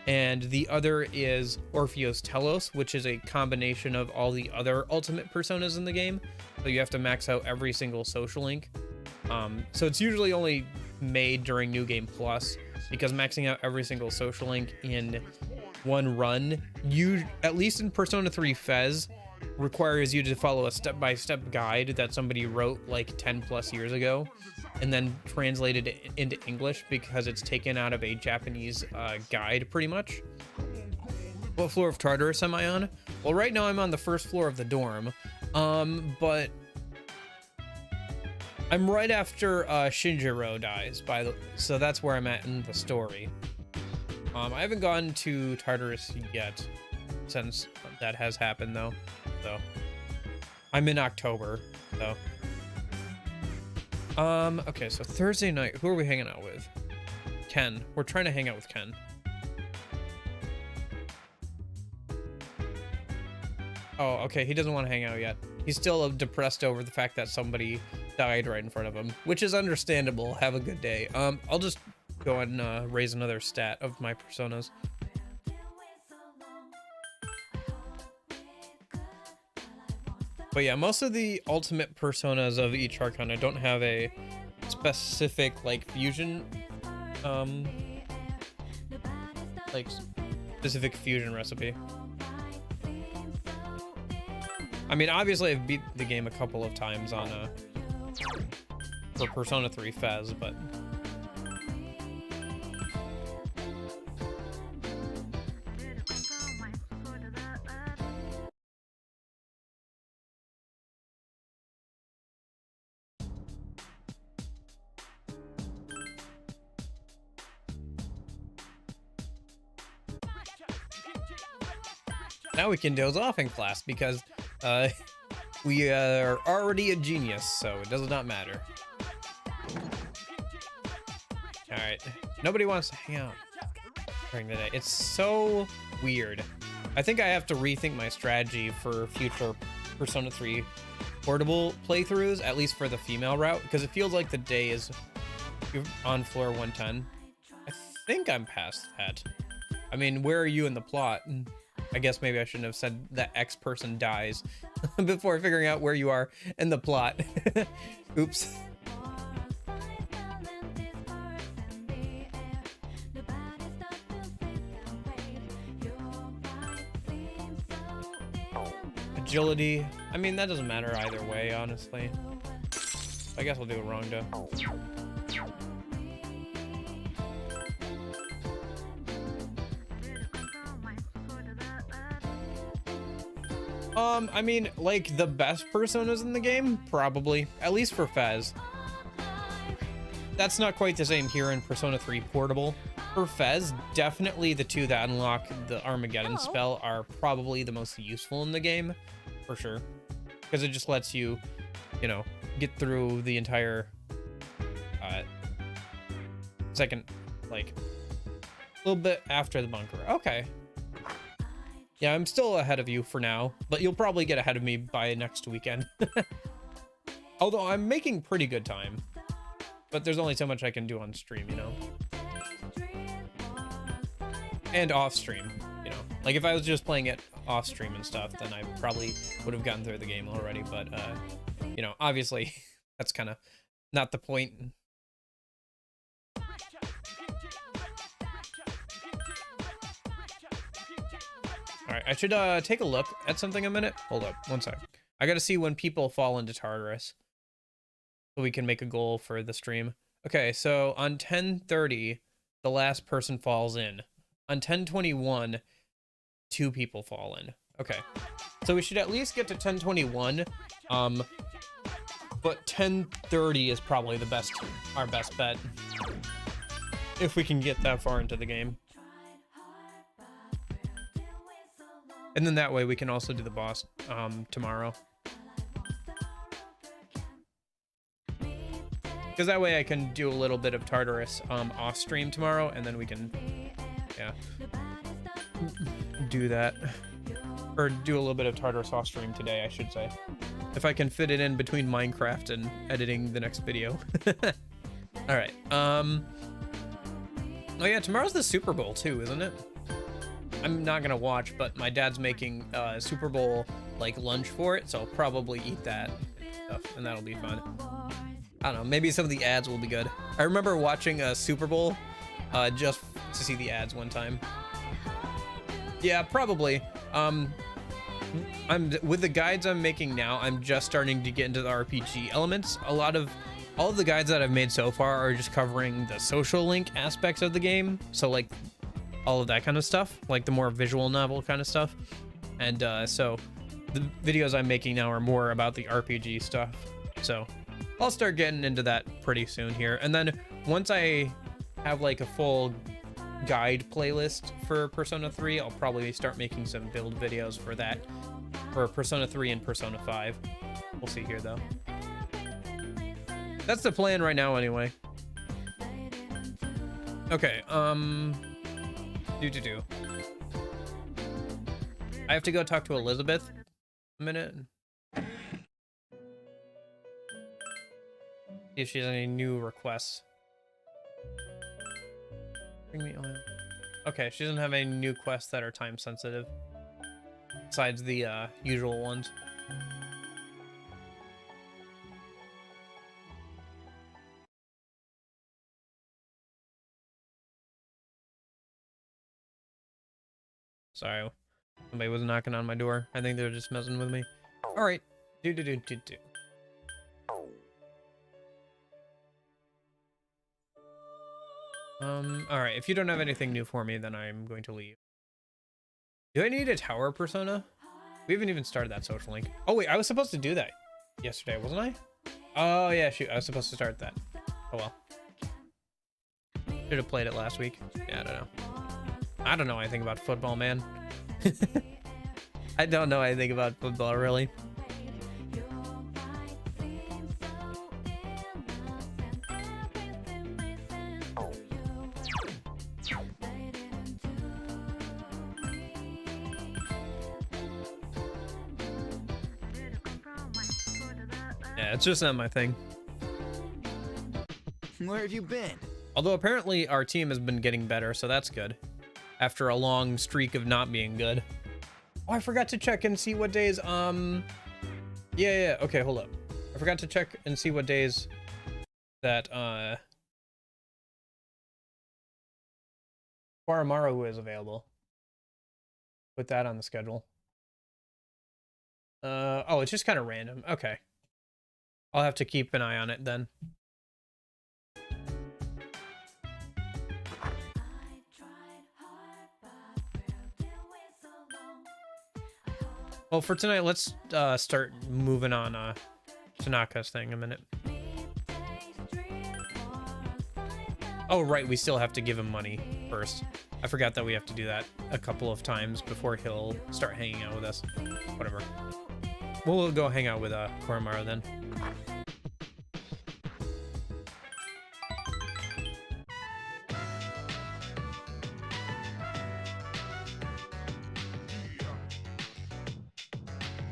and the other is Orpheus Telos, which is a combination of all the other ultimate personas in the game. So you have to max out every single social link. So it's usually only made during New Game Plus, because maxing out every single social link in one run, at least in Persona 3 Fez, requires you to follow a step-by-step guide that somebody wrote like 10 plus years ago and then translated it into English because it's taken out of a Japanese guide, pretty much. What floor of Tartarus am I on? Well, right now I'm on the first floor of the dorm, but I'm right after Shinjiro dies, so that's where I'm at in the story. I haven't gone to Tartarus yet since that has happened, though. So I'm in October, so. Okay, so Thursday night, who are we hanging out with? Ken. We're trying to hang out with Ken. Oh, okay, he doesn't want to hang out yet. He's still depressed over the fact that somebody died right in front of him, which is understandable. Have a good day. I'll just go ahead and raise another stat of my personas. But yeah, most of the ultimate personas of each arcana don't have a specific like fusion, like specific fusion recipe. I mean, obviously I've beat the game a couple of times on for Persona 3 Fez, but now we can doze off in class because we are already a genius, so it does not matter. Alright, nobody wants to hang out during the day. It's so weird. I think I have to rethink my strategy for future Persona 3 portable playthroughs, at least for the female route, because it feels like the day is on floor 110. I think I'm past that. I mean, where are you in the plot? I guess maybe I shouldn't have said that X person dies before figuring out where you are in the plot. Oops. Agility. I mean, that doesn't matter either way, honestly. I guess we'll do a Ronda. I mean, like, the best personas in the game? Probably. At least for Fez. That's not quite the same here in Persona 3 Portable. For Fez, definitely the two that unlock the Armageddon spell are probably the most useful in the game. For sure. Because it just lets you, you know, get through the entire second, like, a little bit after the bunker. Okay. Yeah, I'm still ahead of you for now, but you'll probably get ahead of me by next weekend. Although I'm making pretty good time. But there's only so much I can do on stream, you know? And off stream, you know? Like, if I was just playing it off stream and stuff, then I probably would have gotten through the game already. But, you know, obviously, that's kind of not the point. Alright, I should take a look at something a minute. Hold up, one sec. I gotta see when people fall into Tartarus, so we can make a goal for the stream. Okay, so on 10:30, the last person falls in. On 10:21, 2 people fall in. Okay, so we should at least get to 10:21. But 10:30 is probably our best bet, if we can get that far into the game. And then that way we can also do the boss tomorrow. Because that way I can do a little bit of Tartarus off stream tomorrow, and then we can, yeah, do that. Or do a little bit of Tartarus off stream today, I should say. If I can fit it in between Minecraft and editing the next video. Alright, oh yeah, tomorrow's the Super Bowl too, isn't it? I'm not gonna watch, but my dad's making Super Bowl like lunch for it, so I'll probably eat that and stuff, and that'll be fun. I don't know, maybe some of the ads will be good. I remember watching a Super Bowl just to see the ads one time. Yeah, probably. I'm with the guides I'm making now, I'm just starting to get into the RPG elements. All of the guides that I've made so far are just covering the social link aspects of the game, so like all of that kind of stuff, like the more visual novel kind of stuff. And so the videos I'm making now are more about the RPG stuff. So I'll start getting into that pretty soon here. And then once I have like a full guide playlist for Persona 3, I'll probably start making some build videos for that, for Persona 3 and Persona 5. We'll see here though. That's the plan right now anyway. Okay, I have to go talk to Elizabeth a minute. See if she has any new requests. Bring me on. Okay, she doesn't have any new quests that are time sensitive, besides the usual ones. Sorry. Somebody was knocking on my door. I think they're just messing with me. Alright. Do. Alright. If you don't have anything new for me, then I'm going to leave. Do I need a tower persona? We haven't even started that social link. Oh wait, I was supposed to do that yesterday, wasn't I? Oh yeah, shoot. I was supposed to start that. Oh well. Should have played it last week. Yeah, I don't know. I don't know anything about football, man. I don't know anything about football, really. Yeah, it's just not my thing. Where have you been? Although apparently our team has been getting better, so that's good. After a long streak of not being good. Oh, I forgot to check and see what days, yeah, okay, hold up. I forgot to check and see what days that, Faramaru is available. Put that on the schedule. Oh, it's just kind of random. Okay. I'll have to keep an eye on it then. Well, for tonight, let's start moving on Tanaka's thing a minute. Oh, right, we still have to give him money first. I forgot that we have to do that a couple of times before he'll start hanging out with us. Whatever. We'll go hang out with Koromaru then.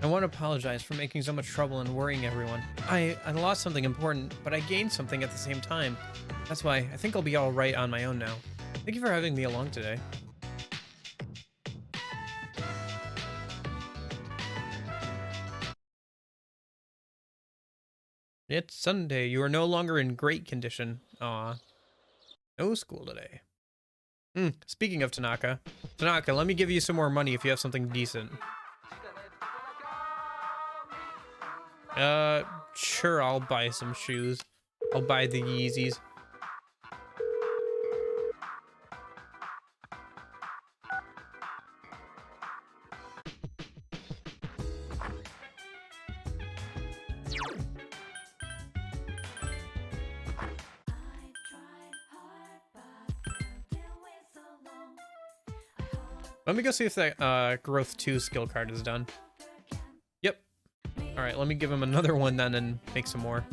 I want to apologize for making so much trouble and worrying everyone. I lost something important, but I gained something at the same time. That's why I think I'll be all right on my own now. Thank you for having me along today. It's Sunday. You are no longer in great condition. Aw. No school today. Speaking of Tanaka. Tanaka, let me give you some more money if you have something decent. Sure, I'll buy some shoes. I'll buy the Yeezys. Let me go see if that growth 2 skill card is done. Yep. All right, let me give him another one then and make some more.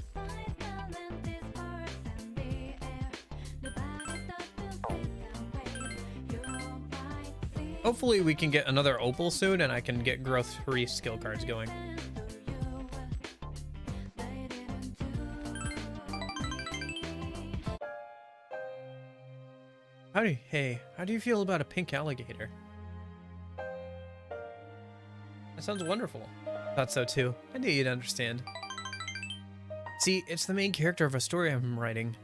Hopefully we can get another opal soon and I can get growth 3 skill cards going. How do you feel about a pink alligator? That sounds wonderful. Thought so too. I knew you'd understand. See, it's the main character of a story I'm writing.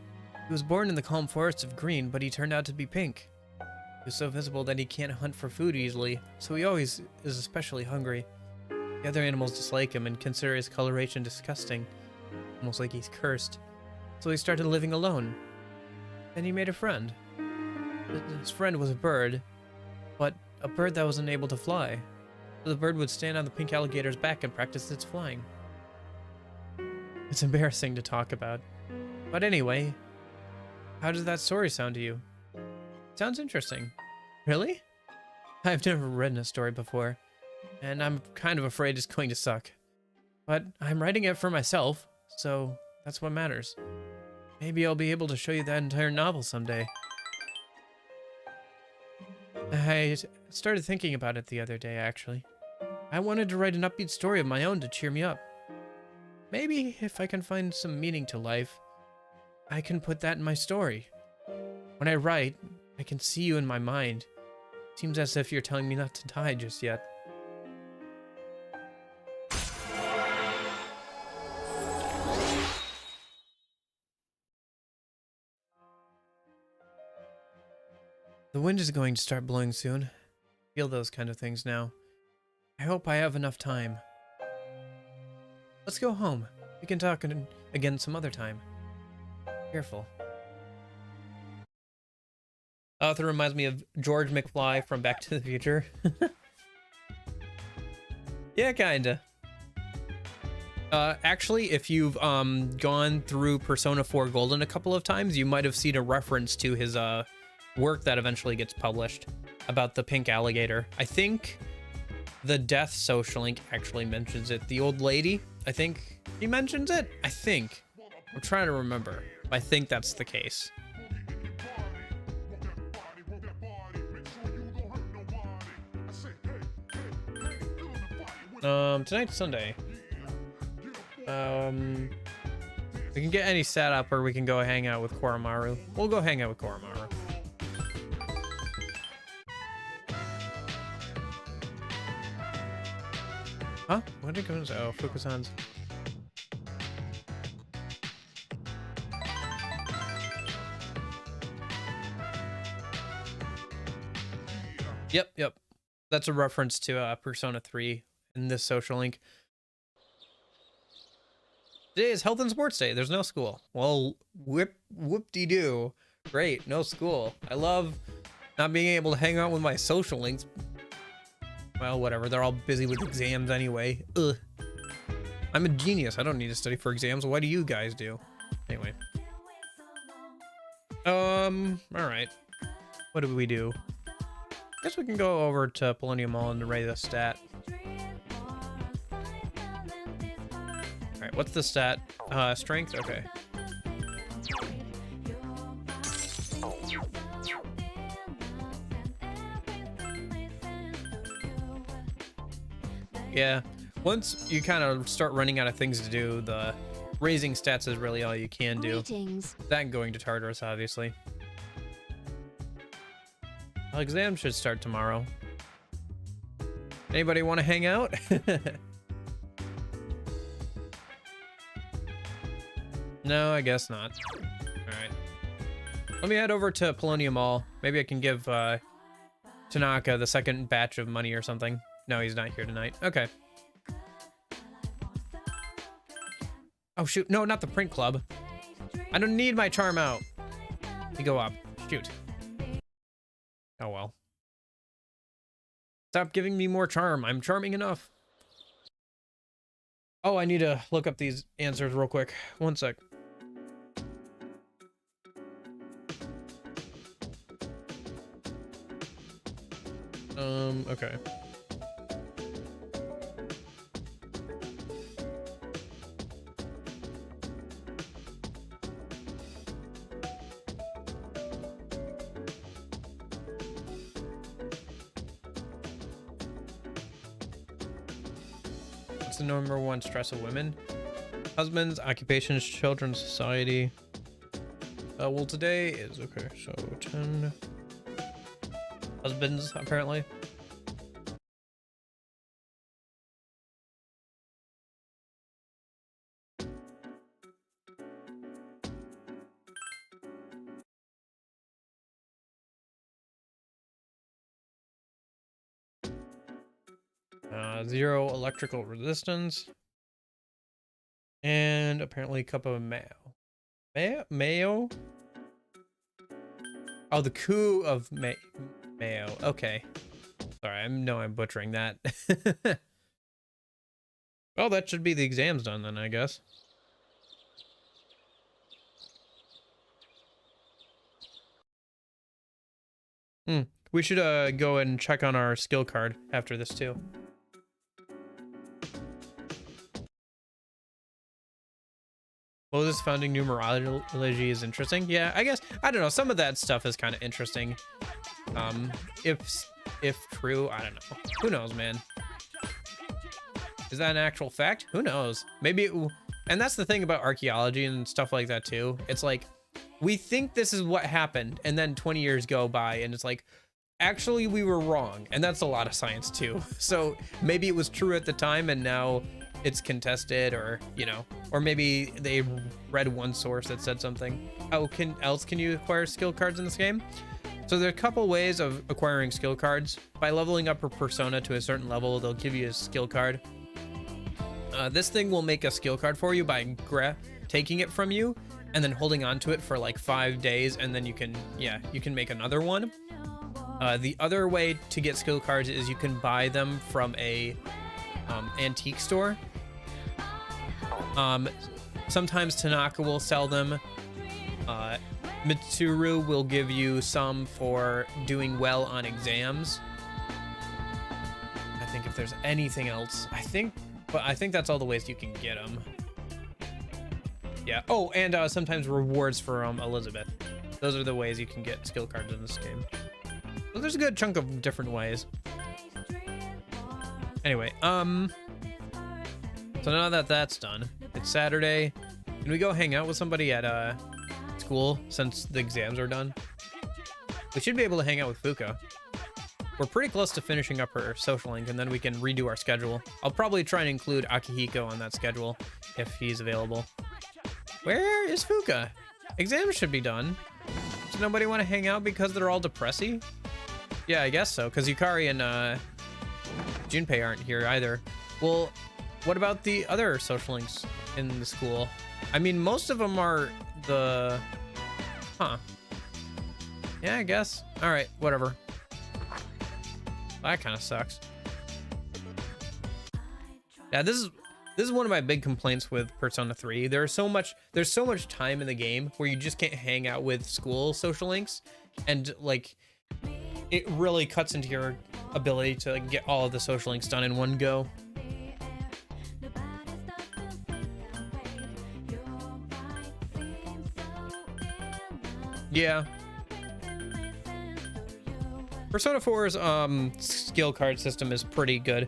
He was born in the calm forests of green, but he turned out to be pink. He was so visible that he can't hunt for food easily, so he always is especially hungry. The other animals dislike him and consider his coloration disgusting, almost like he's cursed. So he started living alone. Then he made a friend. His friend was a bird, but a bird that wasn't able to fly. So the bird would stand on the pink alligator's back and practice its flying. It's embarrassing to talk about. But anyway, how does that story sound to you? Sounds interesting. Really? I've never written a story before, and I'm kind of afraid it's going to suck. But I'm writing it for myself, so that's what matters. Maybe I'll be able to show you that entire novel someday. I started thinking about it the other day, actually. I wanted to write an upbeat story of my own to cheer me up. Maybe if I can find some meaning to life, I can put that in my story. When I write, I can see you in my mind. Seems as if you're telling me not to die just yet. The wind is going to start blowing soon. feel those kind of things now. I hope I have enough time. Let's go home. We can talk again some other time. Careful. Author reminds me of George McFly from Back to the Future. Yeah, kinda. Actually, if you've gone through Persona 4 Golden a couple of times, you might have seen a reference to his work that eventually gets published about the pink alligator. I think the Death Social Link actually mentions it. The old lady, I think he mentions it. I think. I'm trying to remember. I think that's the case. Tonight's Sunday. We can get any setup, or we can go hang out with Koromaru. We'll go hang out with Koromaru. Huh? What did it go? Oh, Fukusan's. Yep. That's a reference to Persona 3 in this social link. Today is Health and Sports Day. There's no school. Well, whoop-de-doo. Great, no school. I love not being able to hang out with my social links. Well, whatever. They're all busy with exams anyway. Ugh. I'm a genius. I don't need to study for exams. Why do you guys do? Anyway. Alright. What do we do? Guess we can go over to Polonium Mall and raise a stat. Alright, what's the stat? Strength? Okay. Yeah, once you kind of start running out of things to do, the raising stats is really all you can do. Greetings. That and going to Tartarus, obviously. Well, exams should start tomorrow. Anybody want to hang out? No, I guess not. Alright. Let me head over to Polonium Mall. Maybe I can give Tanaka the second batch of money or something. No, he's not here tonight. Okay. Oh, shoot. No, not the print club. I don't need my charm out. You go up. Shoot. Oh, well. Stop giving me more charm. I'm charming enough. Oh, I need to look up these answers real quick. One sec. Okay. What's the number one stress of women? Husbands, occupations, children, society. Well, today is, okay, so 10 husbands, apparently. Zero electrical resistance. And apparently a cup of mayo. Mayo? Oh, the coup of mayo. Okay. Sorry, I'm butchering that. Well, that should be the exams done then, I guess. We should go and check on our skill card after this too. Well, this founding numerology is interesting. Yeah, I guess, I don't know, some of that stuff is kind of interesting. If true, I don't know. Who knows, man? Is that an actual fact? Who knows? Maybe and that's the thing about archaeology and stuff like that too. It's like, we think this is what happened, and then 20 years go by, and it's like, actually, we were wrong. And that's a lot of science too. So maybe it was true at the time, and now it's contested, or, you know, or maybe they read one source that said something. How else can you acquire skill cards in this game? So there are a couple ways of acquiring skill cards. By leveling up a persona to a certain level, they'll give you a skill card. This thing will make a skill card for you by taking it from you and then holding on to it for like 5 days, and then you can make another one. The other way to get skill cards is you can buy them from a antique store. Sometimes Tanaka will sell them. Mitsuru will give you some for doing well on exams. I think if there's anything else, I think that's all the ways you can get them. Yeah. Oh, and sometimes rewards for Elizabeth. Those are the ways you can get skill cards in this game. So there's a good chunk of different ways. Anyway, so now that that's done, it's Saturday. Can we go hang out with somebody at school since the exams are done? We should be able to hang out with Fuka. We're pretty close to finishing up her social link, and then we can redo our schedule. I'll probably try and include Akihiko on that schedule if he's available. Where is Fuka? Exams should be done. Does nobody want to hang out because they're all depressy? Yeah, I guess so, because Yukari and Junpei aren't here either. Well, what about the other social links in the school? I mean, most of them are the... Huh. Yeah, I guess. All right, whatever. That kind of sucks. Yeah, this is one of my big complaints with Persona 3. There's so much time in the game where you just can't hang out with school social links, and like it really cuts into your ability to like, get all of the social links done in one go. Yeah. Persona 4's skill card system is pretty good.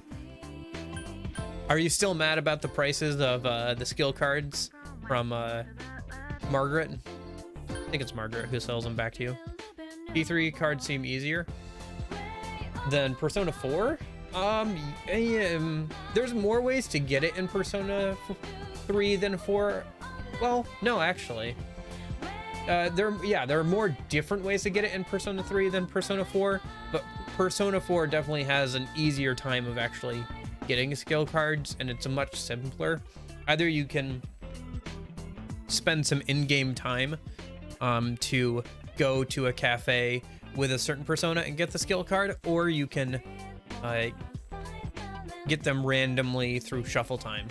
Are you still mad about the prices of the skill cards from Margaret? I think it's Margaret who sells them back to you. P3 cards seem easier than Persona 4. There's more ways to get it in Persona 3 than 4. Well, no, actually. There are more different ways to get it in Persona 3 than Persona 4, but Persona 4 definitely has an easier time of actually getting skill cards, and it's much simpler. Either you can spend some in-game time to go to a cafe with a certain persona and get the skill card, or you can get them randomly through shuffle time.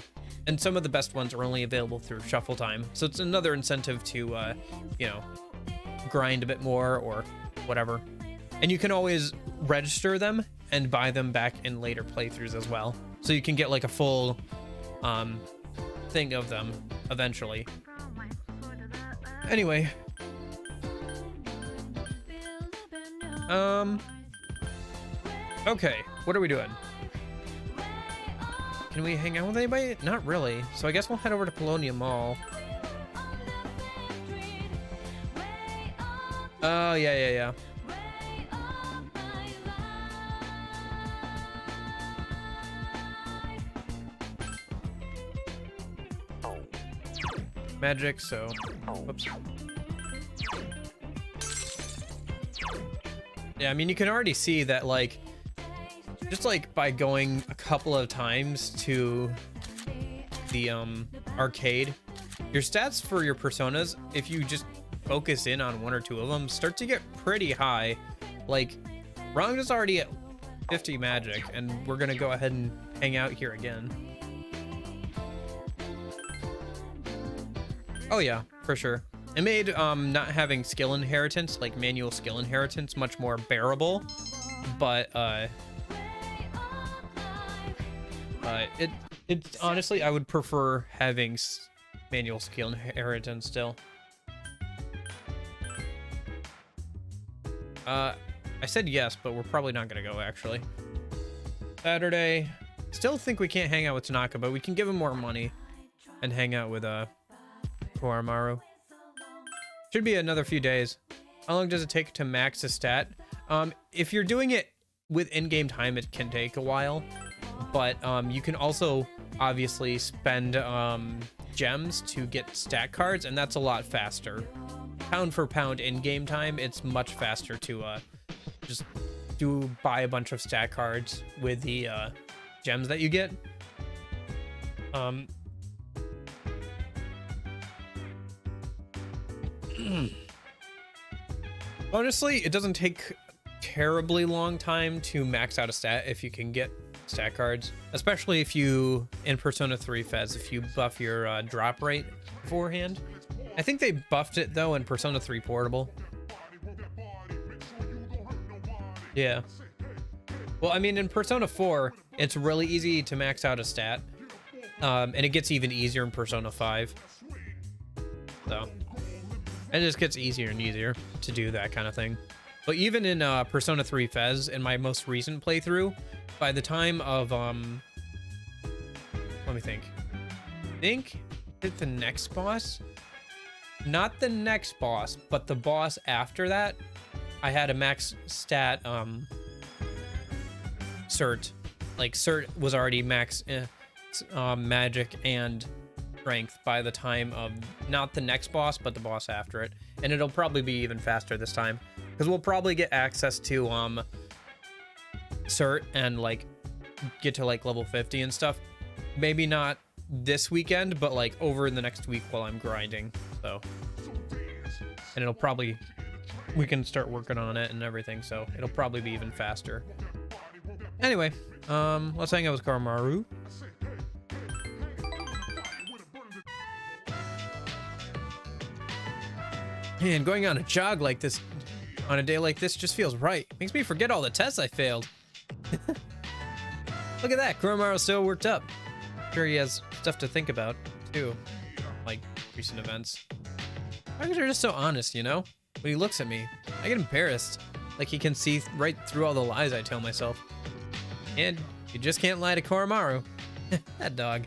And some of the best ones are only available through shuffle time. So it's another incentive to, grind a bit more or whatever. And you can always register them and buy them back in later playthroughs as well. So you can get like a full thing of them eventually. Anyway. Okay, what are we doing? Can we hang out with anybody? Not really. So I guess we'll head over to Polonia Mall. Oh, yeah. Magic, so... Whoops. Yeah, I mean, you can already see that, like, just like by going a couple of times to the arcade, your stats for your personas, if you just focus in on one or two of them, start to get pretty high. Like Ranga's already at 50 magic, and we're gonna go ahead and hang out here again. Oh yeah, for sure. It made not having skill inheritance, like manual skill inheritance, much more bearable, but it's honestly, I would prefer having manual skill inheritance still. I said yes, but we're probably not gonna go actually. Saturday, still think we can't hang out with Tanaka, but we can give him more money and hang out with Koromaru. Should be another few days. How long does it take to max a stat? If you're doing it with in-game time, it can take a while. But you can also obviously spend gems to get stat cards, and that's a lot faster. pound for pound in game time, it's much faster to just buy a bunch of stat cards with the gems that you get. Honestly, it doesn't take terribly long time to max out a stat if you can get stat cards, especially if you, in Persona 3 Fez, if you buff your drop rate beforehand. I think they buffed it though in Persona 3 Portable. Yeah. Well, I mean, in Persona 4, it's really easy to max out a stat. And it gets even easier in Persona 5. So, it just gets easier and easier to do that kind of thing. But even in Persona 3 Fez, in my most recent playthrough, by the time of, let me think. I think hit the next boss? Not the next boss, but the boss after that, I had a max stat, cert. Like, cert was already max magic and strength by the time of not the next boss, but the boss after it. And it'll probably be even faster this time, because we'll probably get access to cert and like get to like level 50 and stuff. Maybe not this weekend, but like over the next week while I'm grinding. So, and it'll probably, we can start working on it and everything, so it'll probably be even faster. Anyway, let's hang out with Koromaru. Man, going on a jog like this on a day like this just feels right. Makes me forget all the tests I failed. Look at that, Koromaru's so worked up. Sure, he has stuff to think about too, like recent events. Tigers are just so honest, you know? When he looks at me, I get embarrassed. Like he can see right through all the lies I tell myself. And you just can't lie to Koromaru. That dog.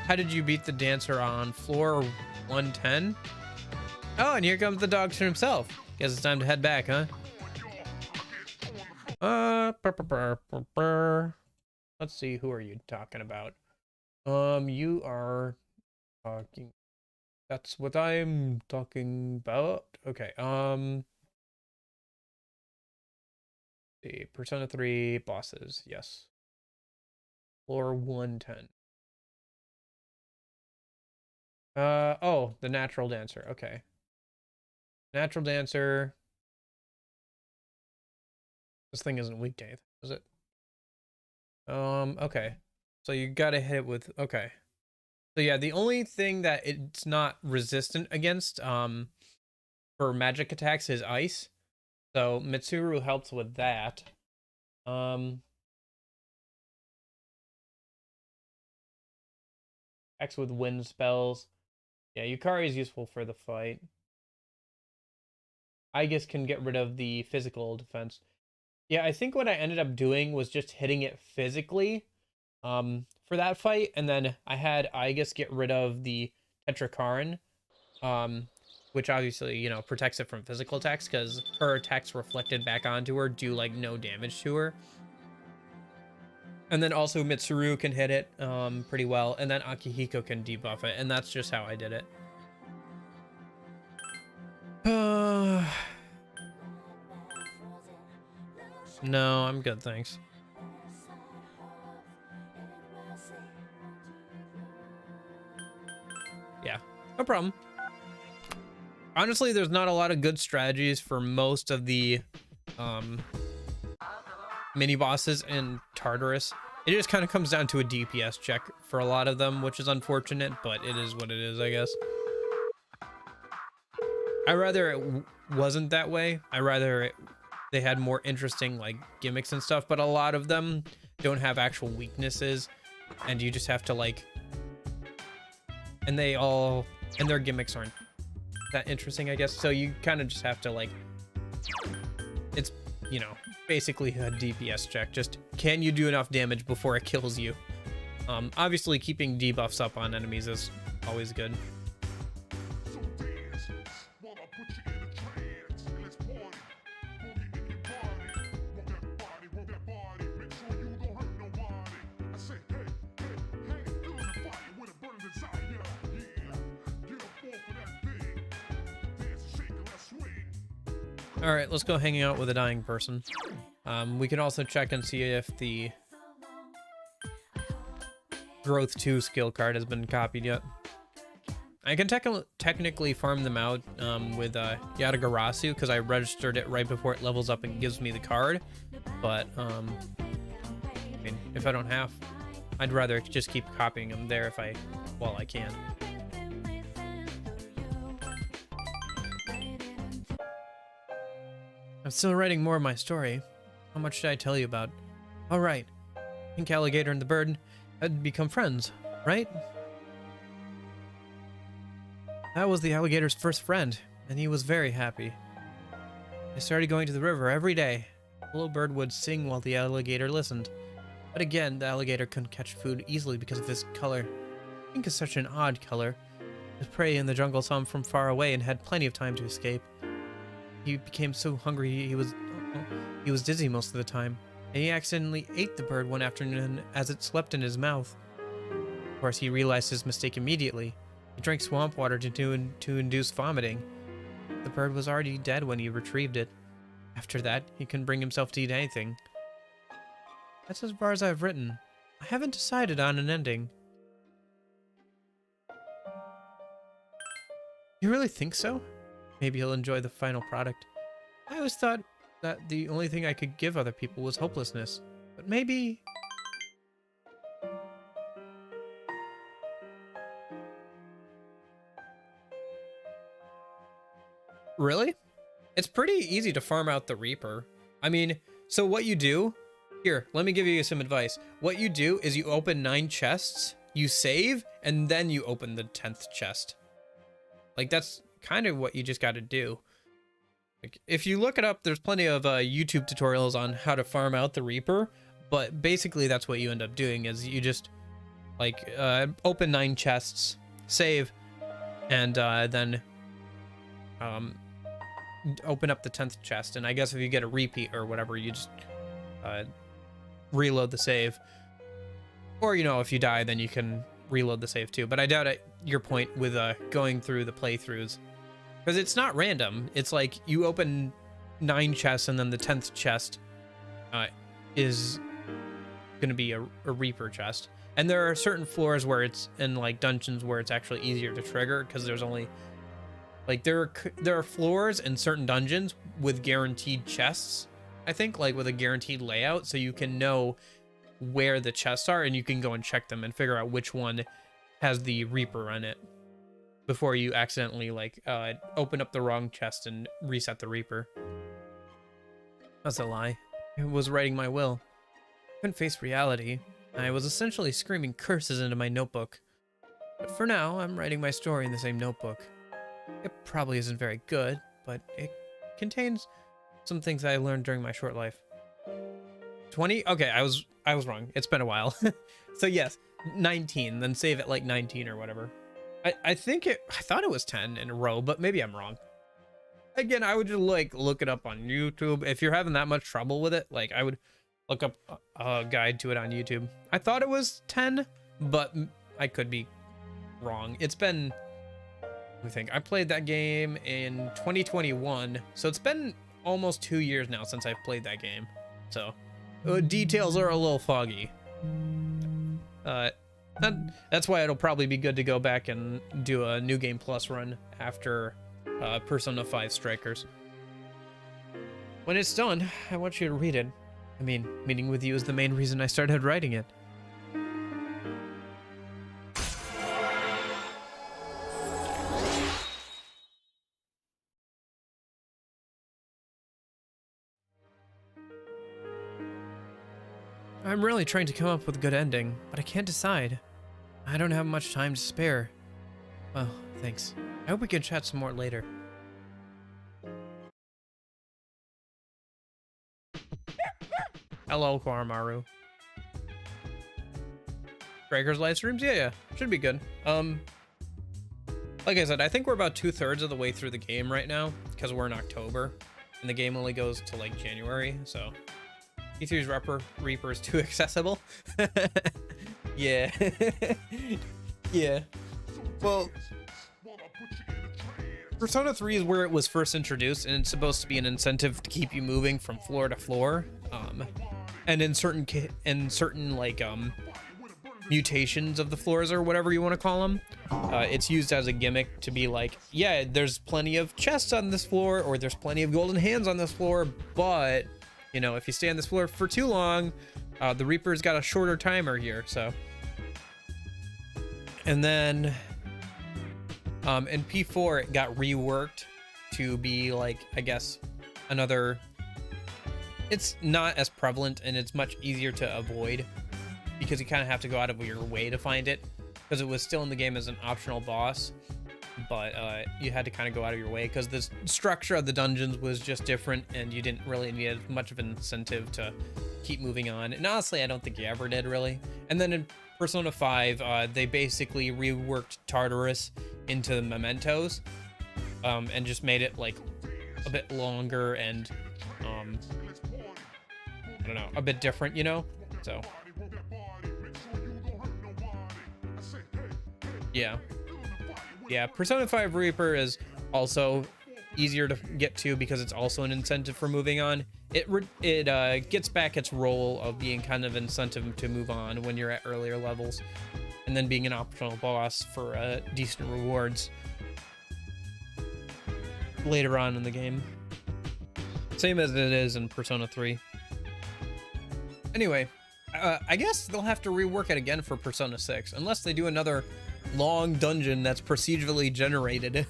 How did you beat the dancer on floor 110? Oh, and here comes the dog himself. Guess it's time to head back, huh? Let's see, who are you talking about? You are talking... That's what I'm talking about. Okay, the Persona 3 bosses, yes. Floor 110. Oh, the natural dancer, okay. Natural dancer. This thing isn't weak to anything, is it? Okay. So you gotta hit it with, okay. So yeah, the only thing that it's not resistant against, for magic attacks is ice. So Mitsuru helps with that. X with wind spells. Yeah, Yukari is useful for the fight. I guess can get rid of the physical defense. Yeah, I think what I ended up doing was just hitting it physically for that fight, and then I had Aigis get rid of the Tetrakaran, which obviously, you know, protects it from physical attacks, because her attacks reflected back onto her do like no damage to her. And then also Mitsuru can hit it pretty well, and then Akihiko can debuff it, and that's just how I did it. No, I'm good, thanks. Yeah, no problem. Honestly, there's not a lot of good strategies for most of the mini bosses in Tartarus. It just kind of comes down to a DPS check for a lot of them, which is unfortunate, but it is what it is, I guess. I rather it wasn't that way. I rather they had more interesting like gimmicks and stuff, but a lot of them don't have actual weaknesses, and you just have to like, and their gimmicks aren't that interesting, I guess. So you kind of just have to like, it's, you know, basically a DPS check. Just, can you do enough damage before it kills you? Obviously keeping debuffs up on enemies is always good. All right, let's go hanging out with a dying person. We can also check and see if the Growth 2 skill card has been copied yet. I can technically farm them out with Yatagarasu because I registered it right before it levels up and gives me the card. But, I mean, if I don't have, I'd rather just keep copying them there while I can. I'm still writing more of my story. How much should I tell you about? All right. Pink Alligator and the bird had become friends, right? That was the alligator's first friend, and he was very happy. They started going to the river every day. The little bird would sing while the alligator listened. But again, the alligator couldn't catch food easily because of his color. Pink is such an odd color. His prey in the jungle saw him from far away and had plenty of time to escape. He became so hungry he was dizzy most of the time, and he accidentally ate the bird one afternoon as it slept in his mouth. Of course, he realized his mistake immediately. He drank swamp water to induce vomiting. The bird was already dead when he retrieved it. After that, he couldn't bring himself to eat anything. That's as far as I've written. I haven't decided on an ending. You really think so? Maybe he'll enjoy the final product. I always thought that the only thing I could give other people was hopelessness. But maybe... Really? It's pretty easy to farm out the Reaper. I mean, so what you do... Here, let me give you some advice. What you do is you open 9 chests, you save, and then you open the 10th chest. Like, that's kind of what you just got to do. Like, if you look it up, there's plenty of YouTube tutorials on how to farm out the Reaper, but basically that's what you end up doing is you just like open 9 chests, save, and then open up the 10th chest. And I guess if you get a repeat or whatever, you just reload the save, or you know, if you die, then you can reload the save too. But I doubt your point with going through the playthroughs. Because it's not random. It's like you open 9 chests and then the 10th chest is going to be a Reaper chest. And there are certain floors where it's in like dungeons where it's actually easier to trigger because there's only like there are floors in certain dungeons with guaranteed chests. I think like with a guaranteed layout, so you can know where the chests are and you can go and check them and figure out which one has the Reaper on it before you accidentally like open up the wrong chest and reset the Reaper. That's a lie. I was writing my will. I couldn't face reality. I was essentially screaming curses into my notebook. But for now, I'm writing my story in the same notebook. It probably isn't very good, but it contains some things I learned during my short life. 20? Okay, I was wrong. It's been a while. So yes, 19, then save it like 19 or whatever. I thought it was 10 in a row, but maybe I'm wrong. Again, I would just like look it up on YouTube. If you're having that much trouble with it, like I would look up a guide to it on YouTube. I thought it was 10, but I could be wrong. It's been, I think I played that game in 2021, so it's been almost 2 years now since I've played that game. So details are a little foggy. That's why it'll probably be good to go back and do a New Game Plus run after Persona 5 Strikers. When it's done, I want you to read it. I mean, meeting with you is the main reason I started writing it. I'm really trying to come up with a good ending, but I can't decide. I don't have much time to spare. Well, thanks. I hope we can chat some more later. Hello, Kwaramaru. Breakers live streams? Yeah. Should be good. Like I said, I think we're about 2/3 of the way through the game right now, because we're in October, and the game only goes to like January, so... E3's Reaper is too accessible. Yeah. Yeah. Well, Persona 3 is where it was first introduced, and it's supposed to be an incentive to keep you moving from floor to floor. And in certain like mutations of the floors or whatever you want to call them, it's used as a gimmick to be like, yeah, there's plenty of chests on this floor, or there's plenty of golden hands on this floor, but you know, if you stay on this floor for too long, the Reaper's got a shorter timer here. So, and then in P4 it got reworked to be like, I guess, another, it's not as prevalent and it's much easier to avoid because you kind of have to go out of your way to find it, because it was still in the game as an optional boss, but you had to kind of go out of your way because the structure of the dungeons was just different and you didn't really need as much of an incentive to keep moving on. And honestly, I don't think you ever did really. And then in Persona 5, they basically reworked Tartarus into the mementos, and just made it like a bit longer and I don't know, a bit different, you know? So yeah, Persona 5 Reaper is also easier to get to because it's also an incentive for moving on. It gets back its role of being kind of incentive to move on when you're at earlier levels, and then being an optional boss for decent rewards later on in the game. Same as it is in Persona 3. Anyway, I guess they'll have to rework it again for Persona 6, unless they do another long dungeon that's procedurally generated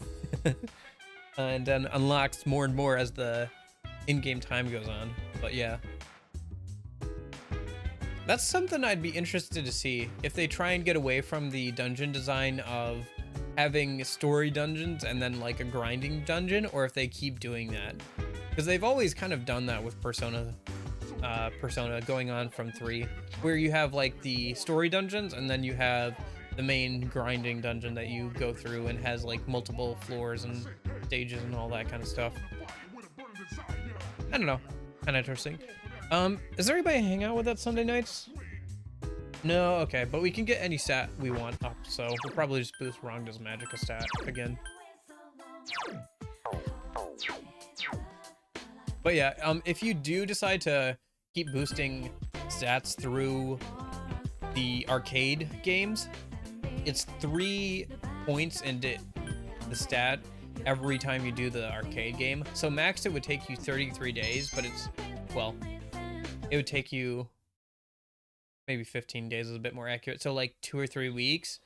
and then unlocks more and more as the in-game time goes on. But yeah, that's something I'd be interested to see, if they try and get away from the dungeon design of having story dungeons and then like a grinding dungeon, or if they keep doing that, because they've always kind of done that with Persona going on from 3, where you have like the story dungeons and then you have the main grinding dungeon that you go through and has like multiple floors and stages and all that kind of stuff. I don't know, kind of interesting. Is there anybody hang out with us Sunday nights? No, okay, but we can get any stat we want up, so we'll probably just boost Rongda's Magica stat again. But yeah, if you do decide to keep boosting stats through the arcade games, it's 3 points into the stat every time you do the arcade game. So max it would take you 33 days, but it's, well, it would take you maybe 15 days is a bit more accurate. So like 2 or 3 weeks,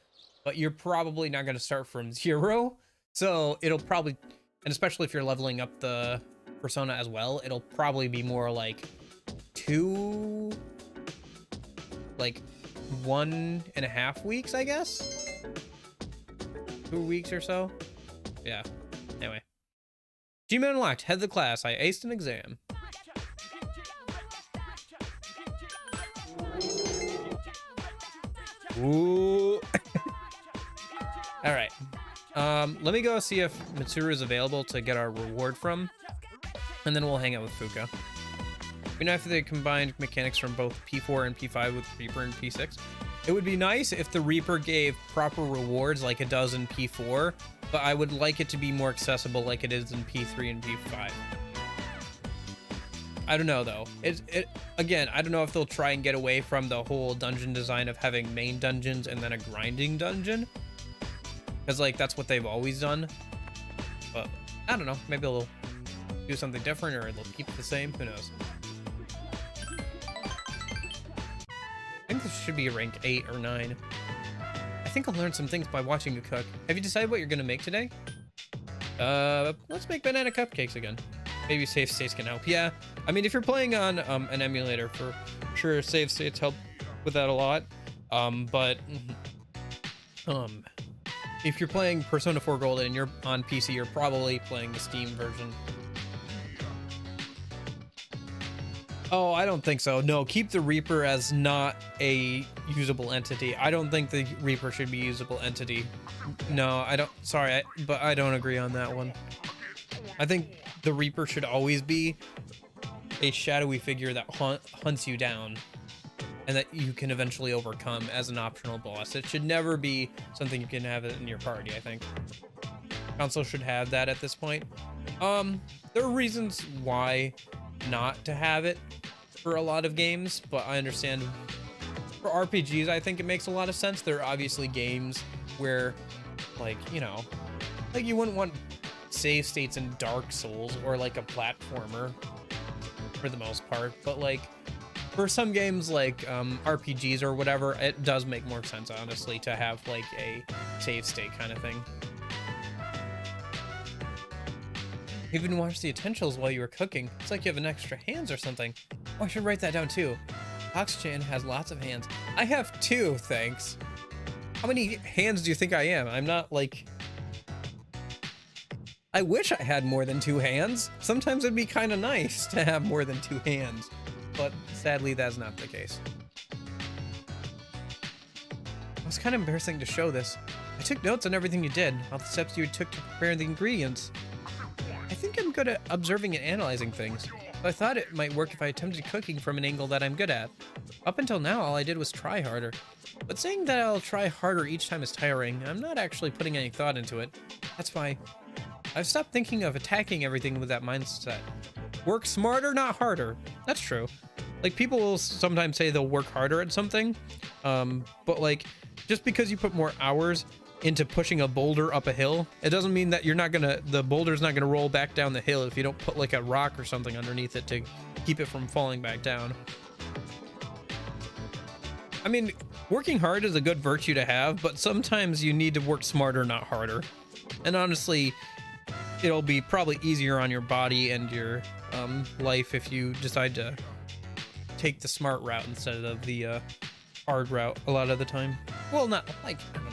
but you're probably not going to start from 0. So it'll probably, and especially if you're leveling up the Persona as well, it'll probably be more like 1.5 weeks, I guess. 2 weeks or so. Yeah. Anyway. Achievement unlocked. Head of the class. I aced an exam. Ooh. All right. Let me go see if Mitsuru is available to get our reward from, and then we'll hang out with Fuka. Be nice if they combined mechanics from both P4 and P5 with Reaper and P6. It would be nice if the Reaper gave proper rewards like it does in P4, but I would like it to be more accessible like it is in P3 and P5. I don't know though. Again, I don't know if they'll try and get away from the whole dungeon design of having main dungeons and then a grinding dungeon, because like that's what they've always done. But I don't know. Maybe they'll do something different, or they'll keep it the same. Who knows? I think this should be rank 8 or 9. I think I'll learn some things by watching you cook. Have you decided what you're gonna make today? Let's make banana cupcakes again. Maybe save states can help. Yeah, I mean, if you're playing on an emulator, for sure, save states help with that a lot. If you're playing Persona 4 Gold and you're on PC, you're probably playing the Steam version. Oh, I don't think so. No, keep the Reaper as not a usable entity. I don't think the Reaper should be a usable entity. No, I don't. Sorry, but I don't agree on that one. I think the Reaper should always be a shadowy figure that hunts you down and that you can eventually overcome as an optional boss. It should never be something you can have in your party, I think. console should have that at this point. There are reasons why not to have it for a lot of games, but I understand for RPGs, I think it makes a lot of sense. There are obviously games where, like, you know, like you wouldn't want save states in Dark Souls or like a platformer for the most part, but like for some games like RPGs or whatever, it does make more sense, honestly, to have like a save state kind of thing. You even watched the utensils while you were cooking. It's like you have an extra hands or something. Oh, I should write that down too. Oxygen has lots of hands. I have 2, thanks. How many hands do you think I am? I'm not like... I wish I had more than 2 hands. Sometimes it'd be kind of nice to have more than 2 hands, but sadly that's not the case. It was kind of embarrassing to show this. I took notes on everything you did, all the steps you took to prepare the ingredients. I think I'm good at observing and analyzing things. So I thought it might work if I attempted cooking from an angle that I'm good at. Up until now, all I did was try harder. But saying that I'll try harder each time is tiring. I'm not actually putting any thought into it. That's why I've stopped thinking of attacking everything with that mindset. Work smarter, not harder. That's true. Like, people will sometimes say they'll work harder at something, but like, just because you put more hours into pushing a boulder up a hill, it doesn't mean that the boulder's not gonna roll back down the hill if you don't put like a rock or something underneath it to keep it from falling back down. I mean, working hard is a good virtue to have, but sometimes you need to work smarter, not harder. And honestly, it'll be probably easier on your body and your life if you decide to take the smart route instead of the hard route a lot of the time. Well, not like, I don't know.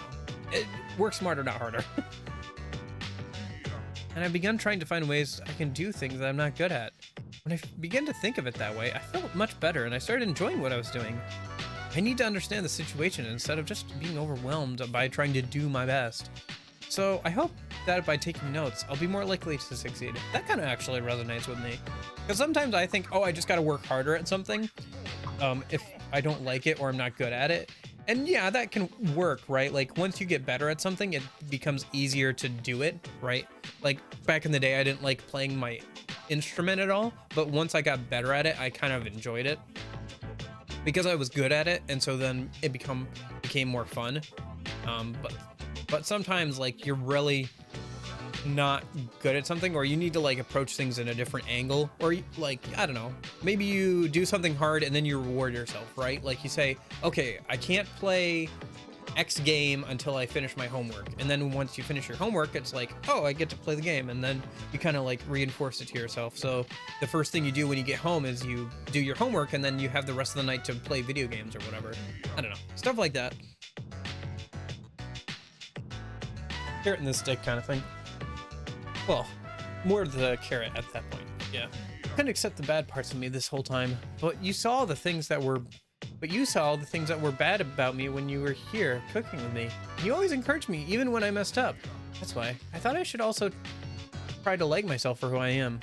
Work smarter, not harder. And I've begun trying to find ways I can do things that I'm not good at. When I began to think of it that way, I felt much better and I started enjoying what I was doing. I need to understand the situation instead of just being overwhelmed by trying to do my best. So I hope that by taking notes, I'll be more likely to succeed. That kind of actually resonates with me. Because sometimes I think, oh, I just got to work harder at something if I don't like it or I'm not good at it. And yeah, that can work, right? Like, once you get better at something, it becomes easier to do it, right? Like, back in the day, I didn't like playing my instrument at all, but once I got better at it, I kind of enjoyed it. Because I was good at it, and so then it became more fun. But sometimes, like, you're really not good at something, or you need to like approach things in a different angle, or like, I don't know, maybe you do something hard and then you reward yourself, right? Like you say, okay, I can't play X game until I finish my homework, and then once you finish your homework, it's like, oh, I get to play the game, and then you kind of like reinforce it to yourself. So the first thing you do when you get home is you do your homework, and then you have the rest of the night to play video games or whatever. I don't know, stuff like that. Carrot in the stick kind of thing. Well, more the carrot at that point, yeah. Couldn't accept the bad parts of me this whole time, but you saw the things that were bad about me when you were here cooking with me. You always encouraged me, even when I messed up. That's why I thought I should also try to like myself for who I am.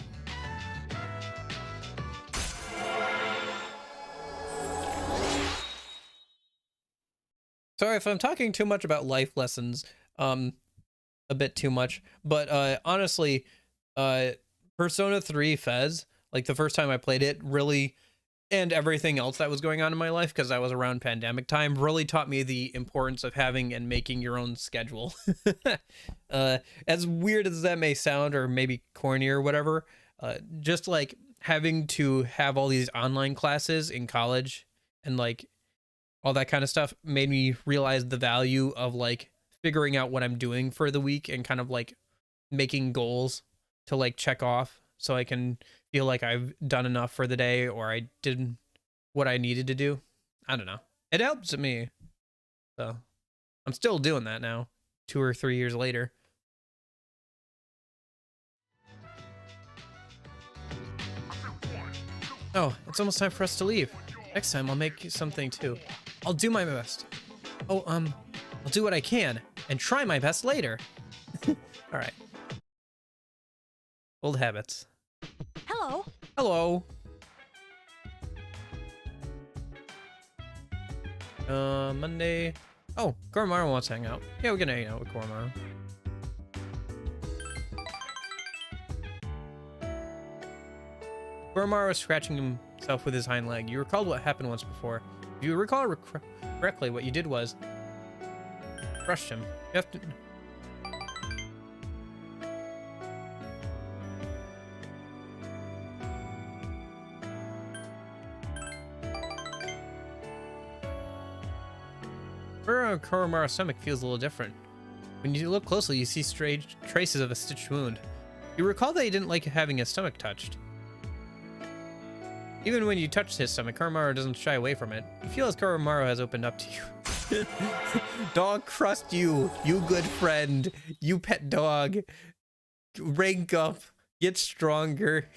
Sorry if I'm talking too much about life lessons. A bit too much, but honestly, Persona 3 Fez, like the first time I played it, really, and everything else that was going on in my life, because I was around pandemic time, really taught me the importance of having and making your own schedule. As weird as that may sound, or maybe corny or whatever, just like having to have all these online classes in college and like all that kind of stuff made me realize the value of like figuring out what I'm doing for the week and kind of like making goals to like check off so I can feel like I've done enough for the day, or I did what I needed to do. I don't know. It helps me. So I'm still doing that now, 2 or 3 years later. Oh, it's almost time for us to leave. Next time I'll make something too. I'll do my best. Oh, I'll do what I can and try my best later. All right. Old habits. Hello. Hello. Monday. Oh, Gormaru wants to hang out. Yeah, we're gonna hang out with Gormaru. Koromaru was scratching himself with his hind leg. You recalled what happened once before. If you recall correctly, what you did was crushed him. You have to... Koromaru's stomach feels a little different. When you look closely, you see strange traces of a stitched wound. You recall that he didn't like having his stomach touched. Even when you touch his stomach, Koromaru doesn't shy away from it. You feel as Koromaru has opened up to you. Dog crust you good friend, you pet dog. Rank up, get stronger.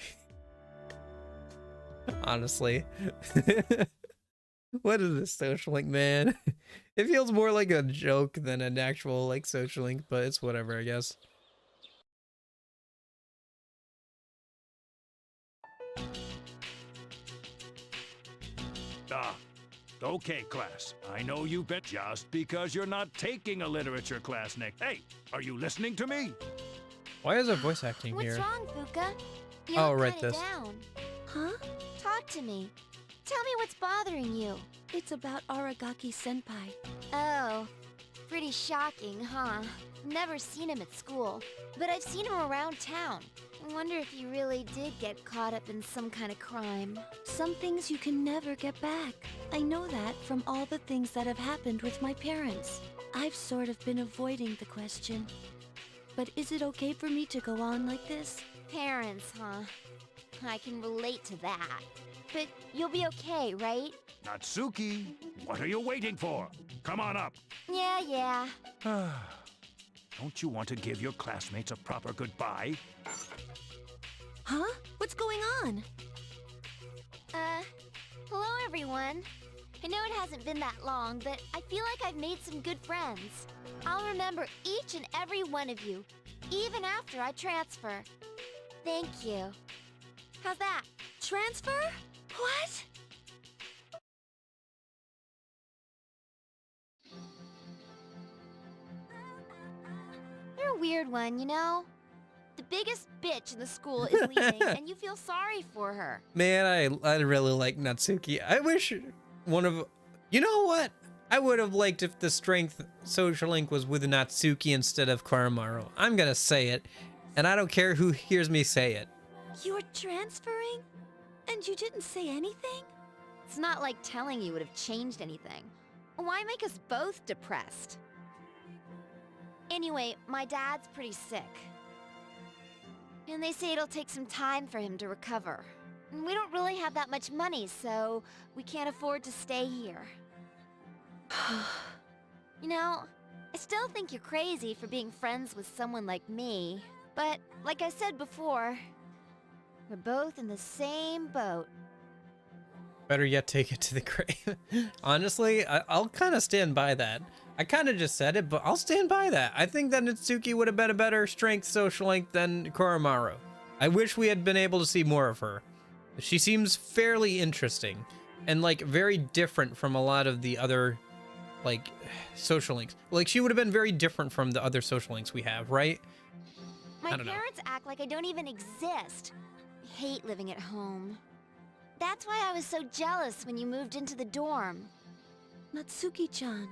Honestly. What is this social link, man? It feels more like a joke than an actual like social link, but it's whatever, I guess. Okay, class. I know you bet just because you're not taking a literature class next. Hey, are you listening to me? Why is there voice acting What's here? wrong, Fuka? You Oh, look right, kinda this. down. Huh? Talk to me. Tell me what's bothering you. It's about Aragaki-senpai. Oh, pretty shocking, huh? Never seen him at school, but I've seen him around town. I wonder if he really did get caught up in some kind of crime. Some things you can never get back. I know that from all the things that have happened with my parents. I've sort of been avoiding the question. But is it okay for me to go on like this? Parents, huh? I can relate to that. But you'll be okay, right? Natsuki, what are you waiting for? Come on up. Yeah. Don't you want to give your classmates a proper goodbye? Huh? What's going on? Hello everyone. I know it hasn't been that long, but I feel like I've made some good friends. I'll remember each and every one of you, even after I transfer. Thank you. How's that? Transfer? What? You're a weird one, you know? The biggest bitch in the school is leaving, and you feel sorry for her. Man, I really like Natsuki. I wish one of... You know what? I would have liked if the strength social link was with Natsuki instead of Koromaru. I'm gonna say it, and I don't care who hears me say it. You're transferring? And you didn't say anything? It's not like telling you would have changed anything. Why make us both depressed? Anyway, my dad's pretty sick. And they say it'll take some time for him to recover. And we don't really have that much money, so we can't afford to stay here. You know, I still think you're crazy for being friends with someone like me. But, like I said before, we're both in the same boat. Better yet, take it to the grave. Honestly, I'll kind of stand by that. I kind of just said it, but I'll stand by that. I think that Natsuki would have been a better strength social link than Koromaru. I wish we had been able to see more of her. She seems fairly interesting and like very different from a lot of the other like social links. Like she would have been very different from the other social links we have, right? My parents act like I don't even exist. I hate living at home. That's why I was so jealous when you moved into the dorm. Natsuki-chan.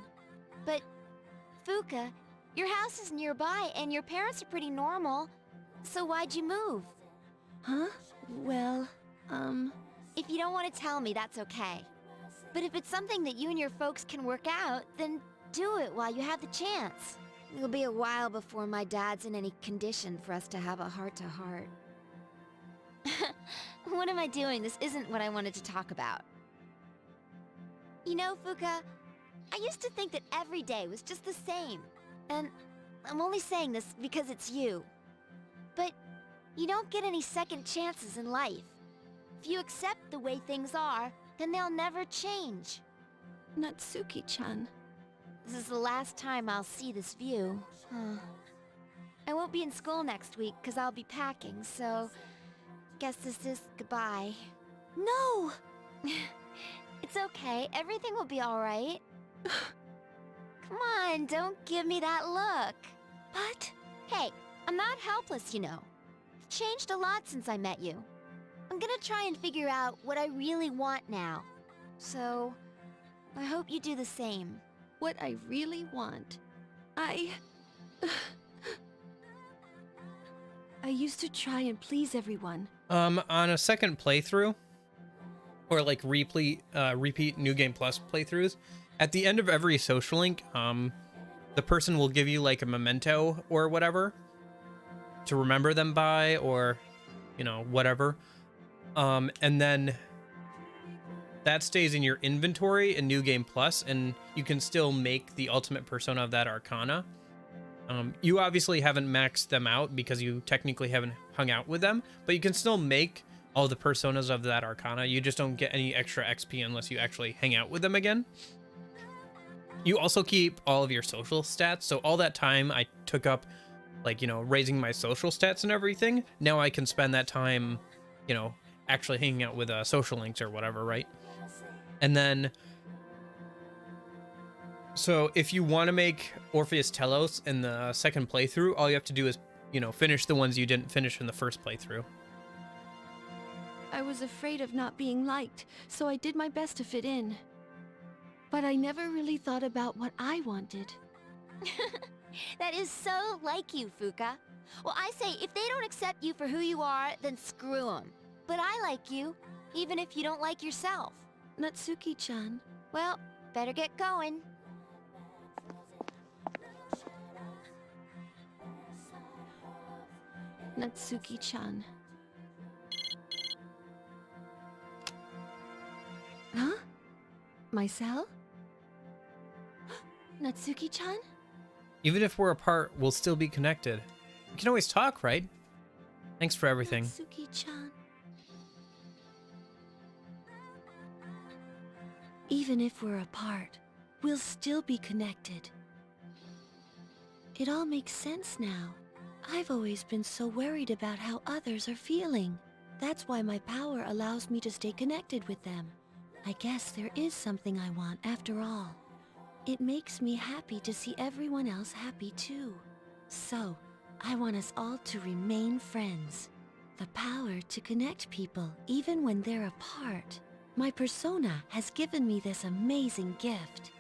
But, Fuka, your house is nearby and your parents are pretty normal. So why'd you move? Huh? Well, If you don't want to tell me, that's okay. But if it's something that you and your folks can work out, then do it while you have the chance. It'll be a while before my dad's in any condition for us to have a heart-to-heart. What am I doing? This isn't what I wanted to talk about. You know, Fuka, I used to think that every day was just the same. And I'm only saying this because it's you. But you don't get any second chances in life. If you accept the way things are, then they'll never change. Natsuki-chan. This is the last time I'll see this view. I won't be in school next week because I'll be packing, so guess this is goodbye. No! It's okay. Everything will be all right. Come on, don't give me that look. But... Hey, I'm not helpless, you know. I've changed a lot since I met you. I'm gonna try and figure out what I really want now. So, I hope you do the same. What I really want. I used to try and please everyone. On a second playthrough, or like repeat New Game Plus playthroughs, at the end of every social link, the person will give you like a memento or whatever to remember them by, or, you know, whatever. And then that stays in your inventory in New Game Plus, and you can still make the ultimate persona of that arcana. You obviously haven't maxed them out because you technically haven't hung out with them, but you can still make all the personas of that arcana. You just don't get any extra XP unless you actually hang out with them again. You also keep all of your social stats, so all that time I took up, like, you know, raising my social stats and everything, now I can spend that time, you know, actually hanging out with social links or whatever, right? And then, so if you want to make Orpheus Telos in the second playthrough, all you have to do is, you know, finish the ones you didn't finish in the first playthrough. I was afraid of not being liked, so I did my best to fit in. But I never really thought about what I wanted. That is so like you, Fuka. Well, I say, if they don't accept you for who you are, then screw them. But I like you, even if you don't like yourself. Natsuki-chan. Well, better get going. Natsuki-chan. Huh? My cell? Natsuki-chan? Even if we're apart, we'll still be connected. We can always talk, right? Thanks for everything. Natsuki-chan. Even if we're apart, we'll still be connected. It all makes sense now. I've always been so worried about how others are feeling. That's why my power allows me to stay connected with them. I guess there is something I want after all. It makes me happy to see everyone else happy too. So, I want us all to remain friends. The power to connect people even when they're apart. My persona has given me this amazing gift.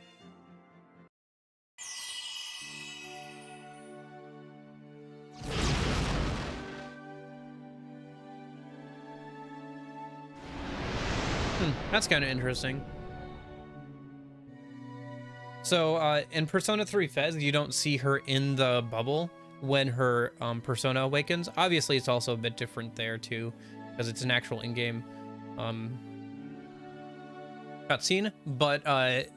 That's kind of interesting. So, in Persona 3 Fez, you don't see her in the bubble when her persona awakens. Obviously, it's also a bit different there, too, because it's an actual in-game cutscene. But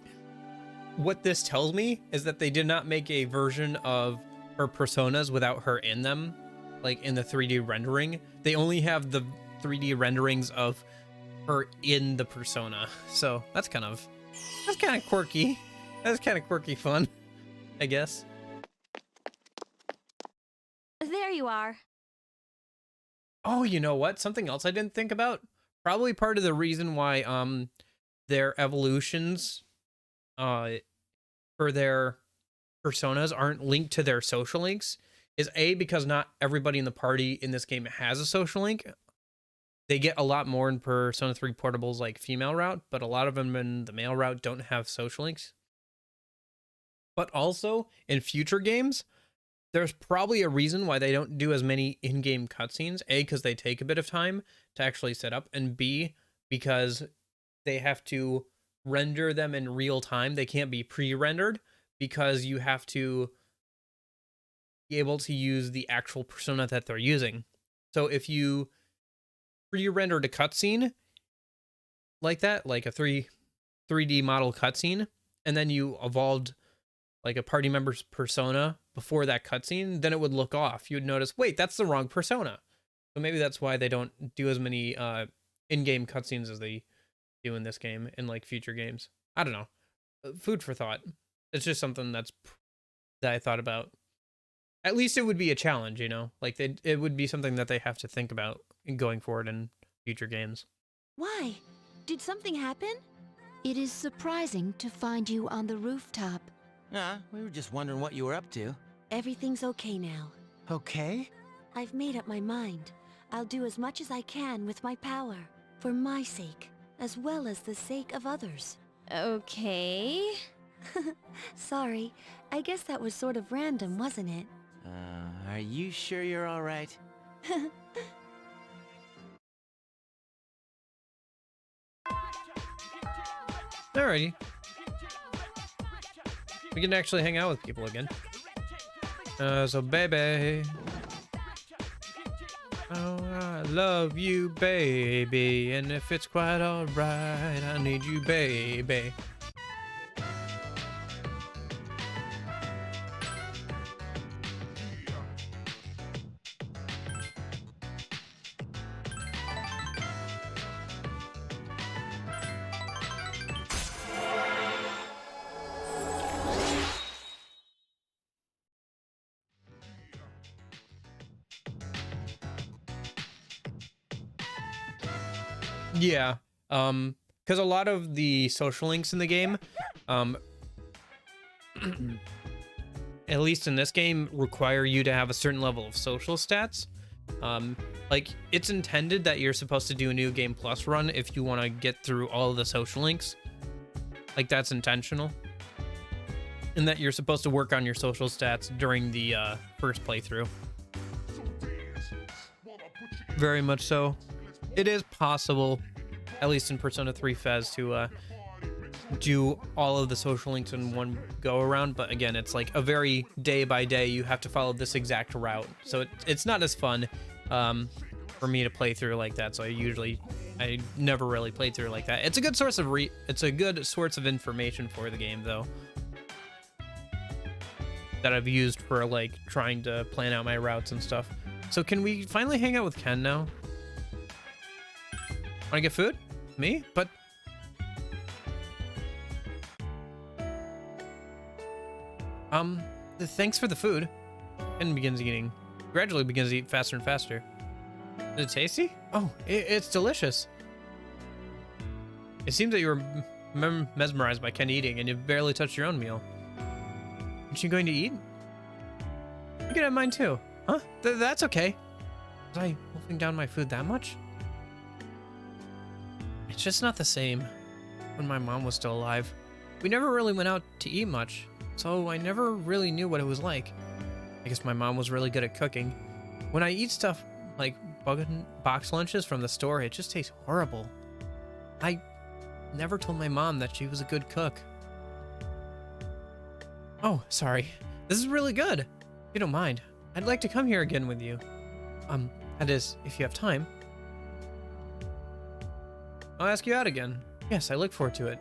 what this tells me is that they did not make a version of her personas without her in them, like in the 3D rendering. They only have the 3D renderings of her in the persona. So that's kind of quirky. That's kind of quirky fun, I guess. There you are. Oh, you know what? Something else I didn't think about. Probably part of the reason why their evolutions for their personas aren't linked to their social links is A, because not everybody in the party in this game has a social link. They get a lot more in Persona 3 Portable's like female route, but a lot of them in the male route don't have social links. But also in future games, there's probably a reason why they don't do as many in-game cutscenes. A, because they take a bit of time to actually set up, and B, because they have to render them in real time. They can't be pre-rendered because you have to be able to use the actual persona that they're using. So if you pre-rendered a cutscene like that, like a 3D model cutscene, and then you evolved like a party member's persona before that cutscene, then it would look off. You would notice, wait, that's the wrong persona. So maybe that's why they don't do as many in-game cutscenes as they do in this game in like future games. I don't know. Food for thought. It's just something that I thought about. At least it would be a challenge, you know? Like it would be something that they have to think about going forward in future games. Why? Did something happen? It is surprising to find you on the rooftop. We were just wondering what you were up to. Everything's okay now. Okay? I've made up my mind. I'll do as much as I can with my power. For my sake, as well as the sake of others. Okay. Sorry, I guess that was sort of random, wasn't it? Are you sure you're alright? Alrighty. We can actually hang out with people again. So baby. Oh, I love you, baby. And if it's quite alright, I need you, baby. Yeah, because a lot of the social links in the game, at least in this game, require you to have a certain level of social stats. Like, it's intended that you're supposed to do a New Game Plus run if you want to get through all of the social links. Like, that's intentional. And that you're supposed to work on your social stats during the first playthrough. Very much so. It is possible, at least in Persona 3 Fez, to do all of the social links in one go around, but again, it's like a very day by day, you have to follow this exact route, so it's not as fun for me to play through like that. So I never really played through like that. It's a good source of information for the game, though, that I've used for like trying to plan out my routes and stuff. So can we finally hang out with Ken now? Wanna get food? Me? But... thanks for the food. Ken gradually begins to eat faster and faster. Is it tasty? Oh, it's delicious. It seems that you were mesmerized by Ken eating and you've barely touched your own meal. Aren't you going to eat? You can have mine too. Huh? That's okay. Was I wolfing down my food that much? It's just not the same when my mom was still alive. We never really went out to eat much, so I never really knew what it was like. I guess my mom was really good at cooking. When I eat stuff like box lunches from the store, it just tastes horrible. I never told my mom that she was a good cook. Oh, sorry. This is really good. If you don't mind, I'd like to come here again with you. That is, if you have time. I'll ask you out again. Yes, I look forward to it.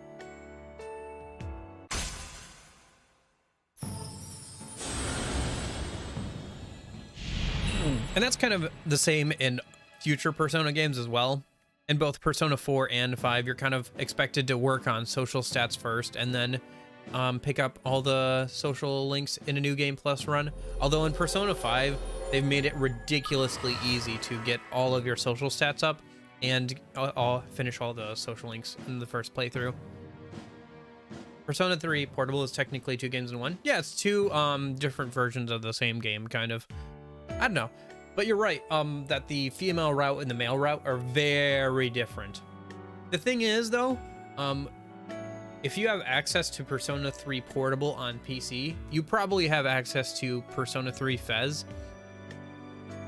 And that's kind of the same in future Persona games as well. In both Persona 4 and 5, you're kind of expected to work on social stats first and then pick up all the social links in a New Game Plus run. Although in Persona 5, they've made it ridiculously easy to get all of your social stats up and I'll finish all the social links in the first playthrough. Persona 3 Portable is technically 2 games in one. Yeah, it's 2 different versions of the same game, kind of. I don't know. But you're right, that the female route and the male route are very different. The thing is, though, if you have access to Persona 3 Portable on PC, you probably have access to Persona 3 Fez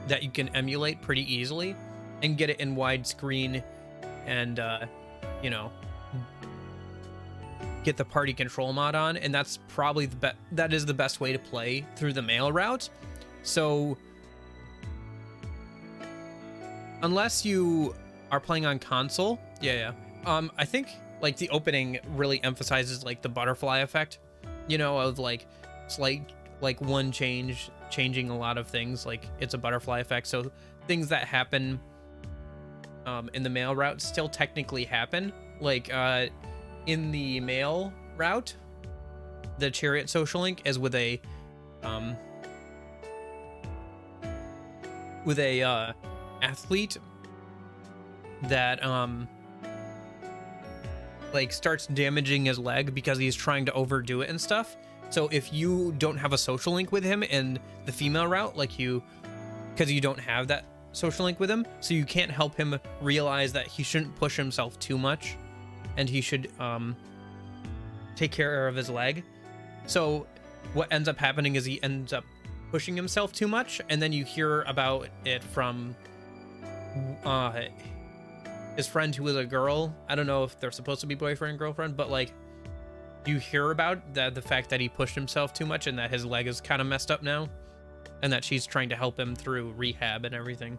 that you can emulate pretty easily and get it in widescreen and, you know, get the party control mod on. And that's probably that is the best way to play through the male route. So unless you are playing on console, I think like the opening really emphasizes like the butterfly effect, you know, of like slight, like one changing a lot of things. Like it's a butterfly effect. So things that happen in the male route still technically happen. Like in the male route, the chariot social link is with a athlete that like starts damaging his leg because he's trying to overdo it and stuff. So if you don't have a social link with him in the female route, like because you don't have that social link with him, so you can't help him realize that he shouldn't push himself too much, and he should take care of his leg. So what ends up happening is he ends up pushing himself too much, and then you hear about it from his friend who was a girl. I don't know if they're supposed to be boyfriend and girlfriend, but like you hear about the fact that he pushed himself too much and that his leg is kind of messed up now, and that she's trying to help him through rehab and everything.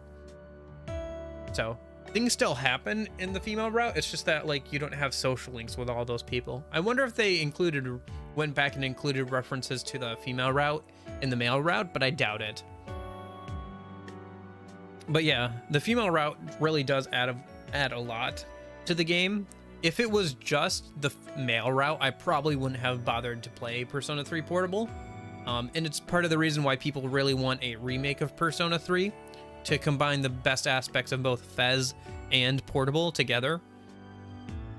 So things still happen in the female route. It's just that like you don't have social links with all those people. I wonder if they went back and included references to the female route in the male route, but I doubt it. But yeah, the female route really does add a lot to the game. If it was just the male route, I probably wouldn't have bothered to play Persona 3 Portable. And it's part of the reason why people really want a remake of Persona 3, to combine the best aspects of both Fez and Portable together.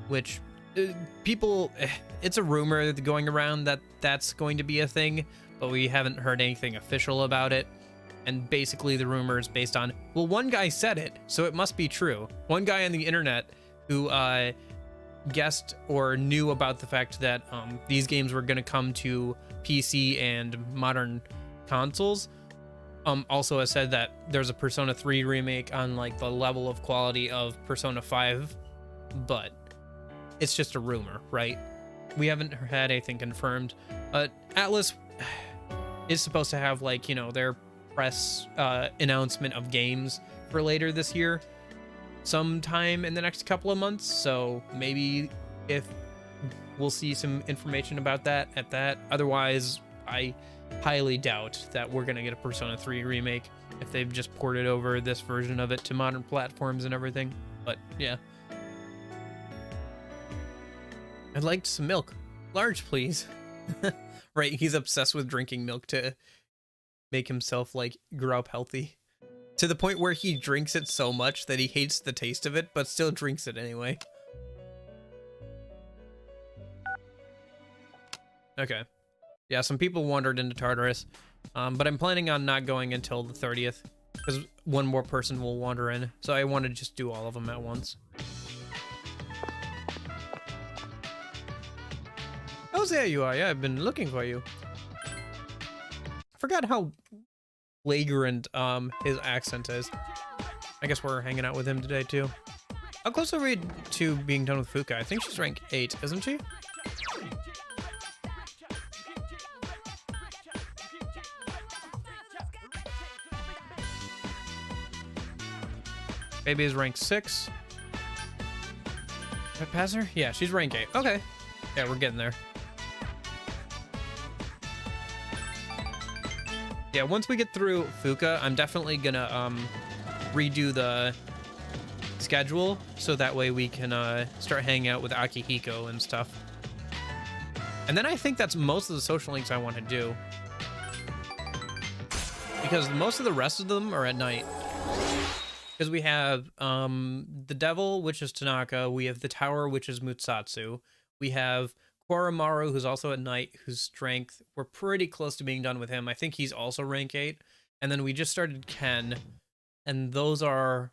Which, it's a rumor going around that that's going to be a thing, but we haven't heard anything official about it. And basically the rumor is based on, well, one guy said it, so it must be true. One guy on the internet who guessed or knew about the fact that these games were going to come to PC and modern consoles, also has said that there's a Persona 3 remake on like the level of quality of Persona 5, but it's just a rumor, right? We haven't had anything confirmed. Atlas is supposed to have like, you know, their press announcement of games for later this year, sometime in the next couple of months. So maybe if we'll see some information about that at that. Otherwise, I highly doubt that we're gonna get a Persona 3 remake if they've just ported over this version of it to modern platforms and everything. But yeah, I'd like some milk, large please. Right, he's obsessed with drinking milk to make himself like grow up healthy, to the point where he drinks it so much that he hates the taste of it but still drinks it anyway. Okay, yeah, some people wandered into Tartarus, but I'm planning on not going until the 30th because one more person will wander in, so I want to just do all of them at once. Oh, there you are. Yeah, I've been looking for you. Forgot how flagrant his accent is. I guess we're hanging out with him today too. How close are we to being done with Fuka? I think she's rank 8, isn't she? Baby is rank 6. Did I pass her? Yeah, she's rank 8. Okay. Yeah, we're getting there. Yeah, once we get through Fuka, I'm definitely gonna redo the schedule so that way we can start hanging out with Akihiko and stuff. And then I think that's most of the social links I want to do, because most of the rest of them are at night. Because we have the Devil, which is Tanaka. We have the Tower, which is Mutsatsu. We have Koromaru, who's also at night, whose strength, we're pretty close to being done with him. I think he's also rank 8. And then we just started Ken, and those are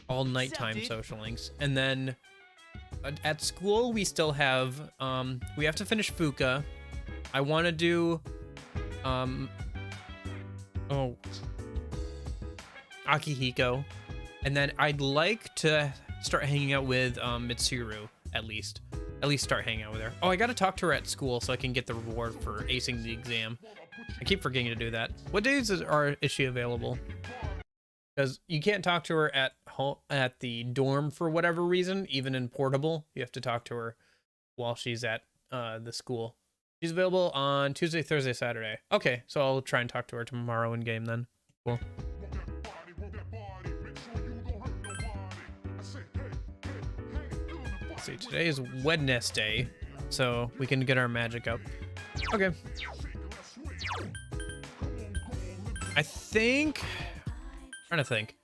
all nighttime social links. And then at school, we still have, we have to finish Fuka. I want to do, Akihiko. And then I'd like to start hanging out with Mitsuru, at least start hanging out with her. Oh, I gotta talk to her at school so I can get the reward for acing the exam. I keep forgetting to do that. What days is she available? Because you can't talk to her at home, at the dorm for whatever reason, even in Portable. You have to talk to her while she's at the school. She's available on Tuesday, Thursday, Saturday. Okay, so I'll try and talk to her tomorrow in game then. Cool. See, today is Wednesday, so we can get our magic up. Okay. I think, trying to think,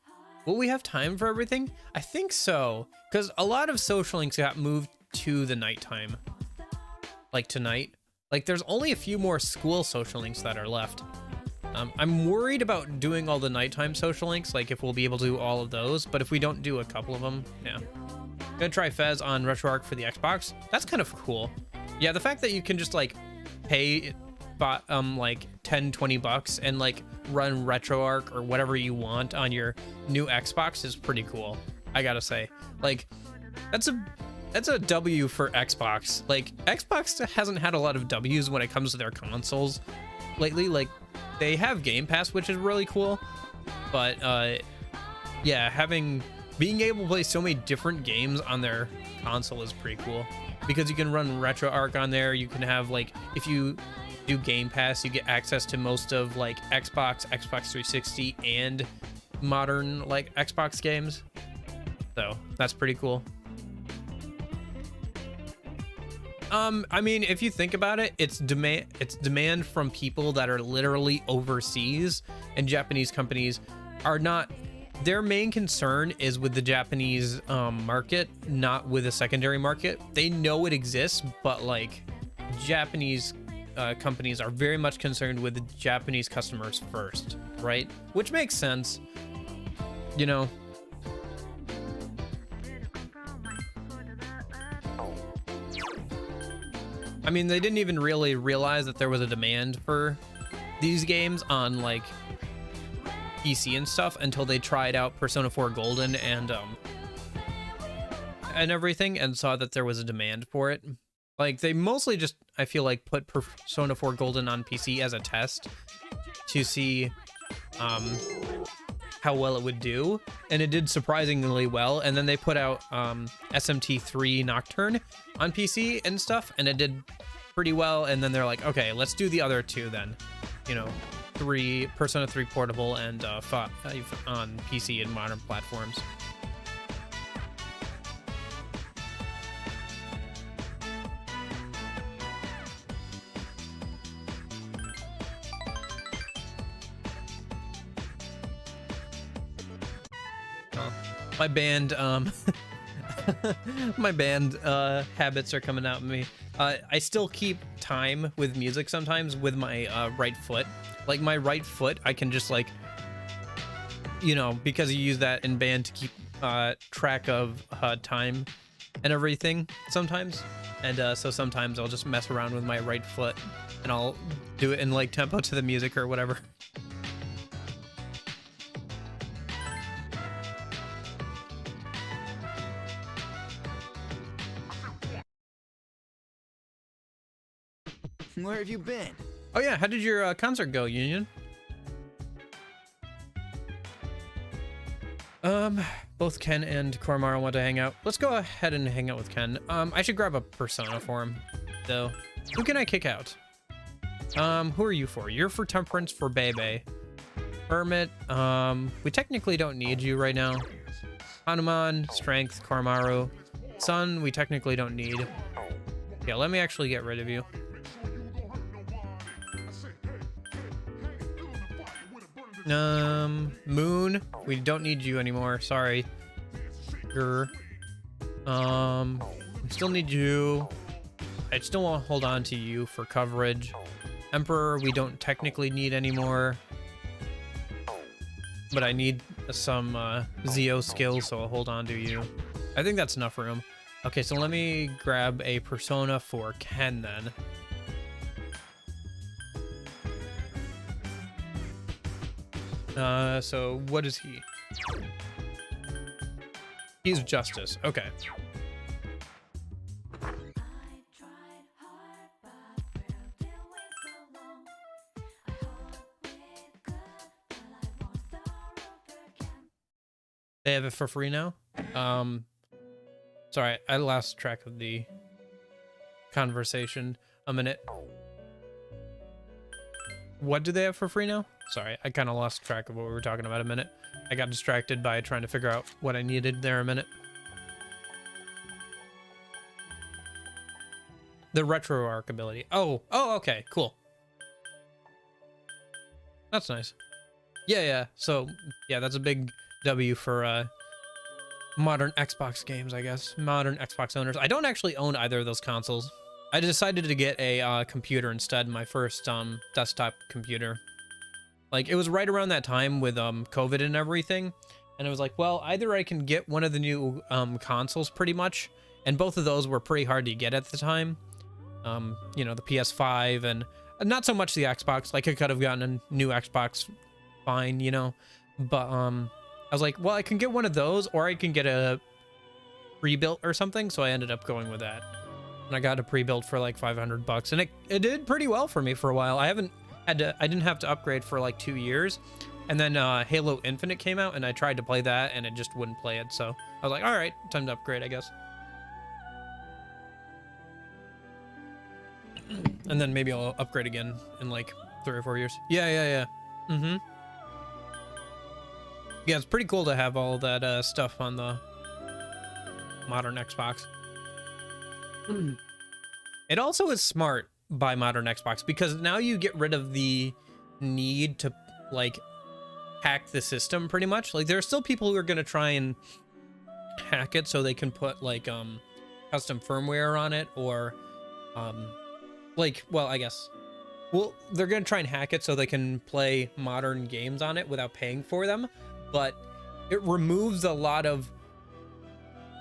will we have time for everything? I think so, because a lot of social links got moved to the nighttime, like tonight. Like there's only a few more school social links that are left. I'm worried about doing all the nighttime social links, like if we'll be able to do all of those, but if we don't do a couple of them, yeah. Gonna try Fez on RetroArch for the Xbox. That's kind of cool. Yeah, the fact that you can just like pay like 10, 20 bucks and like run RetroArch or whatever you want on your new Xbox is pretty cool. I gotta say, like, that's a W for Xbox. Like, Xbox hasn't had a lot of W's when it comes to their consoles lately. Like, they have Game Pass, which is really cool, but yeah, being able to play so many different games on their console is pretty cool, because you can run RetroArch on there. You can have, like, if you do Game Pass, you get access to most of like Xbox 360 and modern like Xbox games, so that's pretty cool. I mean, if you think about it, it's demand from people that are literally overseas, and Japanese companies are not, their main concern is with the Japanese market, not with the secondary market. They know it exists, but like Japanese companies are very much concerned with the Japanese customers first, right? Which makes sense, you know. I mean, they didn't even really realize that there was a demand for these games on like PC and stuff until they tried out Persona 4 Golden and everything, and saw that there was a demand for it. Like, they mostly just, I feel like, put Persona 4 Golden on PC as a test to see how well it would do, and it did surprisingly well. And then they put out SMT3 Nocturne on PC and stuff, and it did pretty well. And then they're like, okay, let's do the other two then, you know, Persona 3 Portable and 5 on PC and modern platforms. My band, my band habits are coming out in me. I still keep time with music sometimes with my right foot. Like, my right foot, I can just, like, you know, because you use that in band to keep track of time and everything sometimes. And so sometimes I'll just mess around with my right foot and I'll do it in like tempo to the music or whatever. Where have you been? Oh yeah, how did your concert go, Union? Both Ken and Koromaru want to hang out. Let's go ahead and hang out with Ken. I should grab a persona for him, though. Who can I kick out? Who are you for? You're for Temperance for Bebe. Hermit, we technically don't need you right now. Hanuman, Strength, Koromaru. Sun, we technically don't need. Yeah, let me actually get rid of you. Moon, we don't need you anymore, sorry. We still need you. I still want to hold on to you for coverage. Emperor, we don't technically need anymore, but I need some Zio skills, so I'll hold on to you. I think that's enough room. Okay, so let me grab a persona for Ken then. So what is he? He's Justice. Okay. They have it for free now? Sorry, I lost track of the conversation a minute. What do they have for free now? Sorry, I kind of lost track of what we were talking about a minute. I got distracted by trying to figure out what I needed there a minute. The RetroArch ability. Oh, okay, cool. That's nice. Yeah, so, yeah, that's a big W for modern Xbox games, I guess. Modern Xbox owners. I don't actually own either of those consoles. I decided to get a computer instead, my first desktop computer. Like, it was right around that time with COVID and everything. And it was like, well, either I can get one of the new consoles pretty much. And both of those were pretty hard to get at the time. You know, the PS5 and not so much the Xbox. Like, I could have gotten a new Xbox fine, you know. But I was like, well, I can get one of those, or I can get a pre-built or something. So I ended up going with that. And I got a pre-built for like $500. And it did pretty well for me for a while. I didn't have to upgrade for like 2 years. And then Halo Infinite came out, and I tried to play that, and it just wouldn't play it. So I was like, all right, time to upgrade, I guess. And then maybe I'll upgrade again in like 3 or 4 years. Yeah. Mm-hmm. Yeah, it's pretty cool to have all that stuff on the modern Xbox. It also is smart by modern Xbox, because now you get rid of the need to like hack the system pretty much. Like, there are still people who are going to try and hack it so they can put like custom firmware on it, or like, well, I guess, well, they're going to try and hack it so they can play modern games on it without paying for them. But it removes a lot of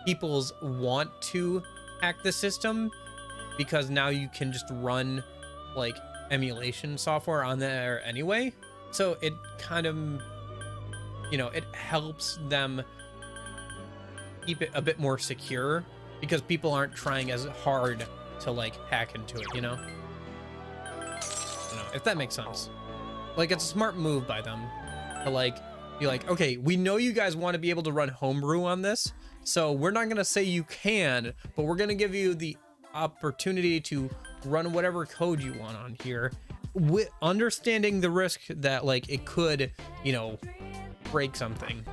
people's want to hack the system, because now you can just run like emulation software on there anyway. So it kind of, you know, it helps them keep it a bit more secure, because people aren't trying as hard to like hack into it, you know? If that makes sense. Like, it's a smart move by them to like be like, okay, we know you guys want to be able to run homebrew on this, so we're not gonna say you can, but we're gonna give you the opportunity to run whatever code you want on here, with understanding the risk that like it could, you know, break something.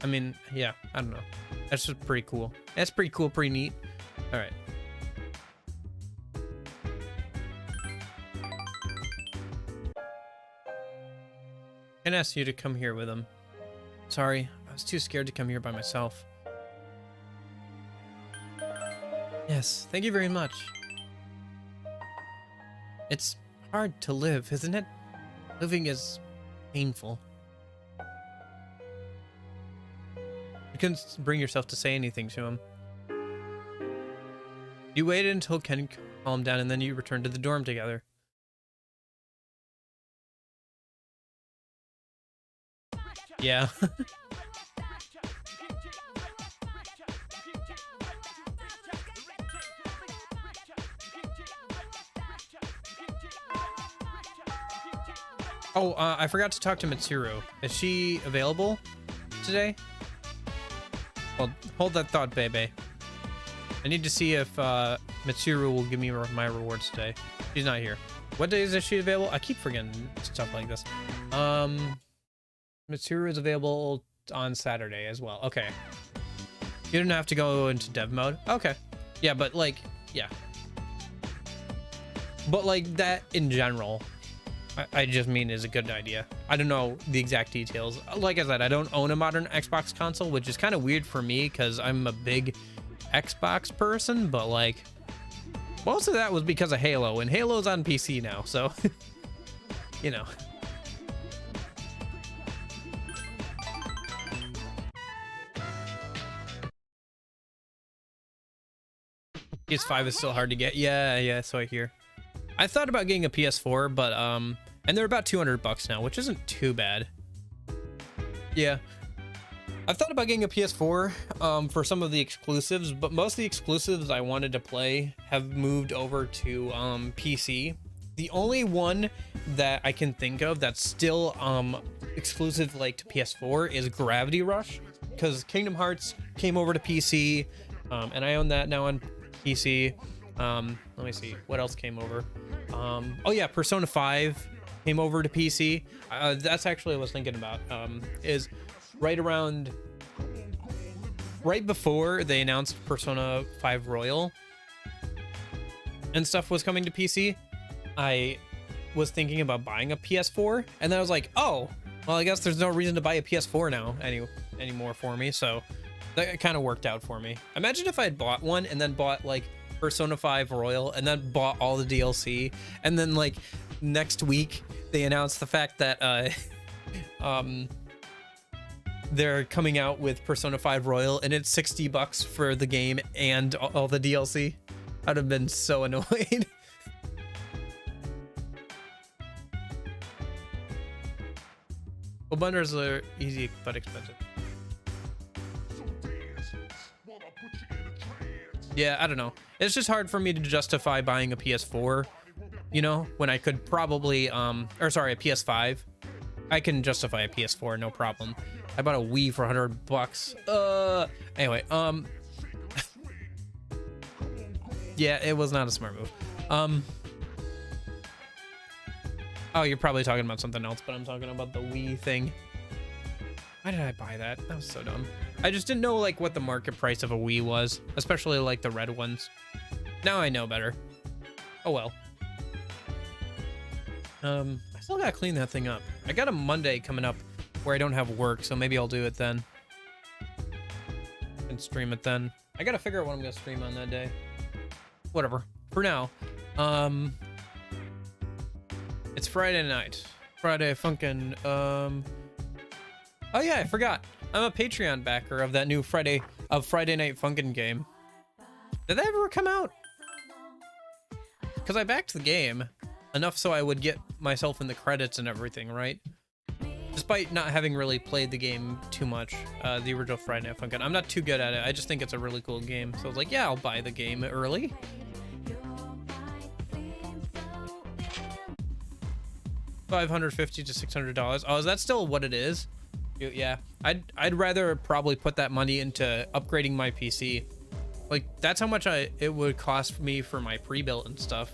I mean, yeah, I don't know. That's just pretty cool. That's pretty cool, pretty neat. All right. I asked you to come here with him. Sorry, I was too scared to come here by myself. Yes, thank you very much. It's hard to live, isn't it? Living is painful. You couldn't bring yourself to say anything to him. You waited until Ken calmed down, and then you returned to the dorm together. Yeah. Oh, I forgot to talk to Mitsuru. Is she available today? Well, hold that thought, baby. I need to see if Mitsuru will give me my rewards today. She's not here. What days is she available? I keep forgetting stuff like this. Mitsuru is available on Saturday as well. Okay. You don't have to go into dev mode. Okay. Yeah, but like, yeah. But like that in general, I just mean is a good idea. I don't know the exact details. Like I said, I don't own a modern Xbox console, which is kind of weird for me because I'm a big Xbox person, but like most of that was because of Halo, and Halo's on PC now, so you know. PS5 is still hard to get. Yeah, so I hear. I thought about getting a PS4, but and they're about $200 now, which isn't too bad. Yeah. I've thought about getting a PS4 for some of the exclusives, but most of the exclusives I wanted to play have moved over to PC. The only one that I can think of that's still exclusive like to PS4 is Gravity Rush, because Kingdom Hearts came over to PC, and I own that now on PC. Let me see what else came over. Oh yeah, Persona 5 came over to PC. That's actually what I was thinking about. Is right before they announced Persona 5 Royal and stuff was coming to PC, I was thinking about buying a PS4, and then I was like, oh, well, I guess there's no reason to buy a PS4 now anymore for me, so that kind of worked out for me. Imagine if I had bought one and then bought like Persona 5 Royal and then bought all the DLC and then like next week they announced the fact that they're coming out with Persona 5 Royal, and it's $60 for the game and all the DLC. I'd have been so annoyed. Well, bundles are easy but expensive. Yeah, I don't know. It's just hard for me to justify buying a PS4, you know, when I could probably, or sorry, a PS5. I can justify a PS4, no problem. I bought a Wii for $100. Anyway, yeah, it was not a smart move. Oh, you're probably talking about something else, but I'm talking about the Wii thing. Why did I buy that? That was so dumb. I just didn't know like what the market price of a Wii was, especially like the red ones. Now I know better. Oh well. I still gotta clean that thing up. I got a Monday coming up where I don't have work, so maybe I'll do it then. And stream it then. I gotta figure out what I'm gonna stream on that day. Whatever. For now, it's Friday night. Friday funkin', oh yeah, I forgot. I'm a Patreon backer of that new Friday Night Funkin' game. Did that ever come out? Because I backed the game enough so I would get myself in the credits and everything, right? Despite not having really played the game too much, the original Friday Night Funkin'. I'm not too good at it. I just think it's a really cool game. So I was like, yeah, I'll buy the game early. $550 to $600. Oh, is that still what it is? Yeah, I'd rather probably put that money into upgrading my PC. Like, that's how much it would cost me for my pre-built and stuff.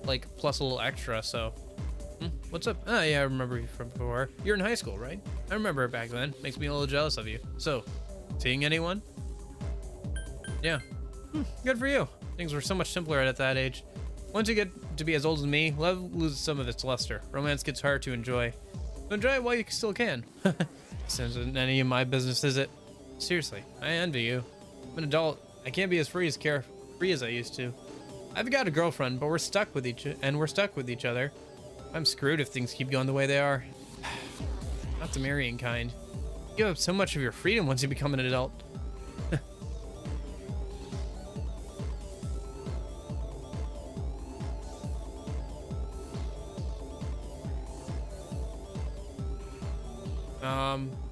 Like, plus a little extra, so. What's up? Oh, yeah, I remember you from before. You're in high school, right? I remember back then. Makes me a little jealous of you. So, seeing anyone? Yeah. Good for you. Things were so much simpler at that age. Once you get to be as old as me, love loses some of its luster. Romance gets hard to enjoy. So enjoy it while you still can. This isn't any of my business, is it? Seriously, I envy you. I'm an adult. I can't be as carefree as I used to. I've got a girlfriend, but we're stuck with each other. I'm screwed if things keep going the way they are. Not the marrying kind. You give up so much of your freedom once you become an adult.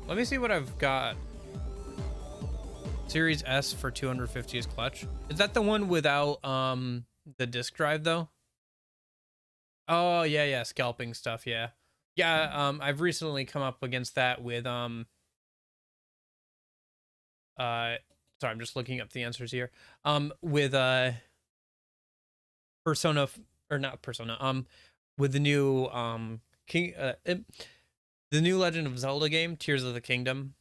Let me see what I've got. Series S for 250 is clutch. Is that the one without the disk drive though? Oh yeah, scalping stuff, yeah. Yeah, I've recently come up against that with sorry, I'm just looking up the answers here. With Persona, or not Persona, with the new the new Legend of Zelda game, Tears of the Kingdom.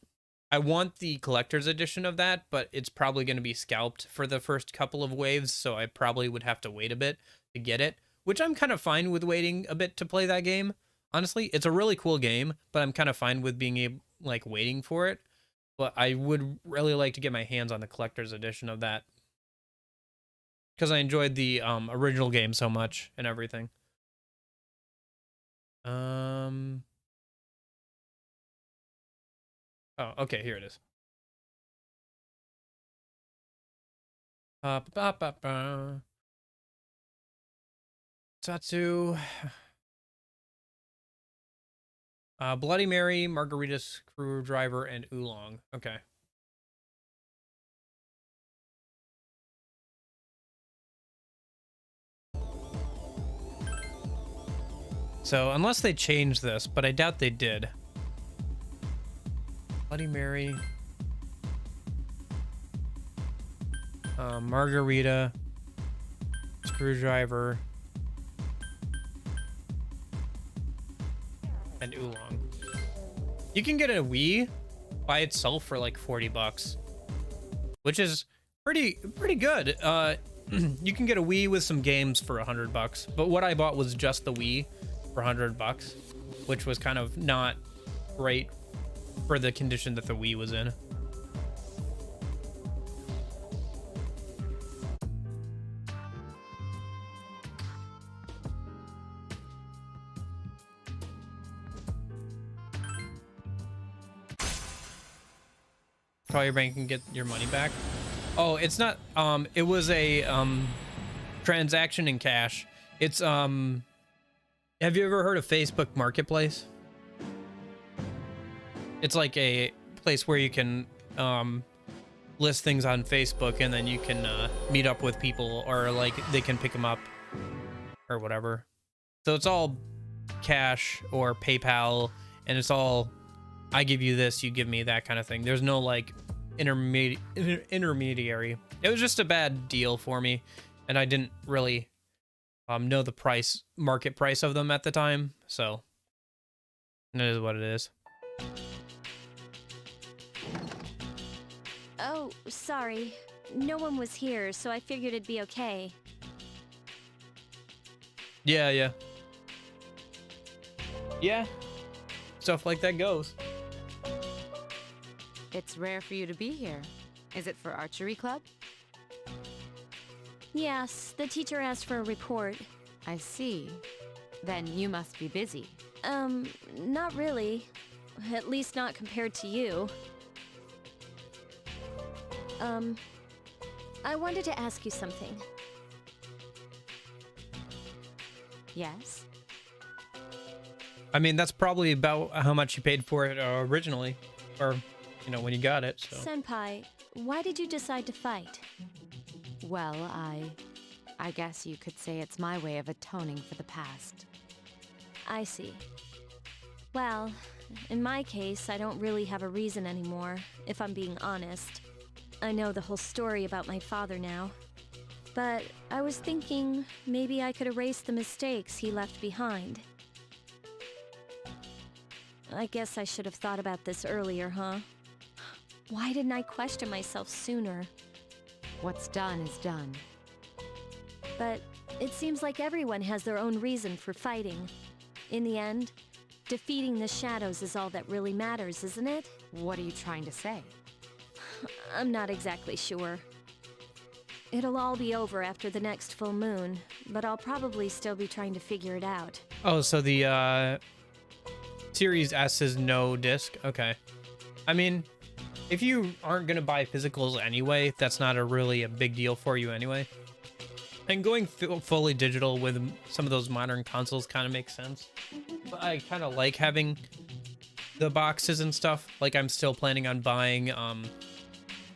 I want the collector's edition of that, but it's probably going to be scalped for the first couple of waves, so I probably would have to wait a bit to get it, which I'm kind of fine with waiting a bit to play that game. Honestly, it's a really cool game, but I'm kind of fine with being waiting for it. But I would really like to get my hands on the collector's edition of that, because I enjoyed the original game so much and everything. Oh, okay, here it is. Tatsu. Bloody Mary, Margarita Screwdriver, and Oolong. Okay. So, unless they changed this, but I doubt they did. Bloody Mary. Margarita. Screwdriver. And Oolong. You can get a Wii by itself for like $40, which is pretty good. You can get a Wii with some games for $100, but what I bought was just the Wii for $100, which was kind of not great for the condition that the Wii was in. call your bank and get your money back. Oh, it's not, it was a, transaction in cash. It's, have you ever heard of Facebook Marketplace? It's like a place where you can, list things on Facebook and then you can, meet up with people, or like they can pick them up or whatever. So it's all cash or PayPal, and it's all, I give you this, you give me that kind of thing. There's no like intermediary. It was just a bad deal for me, and I didn't really know the market price of them at the time, so it is what it is. Oh, sorry. No one was here, so I figured it'd be okay. Yeah. Stuff like that goes. It's rare for you to be here. Is it for archery club? Yes, the teacher asked for a report. I see. Then you must be busy. Not really. At least not compared to you. I wanted to ask you something. Yes? I mean, that's probably about how much you paid for it originally, or, you know, when you got it, so. Senpai, why did you decide to fight? Well, I guess you could say it's my way of atoning for the past. I see. Well, in my case, I don't really have a reason anymore, if I'm being honest. I know the whole story about my father now. But I was thinking maybe I could erase the mistakes he left behind. I guess I should have thought about this earlier, huh? Why didn't I question myself sooner? What's done is done. But it seems like everyone has their own reason for fighting. In the end, defeating the shadows is all that really matters, isn't it? What are you trying to say? I'm not exactly sure. It'll all be over after the next full moon, but I'll probably still be trying to figure it out. Oh, so the Series S is no disc? Okay. I mean, if you aren't going to buy physicals anyway, that's not really a big deal for you anyway. And going fully digital with some of those modern consoles kind of makes sense. But I kind of like having the boxes and stuff. Like, I'm still planning on buying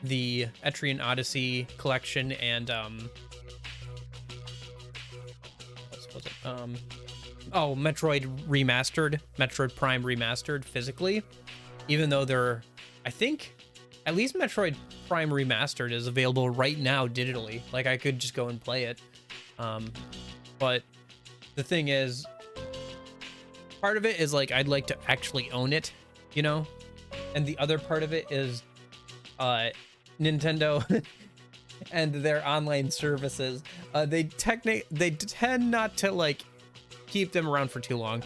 the Etrian Odyssey collection and Metroid Prime Remastered physically, even though they're, I think at least Metroid Prime Remastered is available right now digitally. Like, I could just go and play it. But the thing is, part of it is like I'd like to actually own it, you know, and the other part of it is Nintendo and their online services. They tend not to like keep them around for too long.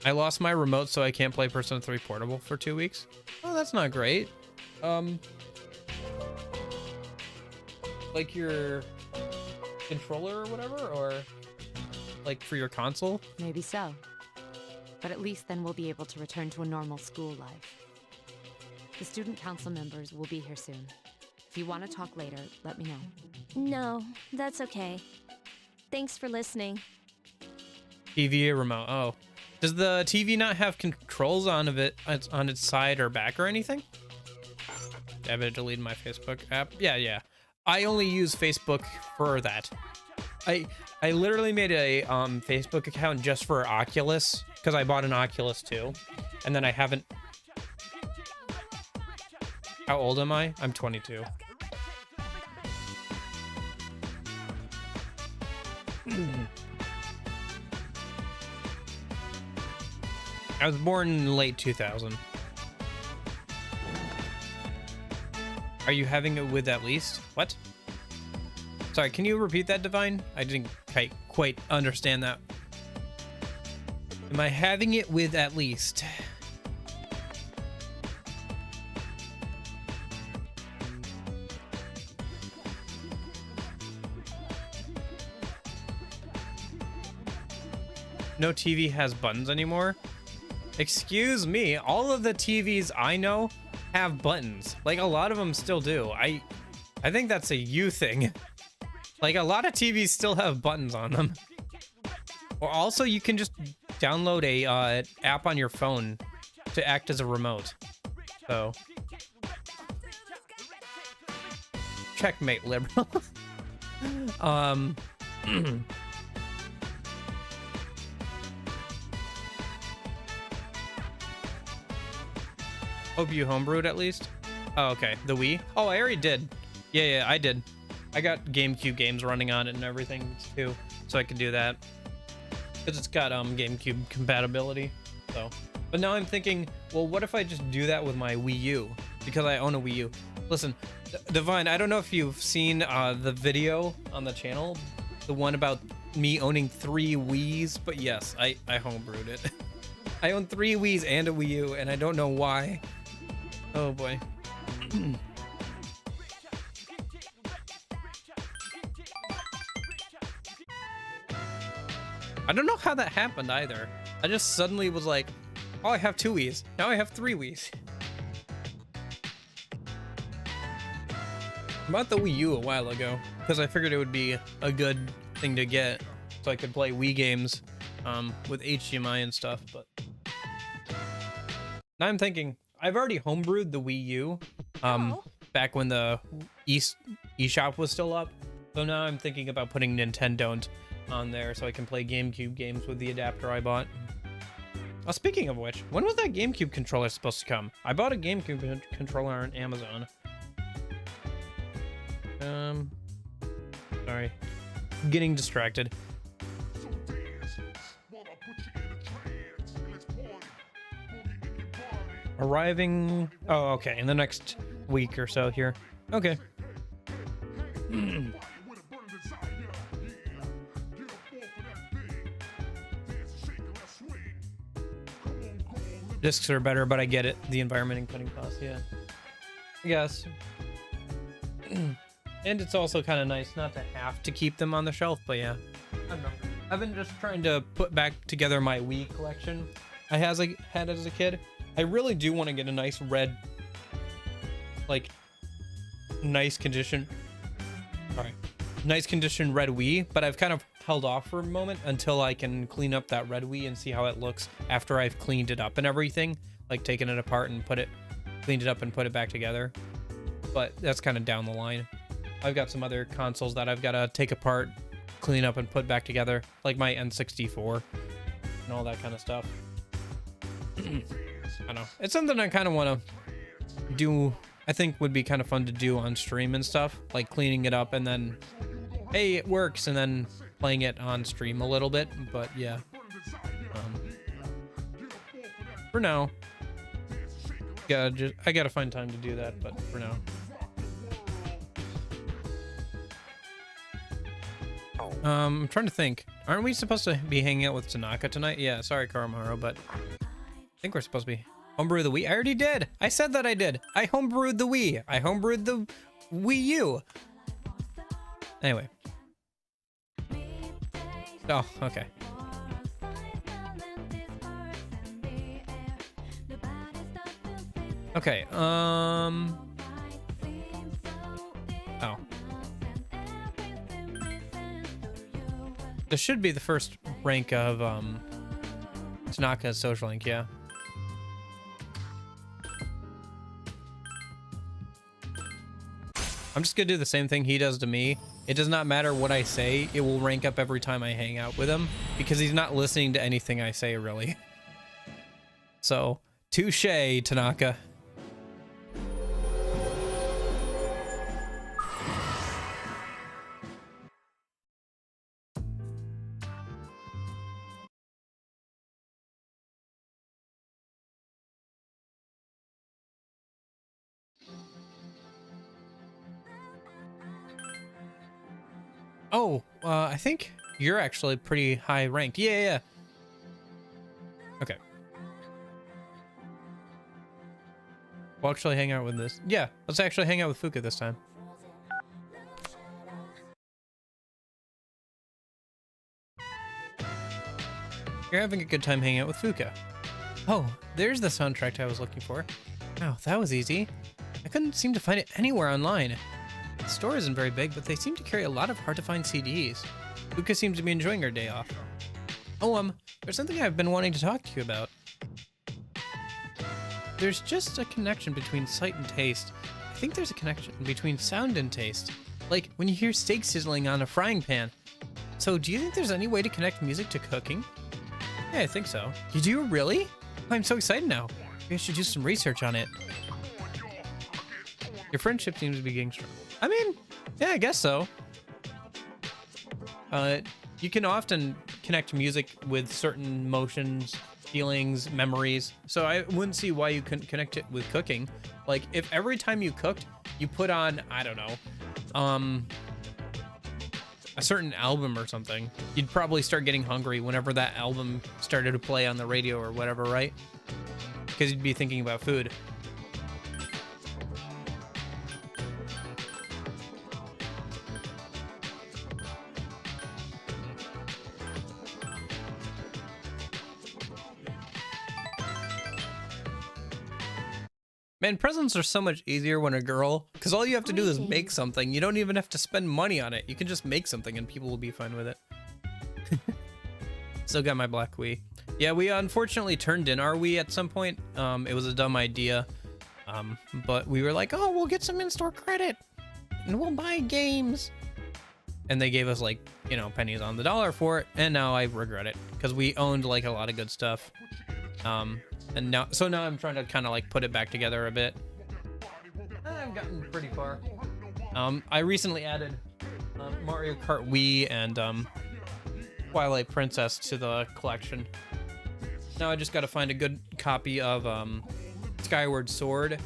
I lost my remote, so I can't play Persona 3 Portable for 2 weeks. Oh, that's not great. Like your controller or whatever, or like for your console? Maybe so. But at least then we'll be able to return to a normal school life. The student council members will be here soon. If you want to talk later, let me know. No, that's okay. Thanks for listening. TV remote. Oh. Does the TV not have controls on its side or back or anything? Damn it, deleted my Facebook app. Yeah. I only use Facebook for that. I literally made a Facebook account just for Oculus because I bought an Oculus 2, and then I haven't. How old am I? I'm 22. I was born in late 2000. Are you having it with at least? What? Sorry, can you repeat that, Divine? I didn't quite understand that. Am I having it with at least? No TV has buttons anymore? Excuse me, all of the TVs I know have buttons. Like, a lot of them still do. I think that's a you thing. Like, a lot of TVs still have buttons on them. Or also, you can just download a app on your phone to act as a remote. So, checkmate, liberal. Hope you homebrewed at least. Oh, okay. The Wii? Oh, I already did. Yeah, I did. I got GameCube games running on it and everything too, so I could do that. Because it's got GameCube compatibility. So, but now I'm thinking, well, what if I just do that with my Wii U? Because I own a Wii U. Listen, Divine, I don't know if you've seen the video on the channel, the one about me owning 3 Wiis, but yes, I homebrewed it. I own 3 Wiis and a Wii U, and I don't know why. Oh boy. I don't know how that happened either. I just suddenly was like, oh, I have 2 Wiis. Now I have 3 Wiis. I bought the Wii U a while ago because I figured it would be a good thing to get so I could play Wii games with HDMI and stuff, but now I'm thinking I've already homebrewed the Wii U back when the eShop was still up. So now I'm thinking about putting Nintendo on there so I can play GameCube games with the adapter I bought. Oh, speaking of which, when was that GameCube controller supposed to come? I bought a GameCube controller on Amazon. Sorry. Getting distracted. Arriving... Oh, okay. In the next week or so here. Okay. Discs are better, but I get it. The environment and cutting costs, yeah. I guess. And it's also kind of nice not to have to keep them on the shelf, but yeah. I don't know. I've been just trying to put back together my Wii collection I had as a kid. I really do want to get a nice red, like, nice condition red Wii, but I've kind of held off for a moment until I can clean up that red Wii and see how it looks after I've cleaned it up and everything, like taken it apart and cleaned it up and put it back together. But that's kind of down the line. I've got some other consoles that I've got to take apart, clean up and put back together, like my N64 and all that kind of stuff. I don't know. It's something I kind of want to do. I think would be kind of fun to do on stream and stuff, like cleaning it up and then, hey, it works, and then playing it on stream a little bit. But yeah, for now, I gotta find time to do that. But for now, I'm trying to think. Aren't we supposed to be hanging out with Tanaka tonight? Yeah, sorry, Karamaru, but I think we're supposed to be. Homebrew the Wii? I already did. I said that I did. I homebrewed the Wii. I homebrewed the Wii U. Anyway. Oh, okay. Okay, oh. This should be the first rank of, Tanaka's social link, yeah. I'm just gonna do the same thing he does to me. It does not matter what I say, it will rank up every time I hang out with him, because he's not listening to anything I say, really. So, touche, Tanaka. Oh, I think you're actually pretty high ranked. Yeah. Okay. We'll actually hang out with this. Yeah, let's actually hang out with Fuka this time. You're having a good time hanging out with Fuka. Oh, there's the soundtrack I was looking for. Oh, that was easy. I couldn't seem to find it anywhere online. The store isn't very big, but they seem to carry a lot of hard-to-find CDs. Luca seems to be enjoying her day off. Oh, there's something I've been wanting to talk to you about. There's just a connection between sight and taste. I think there's a connection between sound and taste. Like when you hear steak sizzling on a frying pan. So do you think there's any way to connect music to cooking? Yeah, I think so. You do really? I'm so excited now. Maybe I should do some research on it. Your friendship seems to be getting strong. I mean, yeah, I guess so. You can often connect music with certain emotions, feelings, memories. So I wouldn't see why you couldn't connect it with cooking. Like if every time you cooked, you put on, I don't know, a certain album or something, you'd probably start getting hungry whenever that album started to play on the radio or whatever, right? Because you'd be thinking about food. Man, presents are so much easier when a girl, because all you have to do is make something. You don't even have to spend money on it. You can just make something and people will be fine with it. Still got my black Wii. Yeah, we unfortunately turned in our Wii at some point. It was a dumb idea. But we were like, oh, we'll get some in-store credit and we'll buy games. And they gave us like, you know, pennies on the dollar for it. And now I regret it because we owned like a lot of good stuff. And now I'm trying to kind of like put it back together a bit. I've gotten pretty far. I recently added Mario Kart Wii and Twilight Princess to the collection. Now I just got to find a good copy of Skyward Sword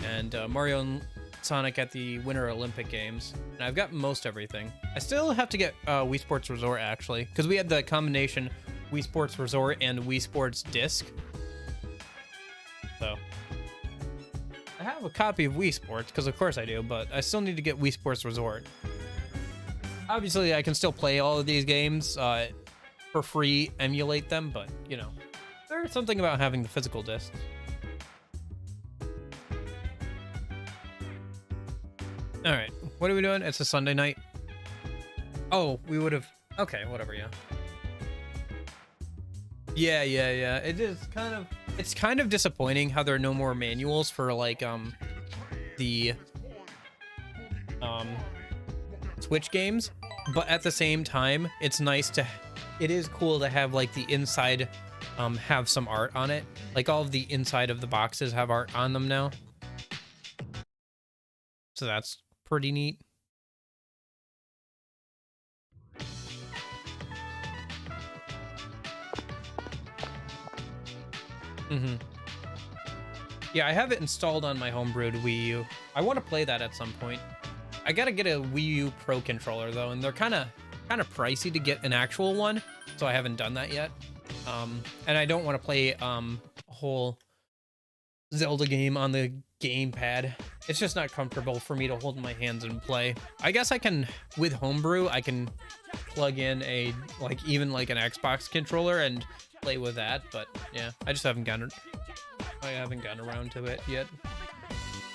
and Mario and Sonic at the Winter Olympic Games. And I've got most everything. I still have to get Wii Sports Resort actually, because we had the combination Wii Sports Resort and Wii Sports Disc. So I have a copy of Wii Sports because of course I do, but I still need to get Wii Sports Resort. Obviously I can still play all of these games for free, emulate them, but you know, there's something about having the physical discs. All right, what are we doing? It's a Sunday night. Oh, we would have, okay, whatever. Yeah, it is kind of, it's kind of disappointing how there are no more manuals for like the Switch games, but at the same time it is cool to have like the inside have some art on it. Like all of the inside of the boxes have art on them now, so that's pretty neat. Yeah, I have it installed on my homebrewed Wii U. I want to play that at some point. I gotta get a Wii U Pro controller though, and they're kind of pricey to get an actual one, so I haven't done that yet. And I don't want to play a whole Zelda game on the gamepad. It's just not comfortable for me to hold in my hands and play. I guess I can, with homebrew, I can plug in a even an Xbox controller and play with that, but yeah, I haven't gotten around to it yet.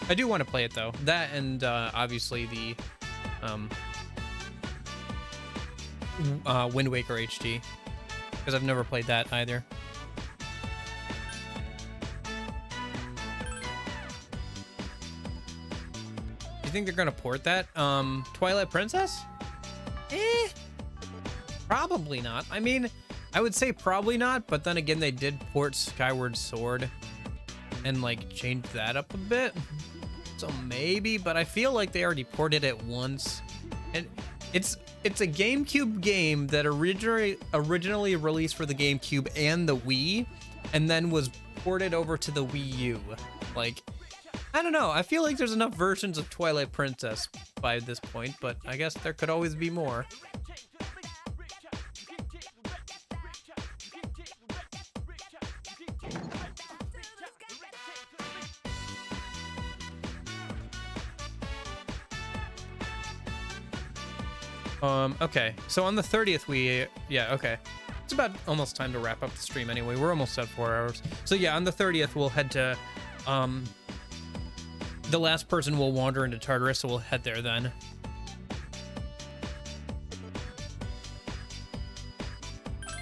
I do want to play it though. That and obviously the Wind Waker HD, because I've never played that either. Do you think they're gonna port that? Twilight Princess? Probably not. I mean, I would say probably not, but then again, they did port Skyward Sword and like changed that up a bit. So maybe, but I feel like they already ported it once. And it's a GameCube game that originally released for the GameCube and the Wii, and then was ported over to the Wii U. Like, I don't know. I feel like there's enough versions of Twilight Princess by this point, but I guess there could always be more. Okay, so on the 30th okay. It's about almost time to wrap up the stream anyway. We're almost at 4 hours. So yeah, on the 30th we'll head to the last person will wander into Tartarus, so we'll head there then.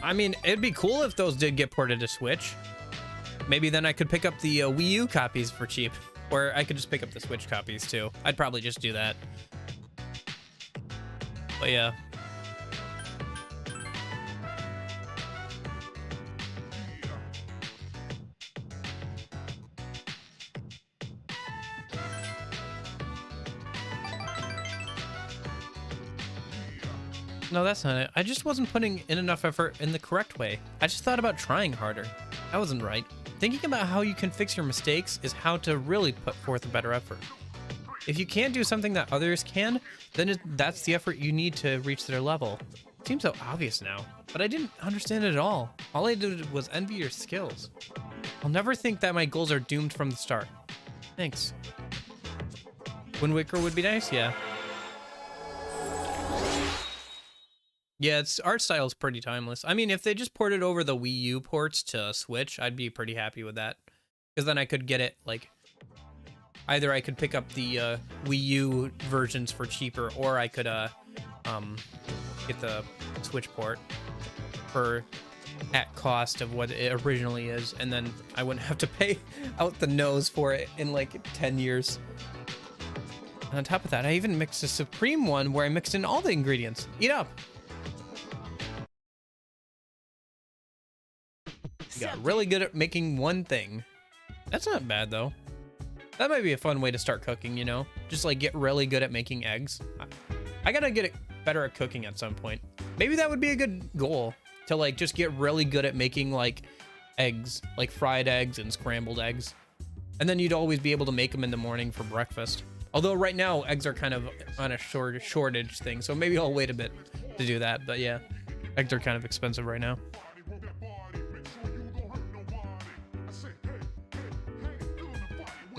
I mean, it'd be cool if those did get ported to Switch. Maybe then I could pick up the Wii U copies for cheap. Or I could just pick up the Switch copies too. I'd probably just do that. But yeah. No, that's not it. I just wasn't putting in enough effort in the correct way. I just thought about trying harder. That wasn't right. Thinking about how you can fix your mistakes is how to really put forth a better effort. If you can't do something that others can, then that's the effort you need to reach their level. It seems so obvious now, but I didn't understand it at all. All I did was envy your skills. I'll never think that my goals are doomed from the start. Thanks. Wind Waker would be nice, yeah. Yeah, its art style is pretty timeless. I mean, if they just ported over the Wii U ports to Switch, I'd be pretty happy with that. Because then I could get it, like... Either I could pick up the Wii U versions for cheaper, or I could get the Switch port for at cost of what it originally is, and then I wouldn't have to pay out the nose for it in like 10 years. And on top of that, I even mixed a Supreme one where I mixed in all the ingredients. Eat up! Got really good at making one thing. That's not bad though. That might be a fun way to start cooking, you know? Just like get really good at making eggs. I gotta get better at cooking at some point. Maybe that would be a good goal, to like just get really good at making like eggs, like fried eggs and scrambled eggs. And then you'd always be able to make them in the morning for breakfast. Although right now eggs are kind of on a shortage thing, so maybe I'll wait a bit to do that. But yeah, eggs are kind of expensive right now.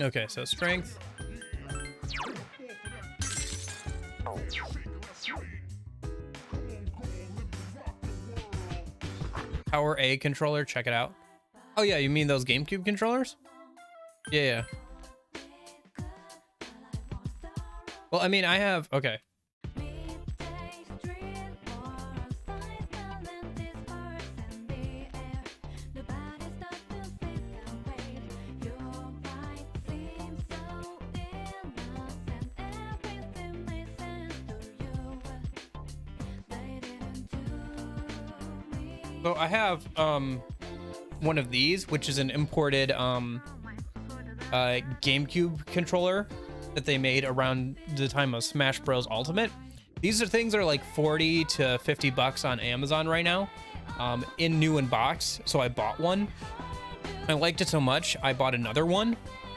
Okay, so strength. Power A controller, check it out. Oh yeah, you mean those GameCube controllers? Yeah. Well, I mean, I have, okay. So I have one of these, which is an imported GameCube controller that they made around the time of Smash Bros. Ultimate. These are things that are like 40 to 50 bucks on Amazon right now, in new in box. So I bought one. I liked it so much, I bought another one,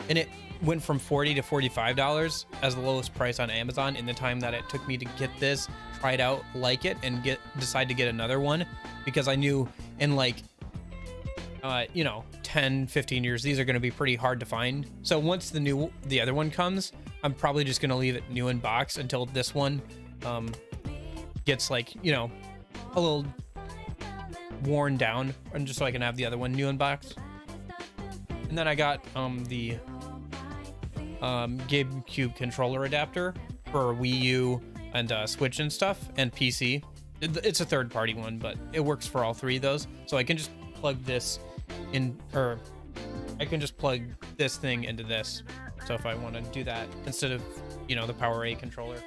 and it went from $40 to $45 as the lowest price on Amazon in the time that it took me to get this, try it out, like it, and decide to get another one, because I knew in like, you know, 10, 15 years, these are going to be pretty hard to find. So once the other one comes, I'm probably just going to leave it new in box until this one gets like, you know, a little worn down, and just so I can have the other one new in box. And then I got the GameCube controller adapter for Wii U and Switch and stuff, and PC. It's a third-party one, but it works for all three of those. So I can just plug this in, or I can just plug this thing into this. So if I want to do that instead of, you know, the Power A controller.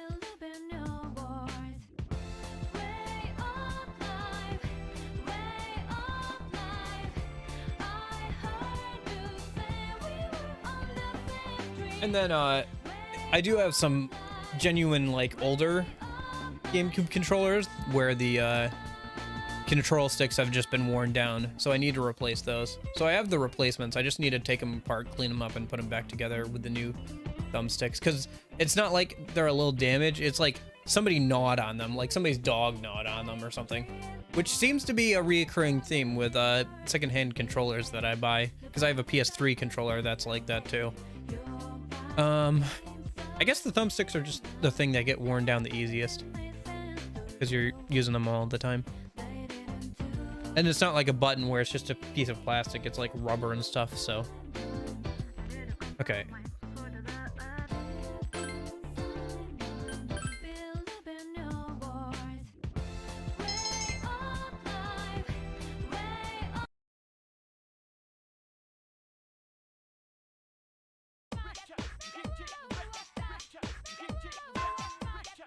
And then I do have some genuine, like, older GameCube controllers where the control sticks have just been worn down, so I need to replace those. So I have the replacements. I just need to take them apart, clean them up, and put them back together with the new thumbsticks, because it's not like they're a little damaged. It's like somebody gnawed on them, like somebody's dog gnawed on them or something, which seems to be a reoccurring theme with secondhand controllers that I buy, because I have a PS3 controller that's like that too. I guess the thumbsticks are just the thing that get worn down the easiest, because you're using them all the time. And it's not like a button where it's just a piece of plastic, it's like rubber and stuff, so. Okay.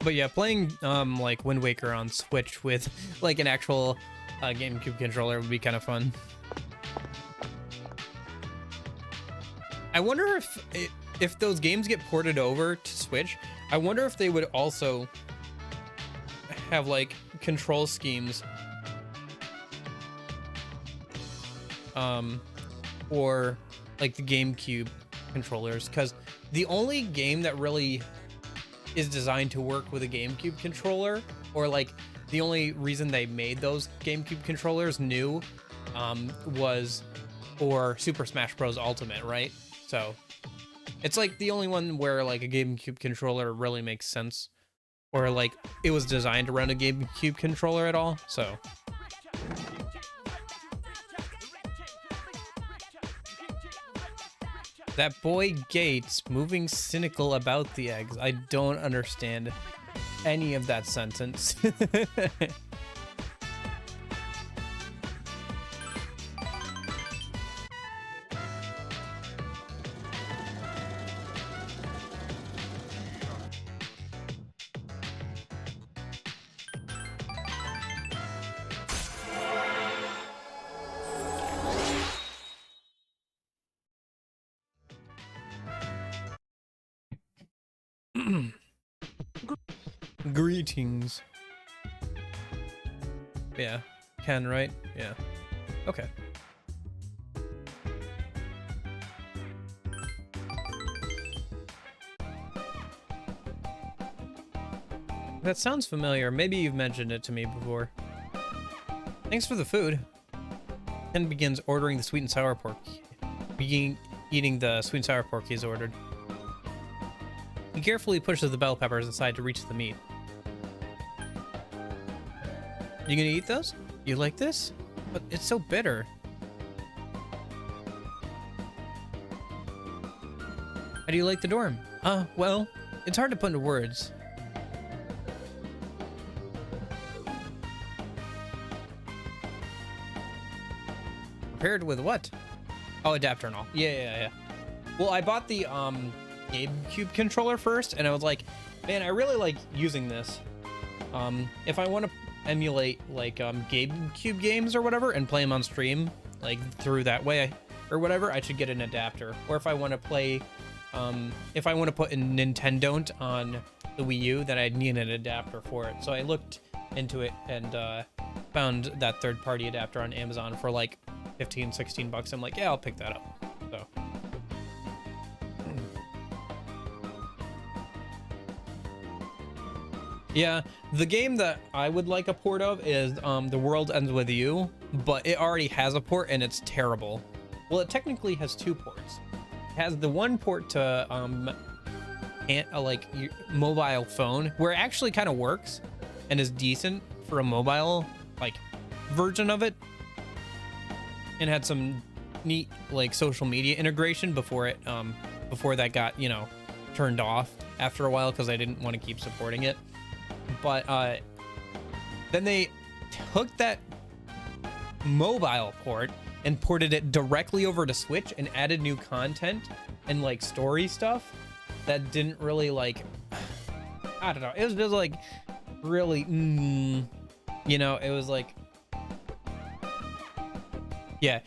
But yeah, playing like Wind Waker on Switch with like an actual GameCube controller would be kind of fun. I wonder if those games get ported over to Switch, I wonder if they would also have like control schemes or like the GameCube controllers, because the only game that really is designed to work with a GameCube controller, or like the only reason they made those GameCube controllers new was for Super Smash Bros. Ultimate, right? So it's like the only one where like a GameCube controller really makes sense, or like it was designed to run a GameCube controller at all. So that boy Gates moving cynical about the eggs. I don't understand any of that sentence. Greetings. Yeah, Ken, right? Yeah. Okay. That sounds familiar. Maybe you've mentioned it to me before. Thanks for the food. Ken begins ordering the sweet and sour pork. Eating the sweet and sour pork he's ordered. He carefully pushes the bell peppers aside to reach the meat. You gonna eat those? You like this? But it's so bitter. How do you like the dorm? Well, it's hard to put into words. Paired with what? Oh, adapter and all. Yeah. Well, I bought the GameCube controller first, and I was like, man, I really like using this. If I want to emulate like GameCube games or whatever and play them on stream, like through that way or whatever, I should get an adapter. Or if I want to play, if I want to put a Nintendo on the Wii U, then I'd need an adapter for it. So I looked into it and found that third-party adapter on Amazon for like 15-16 bucks. I'm like, yeah, I'll pick that up. So yeah, the game that I would like a port of is The World Ends With You, but it already has a port and it's terrible. Well, it technically has two ports. It has the one port to like your mobile phone, where it actually kind of works and is decent for a mobile like version of it, and had some neat like social media integration before it before that got, you know, turned off after a while because I didn't want to keep supporting it. But then they took that mobile port and ported it directly over to Switch and added new content and like story stuff that didn't really like, I don't know, it was just like really you know, it was like, yeah.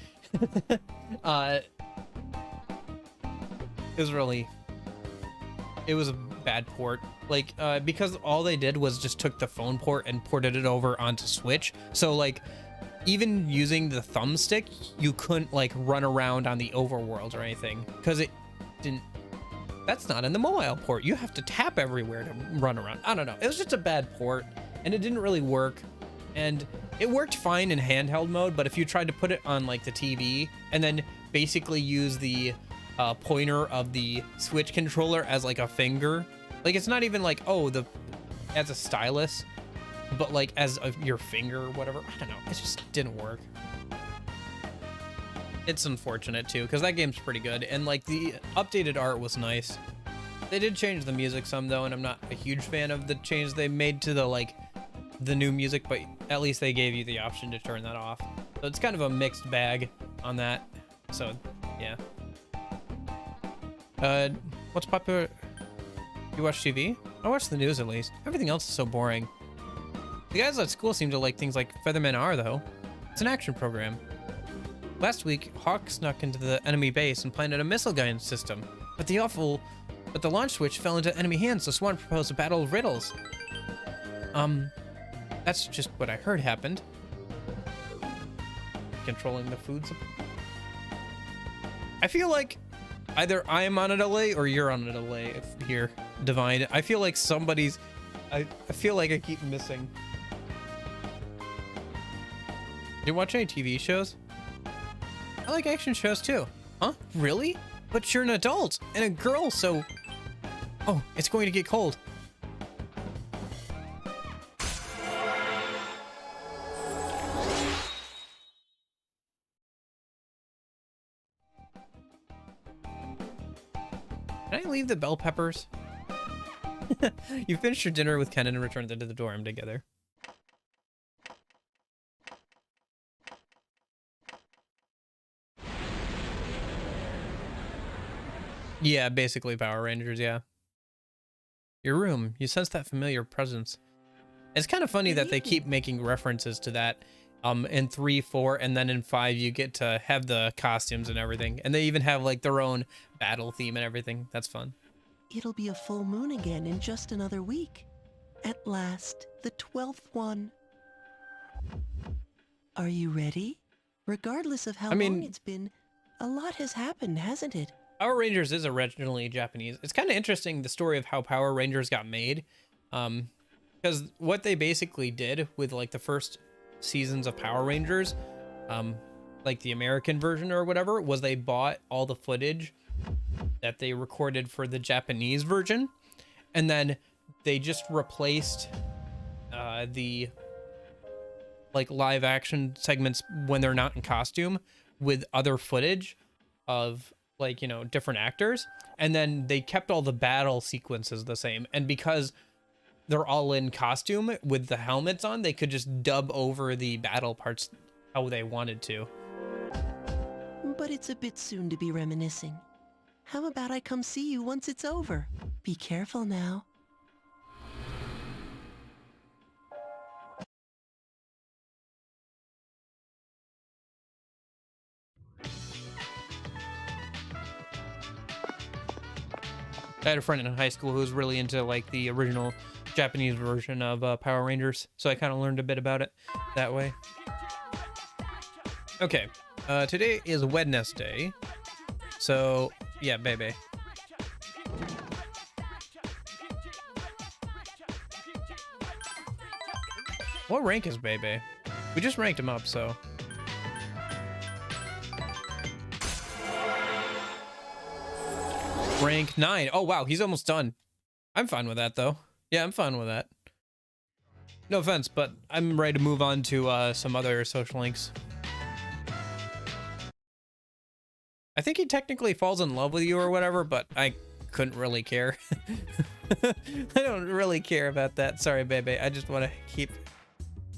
It was a bad port, like because all they did was just took the phone port and ported it over onto Switch. So like even using the thumbstick, you couldn't like run around on the overworld or anything because it didn't. That's not in the mobile port. You have to tap everywhere to run around. I don't know. It was just a bad port and it didn't really work. And it worked fine in handheld mode, but if you tried to put it on like the TV and then basically use the pointer of the Switch controller as like a finger, like it's not even like, oh, as a stylus, but like as your finger or whatever. I don't know. It just didn't work. It's unfortunate too, because that game's pretty good, and like the updated art was nice. They did change the music some though, and I'm not a huge fan of the change they made to the new music, but at least they gave you the option to turn that off. So it's kind of a mixed bag on that. So yeah. What's popular? You watch TV? I watch the news at least. Everything else is so boring. The guys at school seem to like things like Feathermen Are, though. It's an action program. Last week, Hawk snuck into the enemy base and planted a missile gun system. But the launch switch fell into enemy hands, so Swan proposed a battle of riddles. That's just what I heard happened. Controlling the food supply. I feel like either I'm on a delay or you're on a delay here, Divine. I feel like somebody's... I feel like I keep missing. You watch any TV shows? I like action shows too. Huh? Really? But you're an adult and a girl, so... Oh, it's going to get cold. Can I leave the bell peppers? You finished your dinner with Ken and returned them to the dorm together. Yeah, basically Power Rangers, yeah. Your room. You sense that familiar presence. It's kind of funny that they keep making references to that in 3, 4, and then in 5 you get to have the costumes and everything. And they even have like their own battle theme and everything. That's fun. It'll be a full moon again in just another week. At last, the 12th one. Are you ready? Regardless of how long it's been, a lot has happened, hasn't it? Power Rangers is originally Japanese. It's kind of interesting, the story of how Power Rangers got made. Because what they basically did with like the first seasons of Power Rangers, like the American version or whatever, was they bought all the footage that they recorded for the Japanese version. And then they just replaced the like live action segments when they're not in costume with other footage of like, you know, different actors, and then they kept all the battle sequences the same. And because they're all in costume with the helmets on, they could just dub over the battle parts how they wanted to. But it's a bit soon to be reminiscing. How about I come see you once it's over? Be careful now. I had a friend in high school who was really into like the original Japanese version of Power Rangers, so I kind of learned a bit about it that way. Okay, today is Wednesday, so yeah, baby. What rank is Bebe? We just ranked him up, so. Rank 9. Oh, wow. He's almost done. I'm fine with that, though. Yeah, I'm fine with that. No offense, but I'm ready to move on to some other social links. I think he technically falls in love with you or whatever, but I couldn't really care. I don't really care about that. Sorry, baby. I just want to keep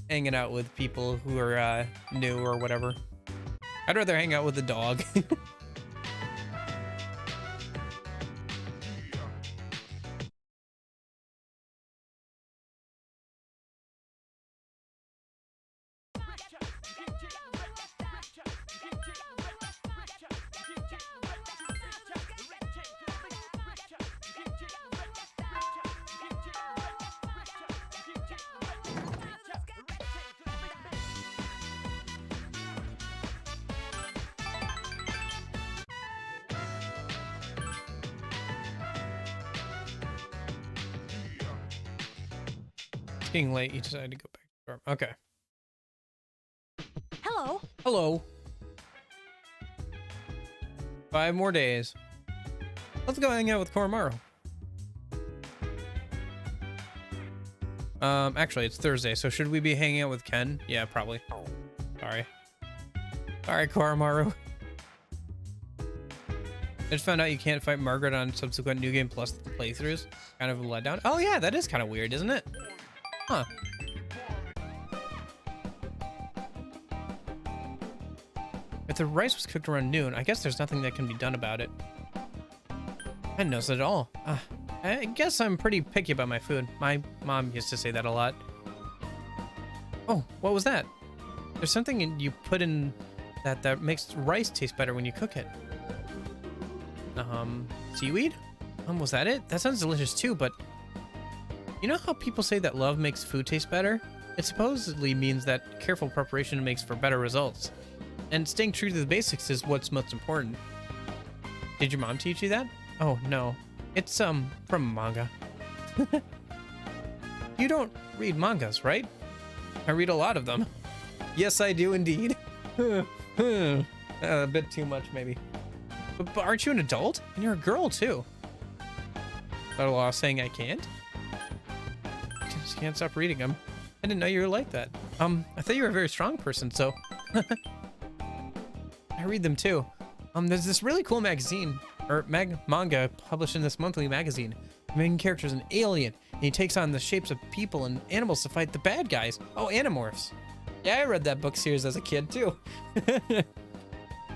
hanging out with people who are new or whatever. I'd rather hang out with the dog. It's getting late. You decided to go back to the dorm. Okay. Hello. Hello. 5 more days. Let's go hang out with Koromaru. Actually, it's Thursday, so should we be hanging out with Ken? Yeah, probably. Sorry. Alright, Koromaru. I just found out you can't fight Margaret on subsequent New Game Plus playthroughs. Kind of a letdown. Oh yeah, that is kind of weird, isn't it? Huh. If the rice was cooked around noon, I guess there's nothing that can be done about it. I knows it all. I guess I'm pretty picky about my food. My mom used to say that a lot. Oh, what was that? There's something you put in that makes rice taste better when you cook it. Seaweed? Was that it? That sounds delicious too, but you know how people say that love makes food taste better? It supposedly means that careful preparation makes for better results. And staying true to the basics is what's most important. Did your mom teach you that? Oh, no. It's, from manga. You don't read mangas, right? I read a lot of them. Yes, I do indeed. A bit too much, maybe. But aren't you an adult? And you're a girl, too. Is that a law saying I can't? I just can't stop reading them. I didn't know you were like that. I thought you were a very strong person, so... I read them, too. There's this really cool magazine, or manga, published in this monthly magazine. The main character is an alien, and he takes on the shapes of people and animals to fight the bad guys. Oh, Animorphs. Yeah, I read that book series as a kid, too.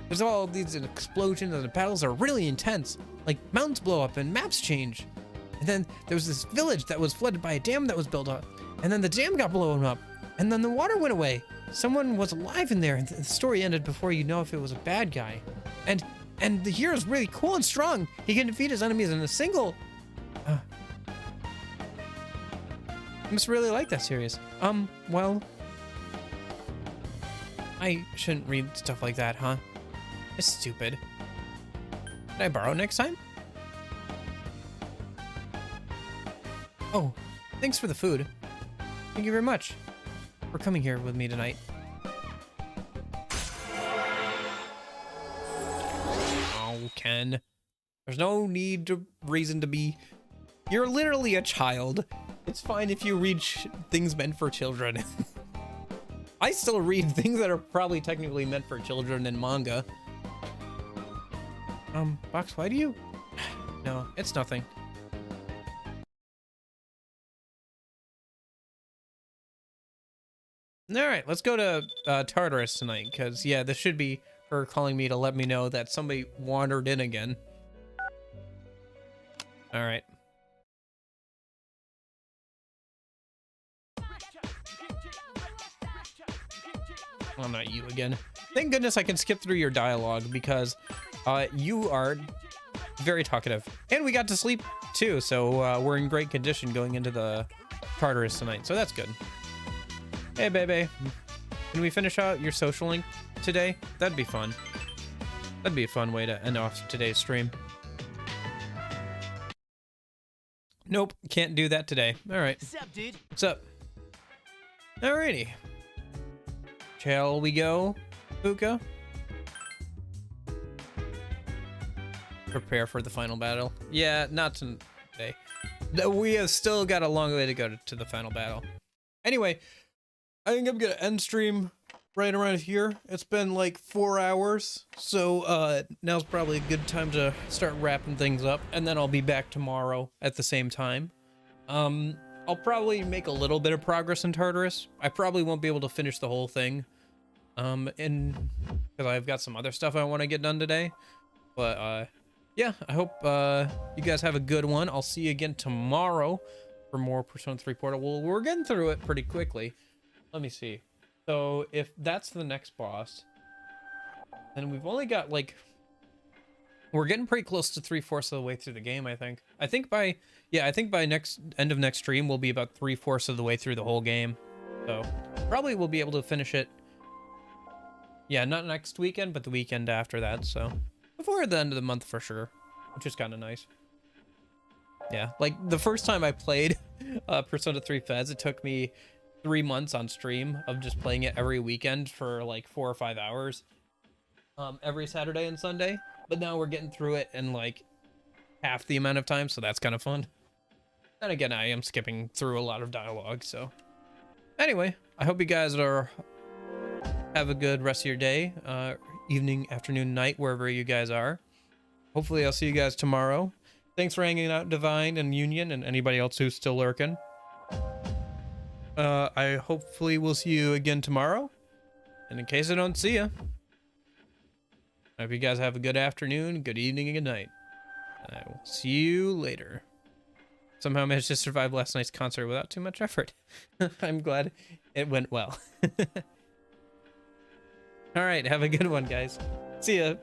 There's all these explosions and the battles are really intense. Like, mountains blow up and maps change. And then there was this village that was flooded by a dam that was built up. And then the dam got blown up. And then the water went away. Someone was alive in there, and the story ended before you know if it was a bad guy. And the hero's really cool and strong. He can defeat his enemies in a single... I must really like that series. Well... I shouldn't read stuff like that, huh? It's stupid. Can I borrow next time? Oh, thanks for the food. Thank you very much for coming here with me tonight. Oh, Ken. There's no reason to be... You're literally a child. It's fine if you read things meant for children. I still read things that are probably technically meant for children in manga. Box, why do you... No, it's nothing. Alright, let's go to Tartarus tonight, because, yeah, this should be her calling me to let me know that somebody wandered in again. Alright. Well, not you again. Thank goodness I can skip through your dialogue, because you are very talkative. And we got to sleep, too, so we're in great condition going into the Tartarus tonight, so that's good. Hey, baby. Can we finish out your social link today? That'd be fun. That'd be a fun way to end off today's stream. Nope, can't do that today. Alright. What's up, dude? What's up? Alrighty. Shall we go, Fuka? Prepare for the final battle. Yeah, not today. We have still got a long way to go to the final battle. Anyway, I think I'm gonna end stream right around here. It's been like 4 hours, so now's probably a good time to start wrapping things up, and then I'll be back tomorrow at the same time. I'll probably make a little bit of progress in Tartarus. I probably won't be able to finish the whole thing, because I've got some other stuff I want to get done today. But yeah, I hope you guys have a good one. I'll see you again tomorrow for more Persona 3 Portal. Well, we're getting through it pretty quickly. Let me see. So if that's the next boss, then we've only got like, we're getting pretty close to 3/4 of the way through the game, I think. I think by end of next stream, we'll be about 3/4 of the way through the whole game. So probably we'll be able to finish it. Yeah, not next weekend, but the weekend after that. So before the end of the month for sure, which is kind of nice. Yeah, like the first time I played Persona 3 Fez, it took me 3 months on stream of just playing it every weekend for like 4 or 5 hours, every Saturday and Sunday. But now we're getting through it in like half the amount of time, so that's kind of fun. And again, I am skipping through a lot of dialogue, so anyway, I hope you guys have a good rest of your day, evening, afternoon, night, wherever you guys are. Hopefully I'll see you guys tomorrow. Thanks for hanging out, Divine and Union, and anybody else who's still lurking. I hopefully will see you again tomorrow. And in case I don't see you, I hope you guys have a good afternoon, good evening, and good night. I will see you later. Somehow managed to survive last night's concert without too much effort. I'm glad it went well. All right, have a good one, guys. See ya.